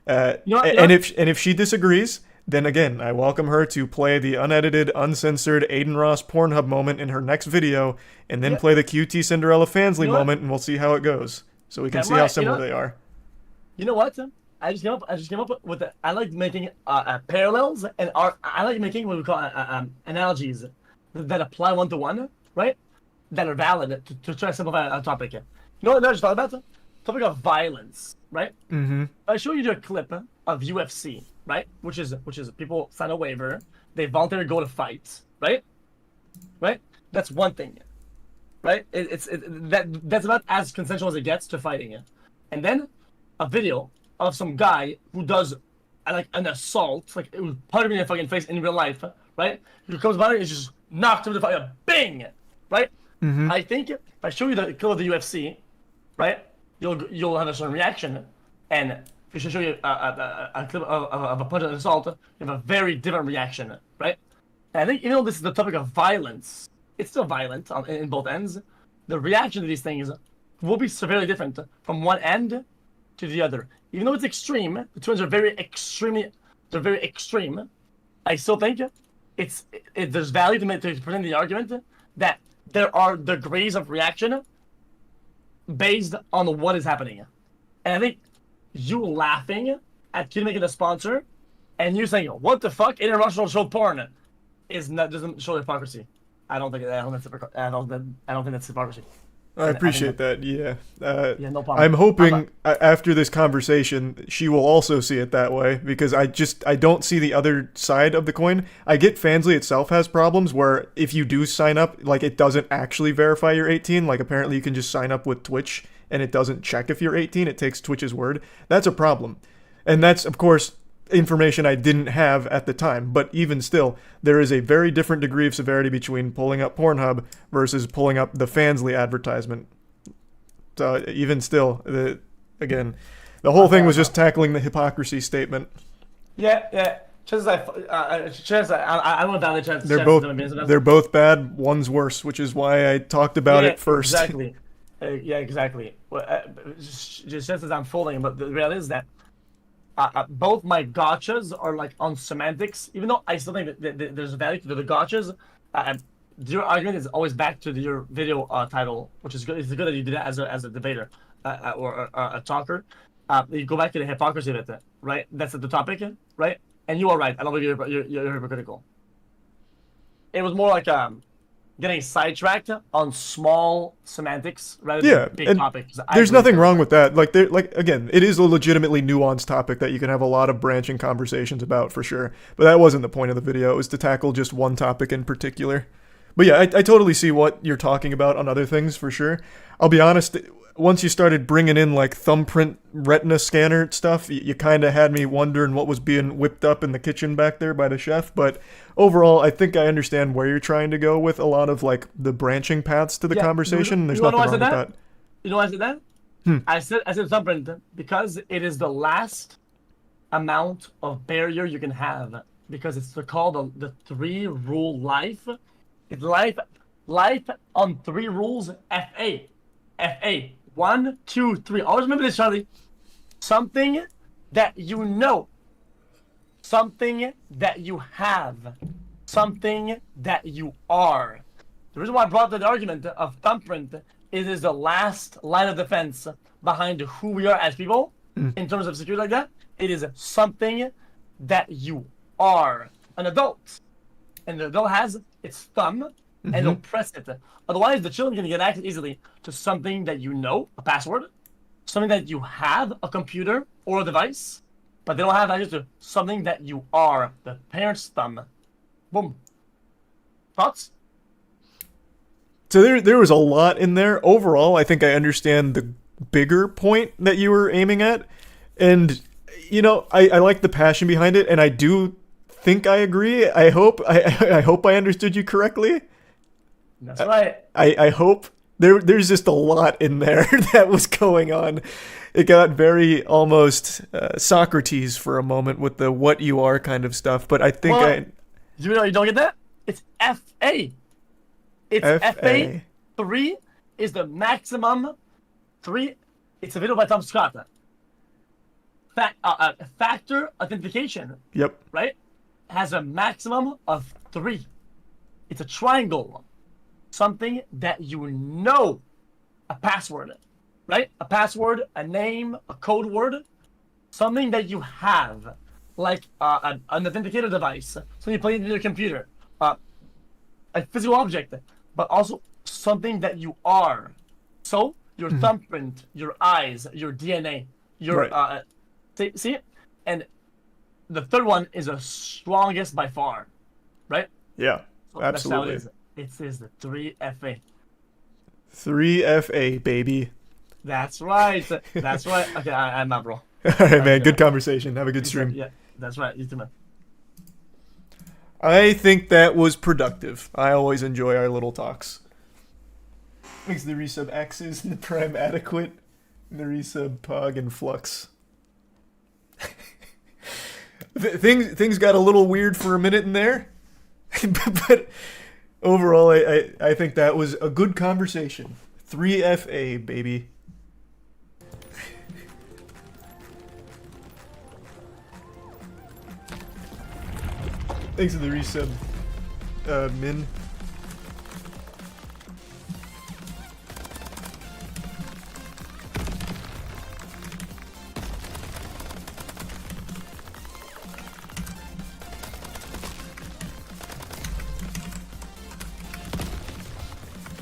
And if she disagrees, then again, I welcome her to play the unedited, uncensored Aiden Ross Pornhub moment in her next video, and then play the QT Cinderella Fansley moment, and we'll see how it goes. So we can see how similar they are. You know what, Tim? I just came up with I like making parallels and I like making what we call analogies that apply one to one, right? That are valid to try to simplify a topic. You know what I just thought about? The topic of violence, right? Mm-hmm. I show you a clip of UFC, right? Which is people sign a waiver, they voluntarily go to fight, right? Right? That's one thing, right? That's about as consensual as it gets to fighting, and then a video of some guy who does like an assault, like it was punching me in the fucking face in real life, right? He comes by and just knocked him to the fucking bing, right? Mm-hmm. I think if I show you the kill of the UFC, right, you'll have a certain reaction, and if I should show you a clip of a punch and assault, you have a very different reaction, right? And I think even though this is the topic of violence, it's still violent in both ends. The reaction to these things will be severely different from one end to the other. Even though it's extreme, the two ends are very extreme. I still think there's value to present the argument that there are degrees of reaction based on what is happening. And I think you laughing at Kid making a sponsor and you saying, what the fuck, international show porn, doesn't show hypocrisy. I don't think that's hypocrisy. I appreciate that. Yeah. Yeah, no problem. I'm hoping after this conversation, she will also see it that way, because I don't see the other side of the coin. I get Fansly itself has problems where if you do sign up, like it doesn't actually verify you're 18. Like apparently you can just sign up with Twitch and it doesn't check if you're 18. It takes Twitch's word. That's a problem. And that's, of course, information I didn't have at the time, but even still, there is a very different degree of severity between pulling up Pornhub versus pulling up the Fansly advertisement. So even still, the whole thing was just tackling the hypocrisy statement. Yeah. I want to chance. They're both bad. One's worse, which is why I talked about it first. Exactly. Exactly. Well, just as I'm folding, but the reality is that both my gotchas are like on semantics, even though I still think that there's value to the gotchas. Your argument is always back to your video title, which is good. It's good that you did that as a debater or a talker. You go back to the hypocrisy of it, right? That's the topic, right? And you are right. I don't think you're hypocritical. It was more like getting sidetracked on small semantics rather than big topics. There's nothing wrong with that. Again, it is a legitimately nuanced topic that you can have a lot of branching conversations about for sure. But that wasn't the point of the video. It was to tackle just one topic in particular. But yeah, I totally see what you're talking about on other things for sure. I'll be honest, once you started bringing in like thumbprint retina scanner stuff, you kind of had me wondering what was being whipped up in the kitchen back there by the chef. But overall, I think I understand where you're trying to go with a lot of like the branching paths to the conversation. There's nothing wrong with that. You know why I said that? I said thumbprint because it is the last amount of barrier you can have, because it's called the 3-rule life. It's life on 3 rules. FA. 1, 2, 3. Always remember this, Charlie. Something that you know. Something that you have. Something that you are. The reason why I brought up the argument of thumbprint is it is the last line of defense behind who we are as people in terms of security like that. It is something that you are. An adult. And the adult has its thumb and they'll press it. Otherwise, the children can get access easily to something that you know, a password, something that you have, a computer or a device, but they don't have access to something that you are, the parent's thumb. Boom. Thoughts? So there was a lot in there. Overall, I think I understand the bigger point that you were aiming at. And, you know, I like the passion behind it, and I do think I agree. I hope I understood you correctly. That's right. I hope there's just a lot in there that was going on. It got very almost Socrates for a moment with the what you are kind of stuff. But I think you don't get that? It's FA. It's FA. 3 is the maximum. 3. It's a video by Tom Scott. Factor authentication. Yep. Right? Has a maximum of 3. It's a triangle. Something that you know. A password. Right? A password, a name, a code word. Something that you have. Like an authenticator device. So you play it in your computer. A physical object. But also something that you are. So your thumbprint, your eyes, your DNA, your see it? And the third one is the strongest by far, right? Yeah, so absolutely. It is the 3FA. 3FA, baby. That's right. That's right. Okay, I'm out, bro. Alright, man. Good conversation. Have a good stream. Yeah, that's right. You too, man. I think that was productive. I always enjoy our little talks. Makes the resub X's and the prime adequate. And the resub Pog and Flux. Things got a little weird for a minute in there. But overall, I think that was a good conversation. 3FA, baby. Thanks for the resub, Min.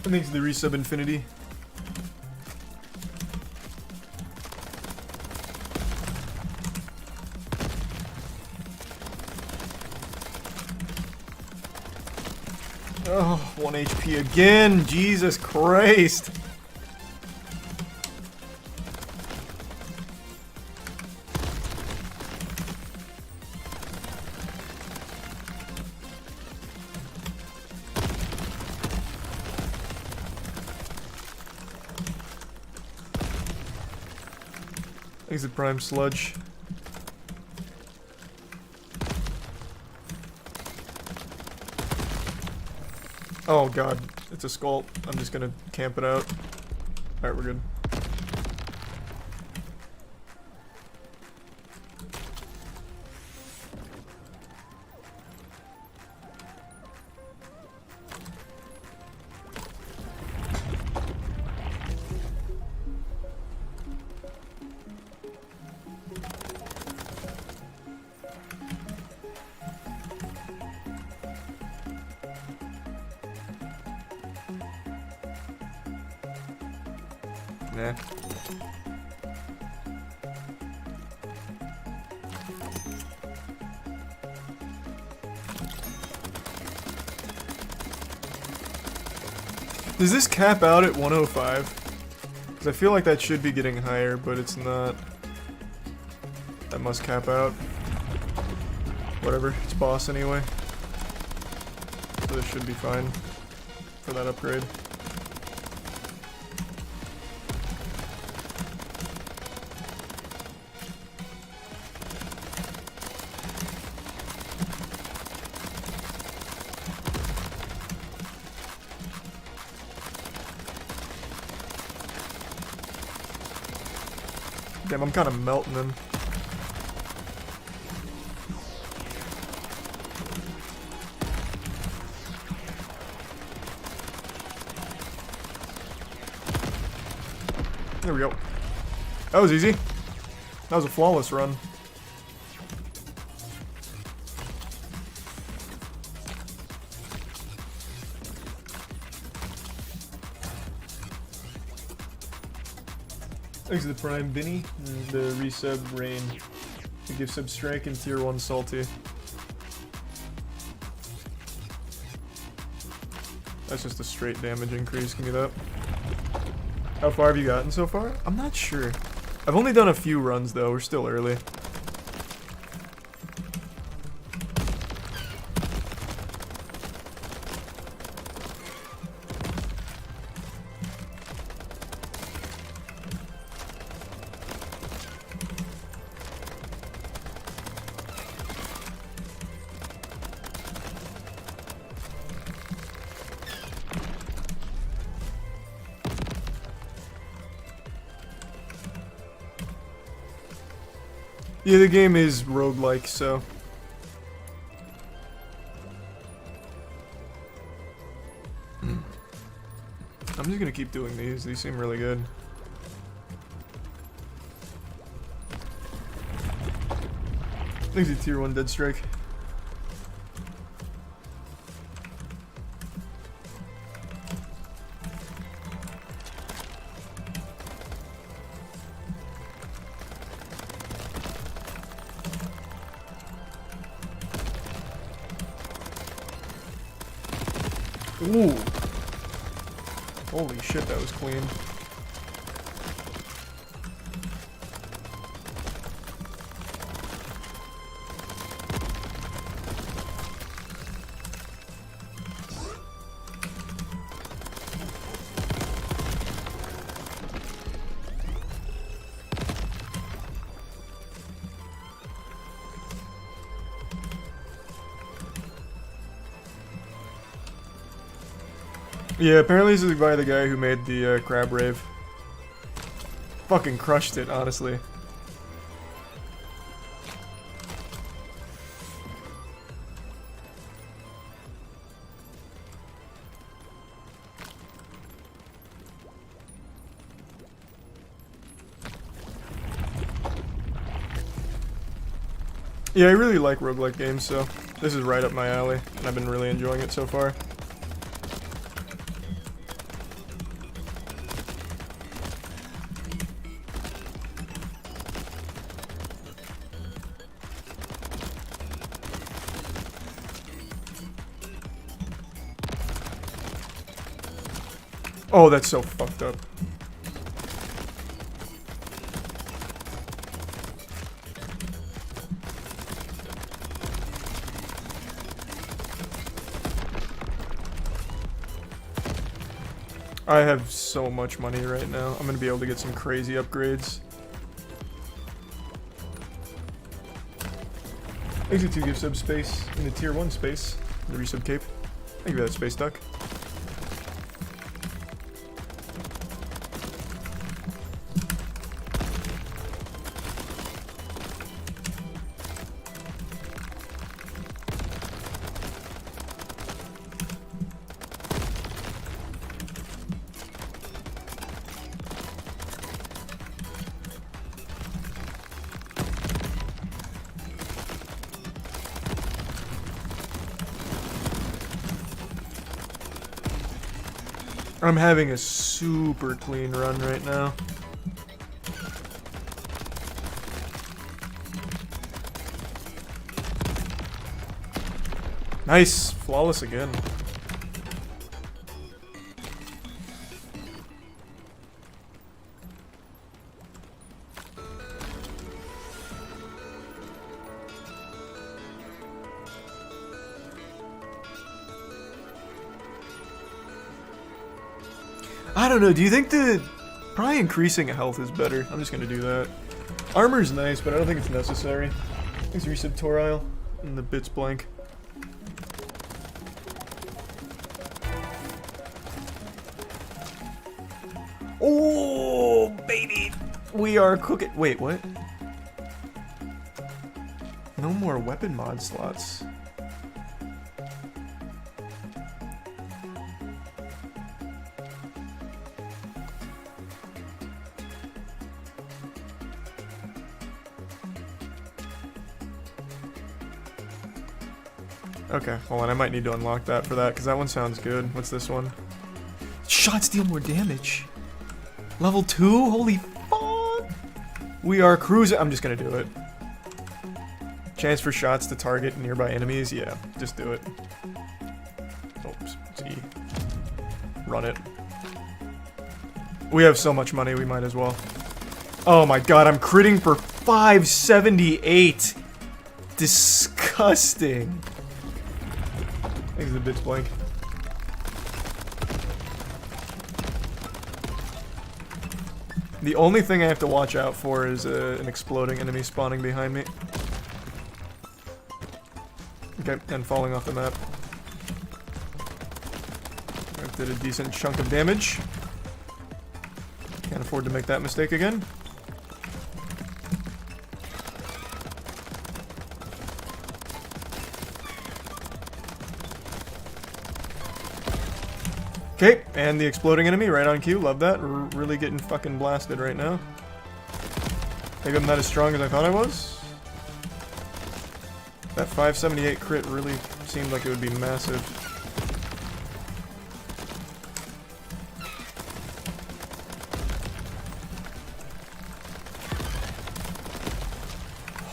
Thanks to the resub Infinity. Oh, 1 HP again. Jesus Christ. Thanks to Prime Sludge. Oh god, it's a skull. I'm just gonna camp it out. Alright, we're good. Nah. Does this cap out at 105? Because I feel like that should be getting higher, but it's not. That must cap out. Whatever, it's boss anyway. So this should be fine for that upgrade. Damn, I'm kind of melting him. There we go. That was easy. That was a flawless run. Thanks to the Prime Binny and the resub Rain to give sub Strike and tier 1 Salty. That's just a straight damage increase, give me that. How far have you gotten so far? I'm not sure. I've only done a few runs though, we're still early. Yeah, the game is roguelike, so. I'm just gonna keep doing these. These seem really good. Thanks to tier 1 Dead Strike. Ooh. Holy shit, that was clean. Yeah, apparently this is by the guy who made the Crab Rave. Fucking crushed it, honestly. Yeah, I really like roguelike games, so this is right up my alley, and I've been really enjoying it so far. Oh, that's so fucked up. I have so much money right now. I'm gonna be able to get some crazy upgrades. Exit 2 gives sub space in the tier 1 space. The resub cape. Thank you for that, Space Duck. I'm having a super clean run right now. Nice! Flawless again. I don't know, do you think probably increasing health is better? I'm just gonna do that. Armor's nice, but I don't think it's necessary. Thanks resub Torile and the bits blank. Oh, baby! We are cooking. Wait, what? No more weapon mod slots. Okay, hold on, I might need to unlock that for that, because that one sounds good. What's this one? Shots deal more damage. Level 2? Holy fuck! We are cruising. I'm just gonna do it. Chance for shots to target nearby enemies? Yeah, just do it. Oops, it's E. Run it. We have so much money, we might as well. Oh my god, I'm critting for 578! Disgusting! Thanks the bits blank. The only thing I have to watch out for is an exploding enemy spawning behind me. Okay, and falling off the map. I did a decent chunk of damage. Can't afford to make that mistake again. Okay, and the exploding enemy right on cue. Love that. Really getting fucking blasted right now. Maybe I'm not as strong as I thought I was. That 578 crit really seemed like it would be massive.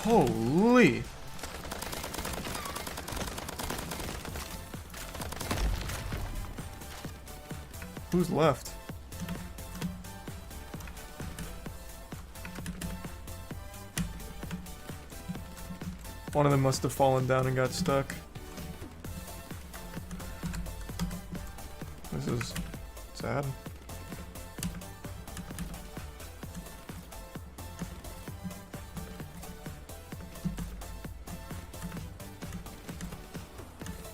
Holy! Who's left? One of them must have fallen down and got stuck. This is sad.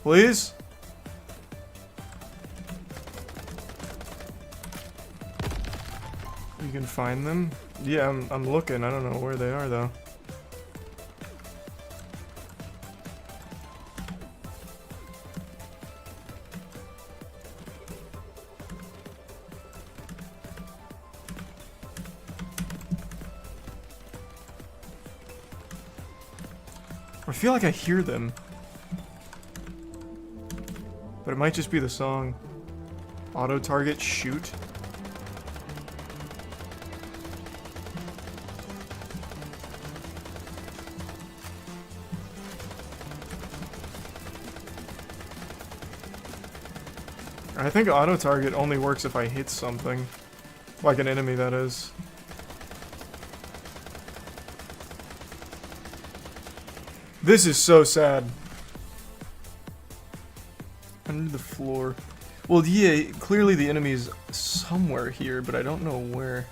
Please? You can find them? Yeah, I'm looking. I don't know where they are, though. I feel like I hear them. But it might just be the song. Auto target, shoot. I think auto target only works if I hit something. Like an enemy, that is. This is so sad. Under the floor. Well, yeah, clearly the enemy is somewhere here, but I don't know where.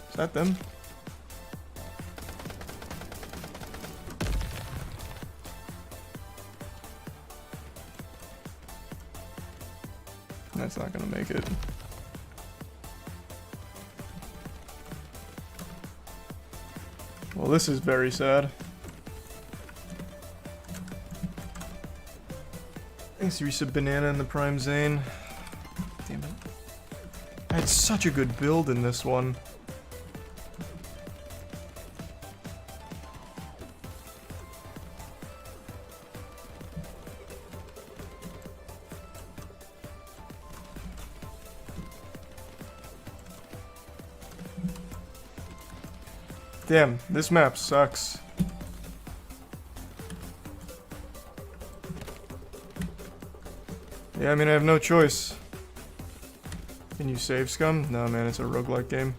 Is that them? That's not gonna make it. Well, this is very sad. Thanks, Risa Banana in the Prime Zane. Damn it. I had such a good build in this one. Damn, this map sucks. Yeah, I mean, I have no choice. Can you save scum? No, man, it's a roguelike game.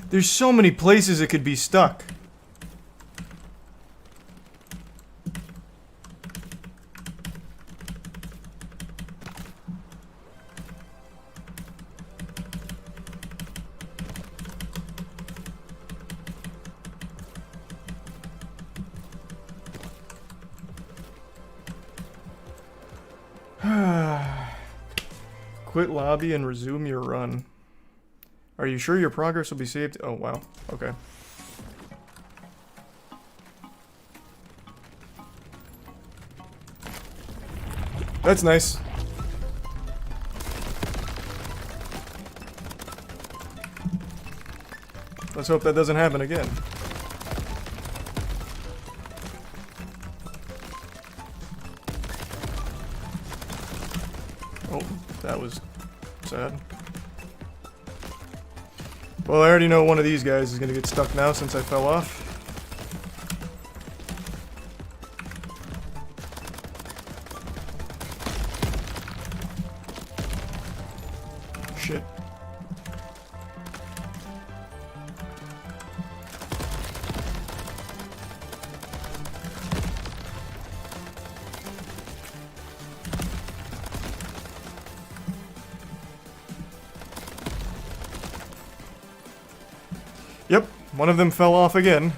There's so many places it could be stuck. Quit lobby and resume your run. Are you sure your progress will be saved? Oh, wow. Okay. That's nice. Let's hope that doesn't happen again. Oh, that was sad. Well, I already know one of these guys is gonna get stuck now since I fell off. Shit. Yep, one of them fell off again.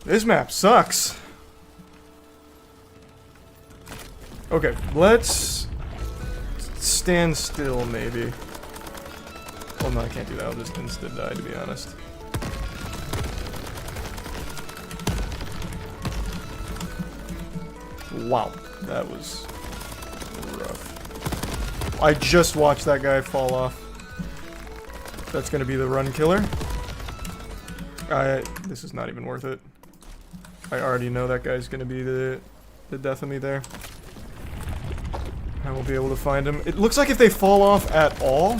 This map sucks. Okay, let's stand still, maybe. Well, no, I can't do that. I'll just insta-die, to be honest. Wow, that was rough. I just watched that guy fall off. That's gonna be the run killer. This is not even worth it. I already know that guy's gonna be the death of me there. I won't be able to find him. It looks like if they fall off at all,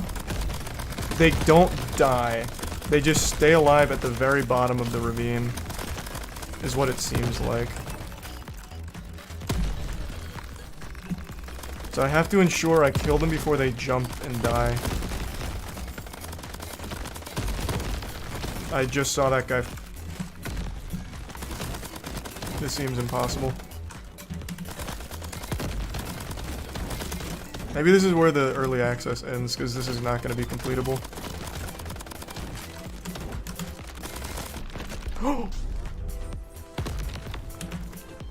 they don't die. They just stay alive at the very bottom of the ravine, is what it seems like. So I have to ensure I kill them before they jump and die. I just saw that guy. This seems impossible. Maybe this is where the early access ends, because this is not going to be completable.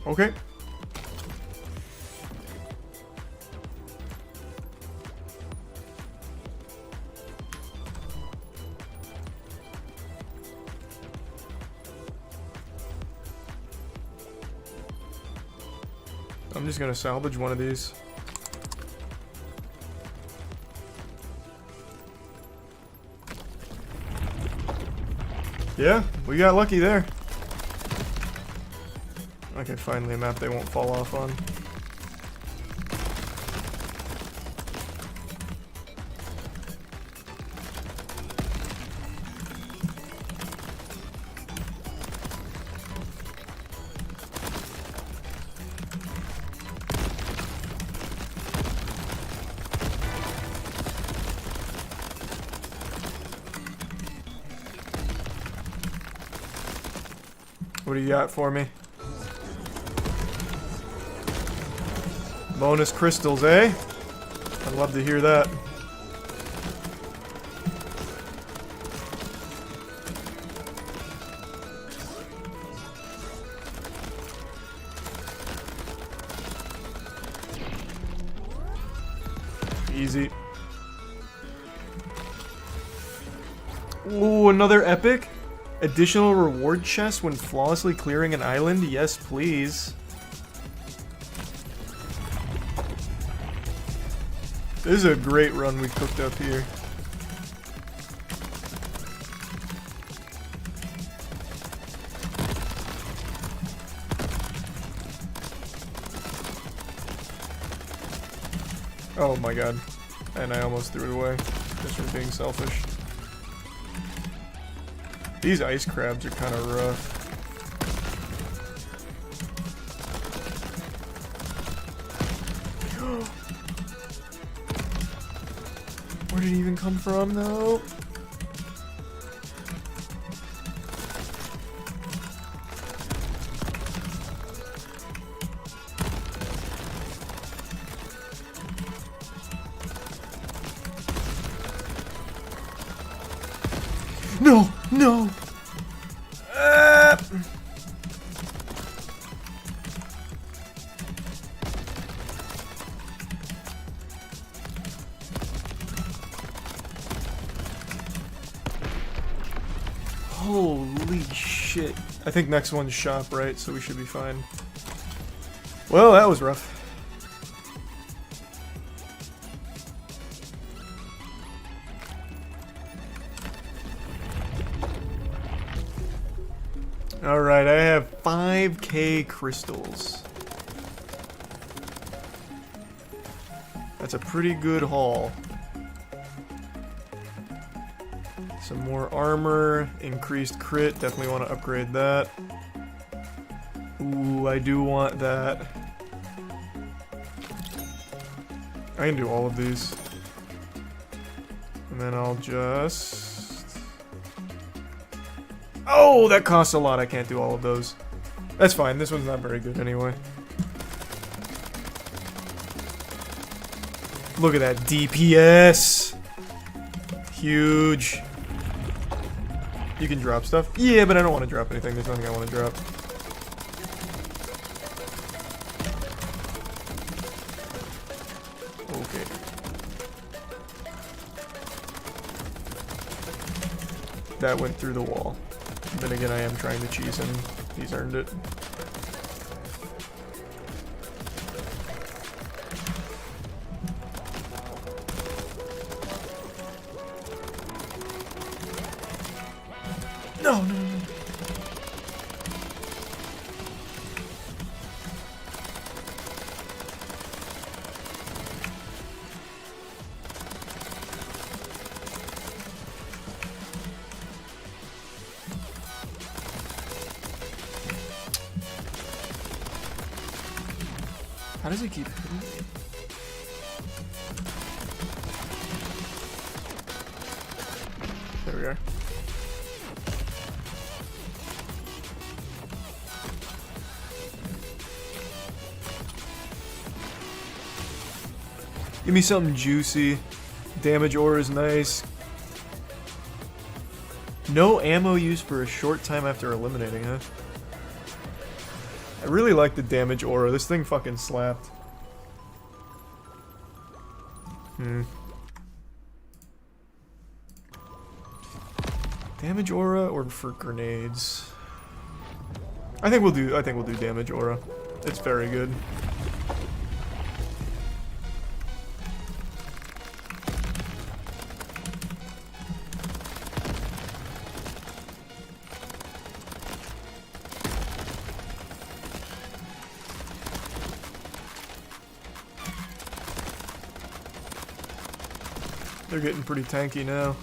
Okay. I'm just gonna salvage one of these. Yeah, we got lucky there. Okay, finally a map they won't fall off on. What do you got for me? Bonus crystals, eh? I'd love to hear that. Easy. Ooh, another epic? Additional reward chest when flawlessly clearing an island? Yes, please. This is a great run we cooked up here. Oh my god. And I almost threw it away. Just for being selfish. These ice crabs are kind of rough. Where did it even come from, though? No! No! Holy shit. I think next one's shop, right? So we should be fine. Well, that was rough. Alright, I have 5k crystals. That's a pretty good haul. Some more armor, increased crit, definitely want to upgrade that. Ooh, I do want that. I can do all of these. And then I'll just... Oh, that costs a lot. I can't do all of those. That's fine. This one's not very good anyway. Look at that DPS. Huge. You can drop stuff. Yeah, but I don't want to drop anything. There's nothing I want to drop. Okay. That went through the wall. Then again, I am trying to cheese him. He's earned it. No, no, no. How does he keep hitting me? There we are. Give me something juicy. Damage aura is nice. No ammo used for a short time after eliminating, huh? I really like the damage aura. This thing fucking slapped. Damage aura or for grenades? I think we'll do damage aura. It's very good. They're getting pretty tanky now.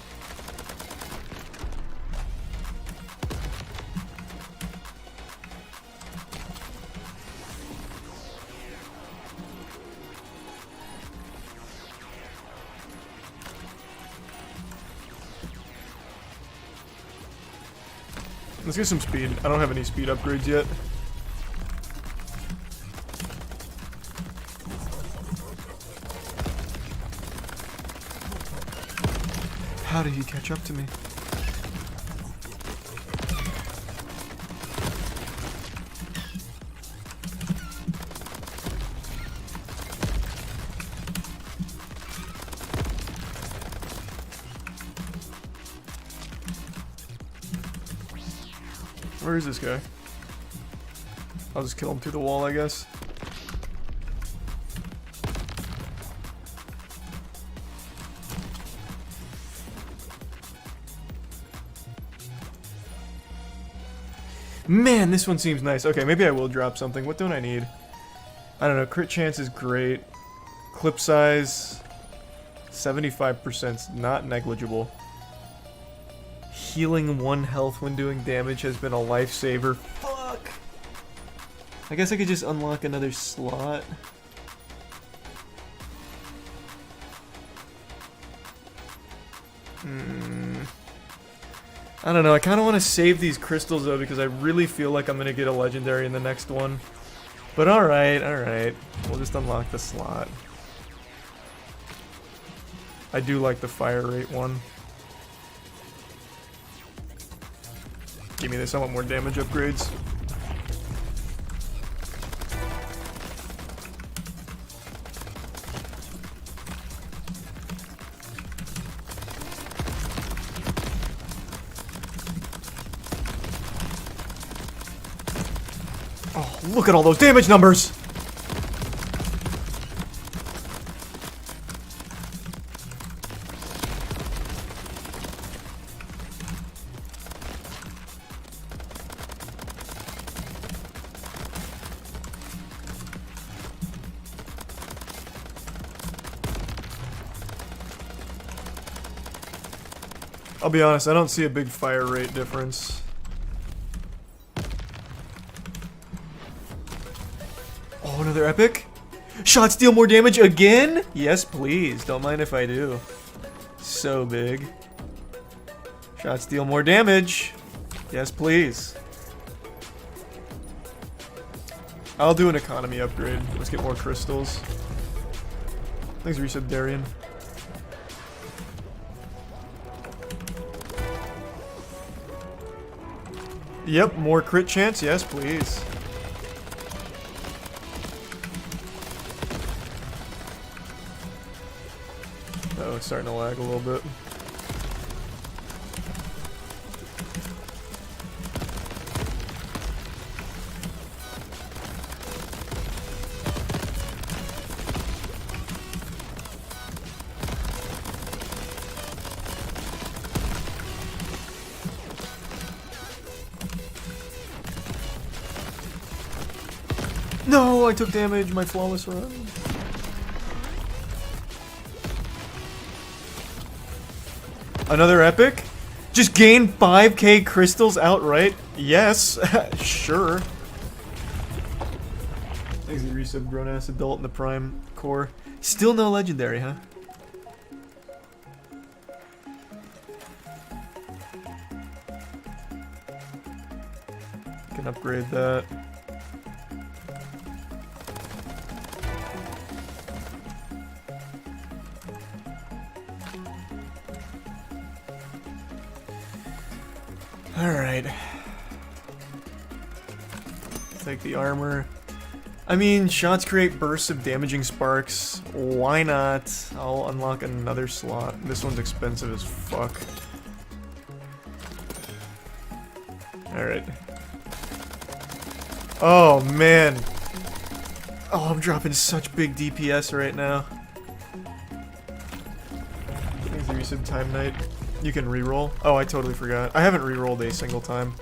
Let's get some speed. I don't have any speed upgrades yet. How did he catch up to me? Where is this guy? I'll just kill him through the wall, I guess. Man, this one seems nice. Okay, maybe I will drop something. What don't I need? I don't know. Crit chance is great. Clip size, 75% is not negligible. Healing 1 health when doing damage has been a lifesaver. Fuck! I guess I could just unlock another slot. I don't know, I kind of want to save these crystals though because I really feel like I'm going to get a legendary in the next one. But alright, alright. We'll just unlock the slot. I do like the fire rate one. Give me this, I want more damage upgrades. Oh, look at all those damage numbers! I'll be honest, I don't see a big fire rate difference. Oh, another epic? Shots deal more damage again? Yes, please. Don't mind if I do. So big. Shots deal more damage. Yes, please. I'll do an economy upgrade. Let's get more crystals. Thanks, resub Darian. Yep, more crit chance. Yes, please. Oh, it's starting to lag a little bit. No, I took damage, my flawless run. Another epic? Just gain 5k crystals outright? Yes, sure. Thanks to resub grown ass adult in the prime core. Still no legendary, huh? Can upgrade that. Alright. Take the armor. I mean, shots create bursts of damaging sparks. Why not? I'll unlock another slot. This one's expensive as fuck. Alright. Oh, man. Oh, I'm dropping such big DPS right now. Thanks for resub Time Night. You can reroll. Oh, I totally forgot. I haven't rerolled a single time.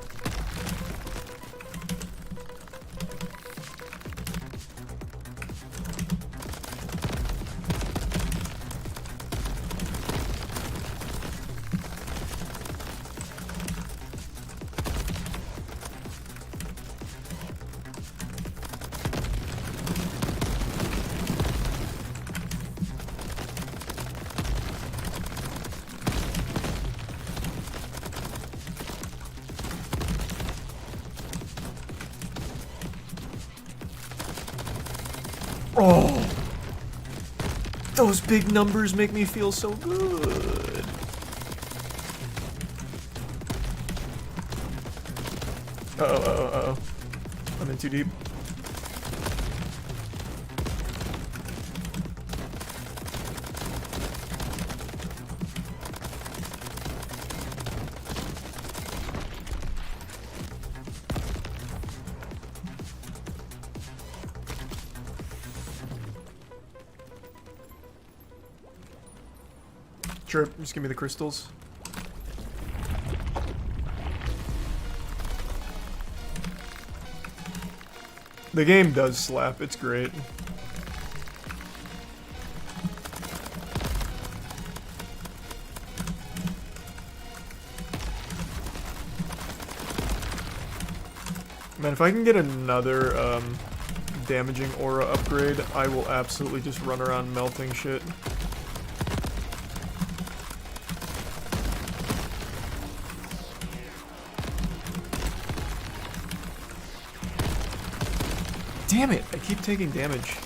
Oh, those big numbers make me feel so good. Uh-oh. I'm in too deep. Sure, just give me the crystals. The game does slap, it's great. Man, if I can get another damaging aura upgrade, I will absolutely just run around melting shit. Damn it! I keep taking damage.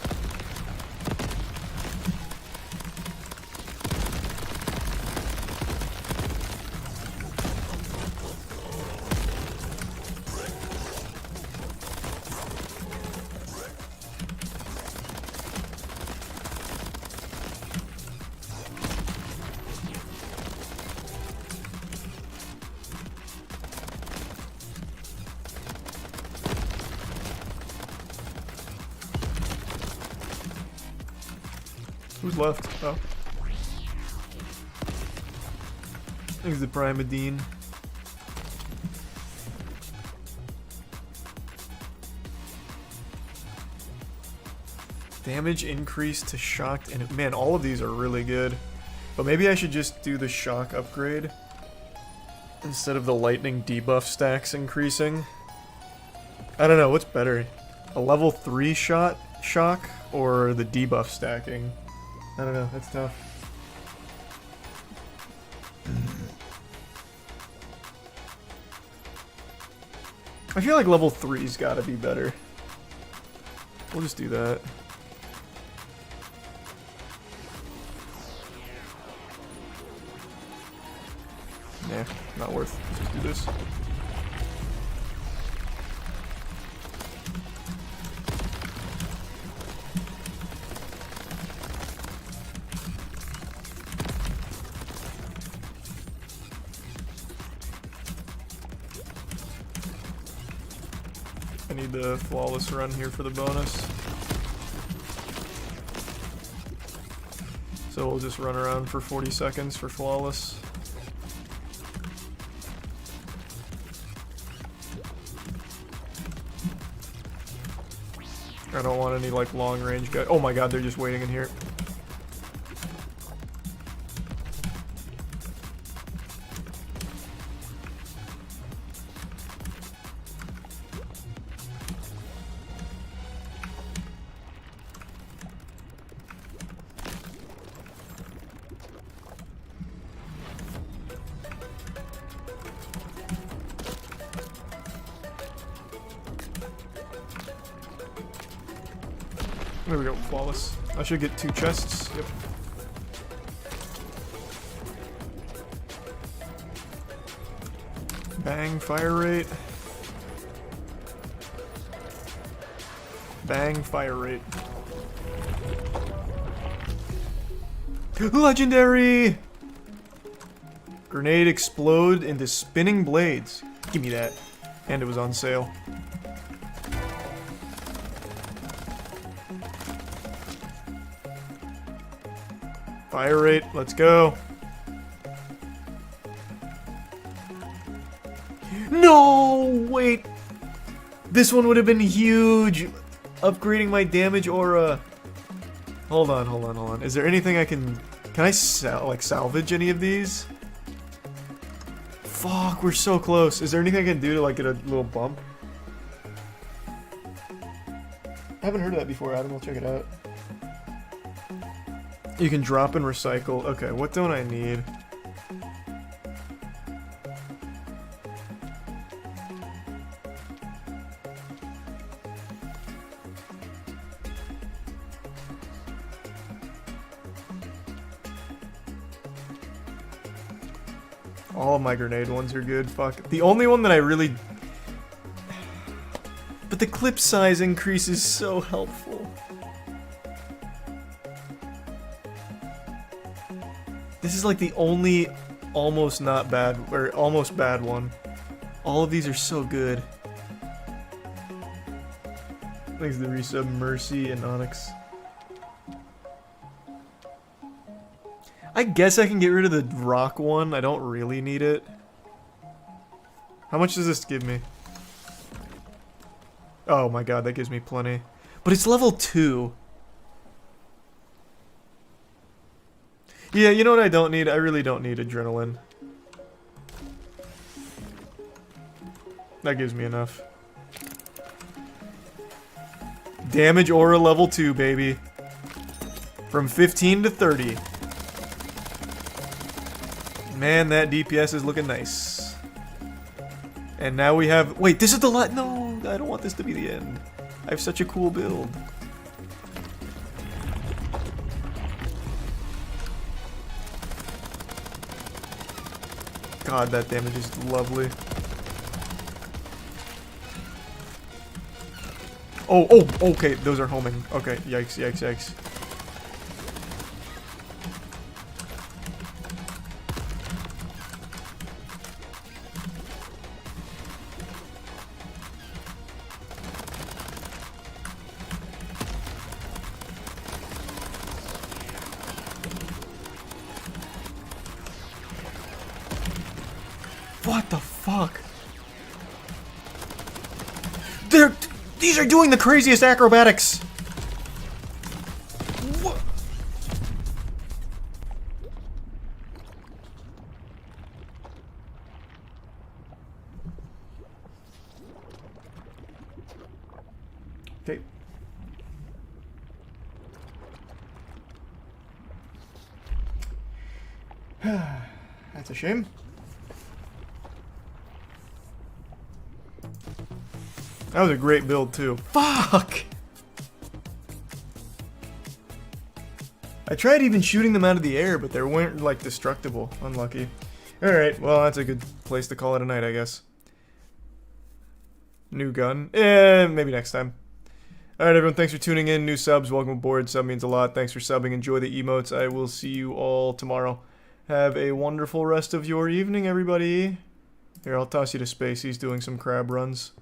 Who's left? Oh. I think it's the Primadine. Damage increase to shocked, and man, all of these are really good. But maybe I should just do the shock upgrade instead of the lightning debuff stacks increasing. I don't know, what's better? A level 3 shock or the debuff stacking? I don't know, that's tough. I feel like level 3's gotta be better. We'll just do that. Nah, not worth. Let's just do this. I need the flawless run here for the bonus. So we'll just run around for 40 seconds for flawless. I don't want any like long range guys. Oh my god, they're just waiting in here. There we go, flawless. I should get 2 chests. Yep. Bang, fire rate. Bang, fire rate. Legendary! Grenade explode into spinning blades. Give me that. And it was on sale. Fire rate, let's go. No! Wait! This one would have been huge! Upgrading my damage aura. Hold on, hold on, hold on. Is there anything I can... Can I salvage any of these? Fuck, we're so close. Is there anything I can do to, like, get a little bump? I haven't heard of that before, Adam. I'll check it out. You can drop and recycle. Okay, what don't I need? All of my grenade ones are good. Fuck. The only one that I really... But the clip size increase is so helpful. This is like the only almost not bad, or almost bad one. All of these are so good. Thanks to the resub, Mercy and Onyx. I guess I can get rid of the rock one. I don't really need it. How much does this give me? Oh my god, that gives me plenty. But it's level 2. Yeah, you know what I don't need? I really don't need adrenaline. That gives me enough. Damage aura level 2, baby. From 15 to 30. Man, that DPS is looking nice. And now we have... Wait, this is the lot. No, I don't want this to be the end. I have such a cool build. God, that damage is lovely. Oh, oh, okay, those are homing. Okay, yikes, yikes, yikes. What the fuck? These are doing the craziest acrobatics! What? Okay. That's a shame. That was a great build, too. Fuck! I tried even shooting them out of the air, but they weren't, like, destructible. Unlucky. Alright, well, that's a good place to call it a night, I guess. New gun. Maybe next time. Alright, everyone, thanks for tuning in. New subs, welcome aboard. Sub means a lot. Thanks for subbing. Enjoy the emotes. I will see you all tomorrow. Have a wonderful rest of your evening, everybody. Here, I'll toss you to space. He's doing some crab runs.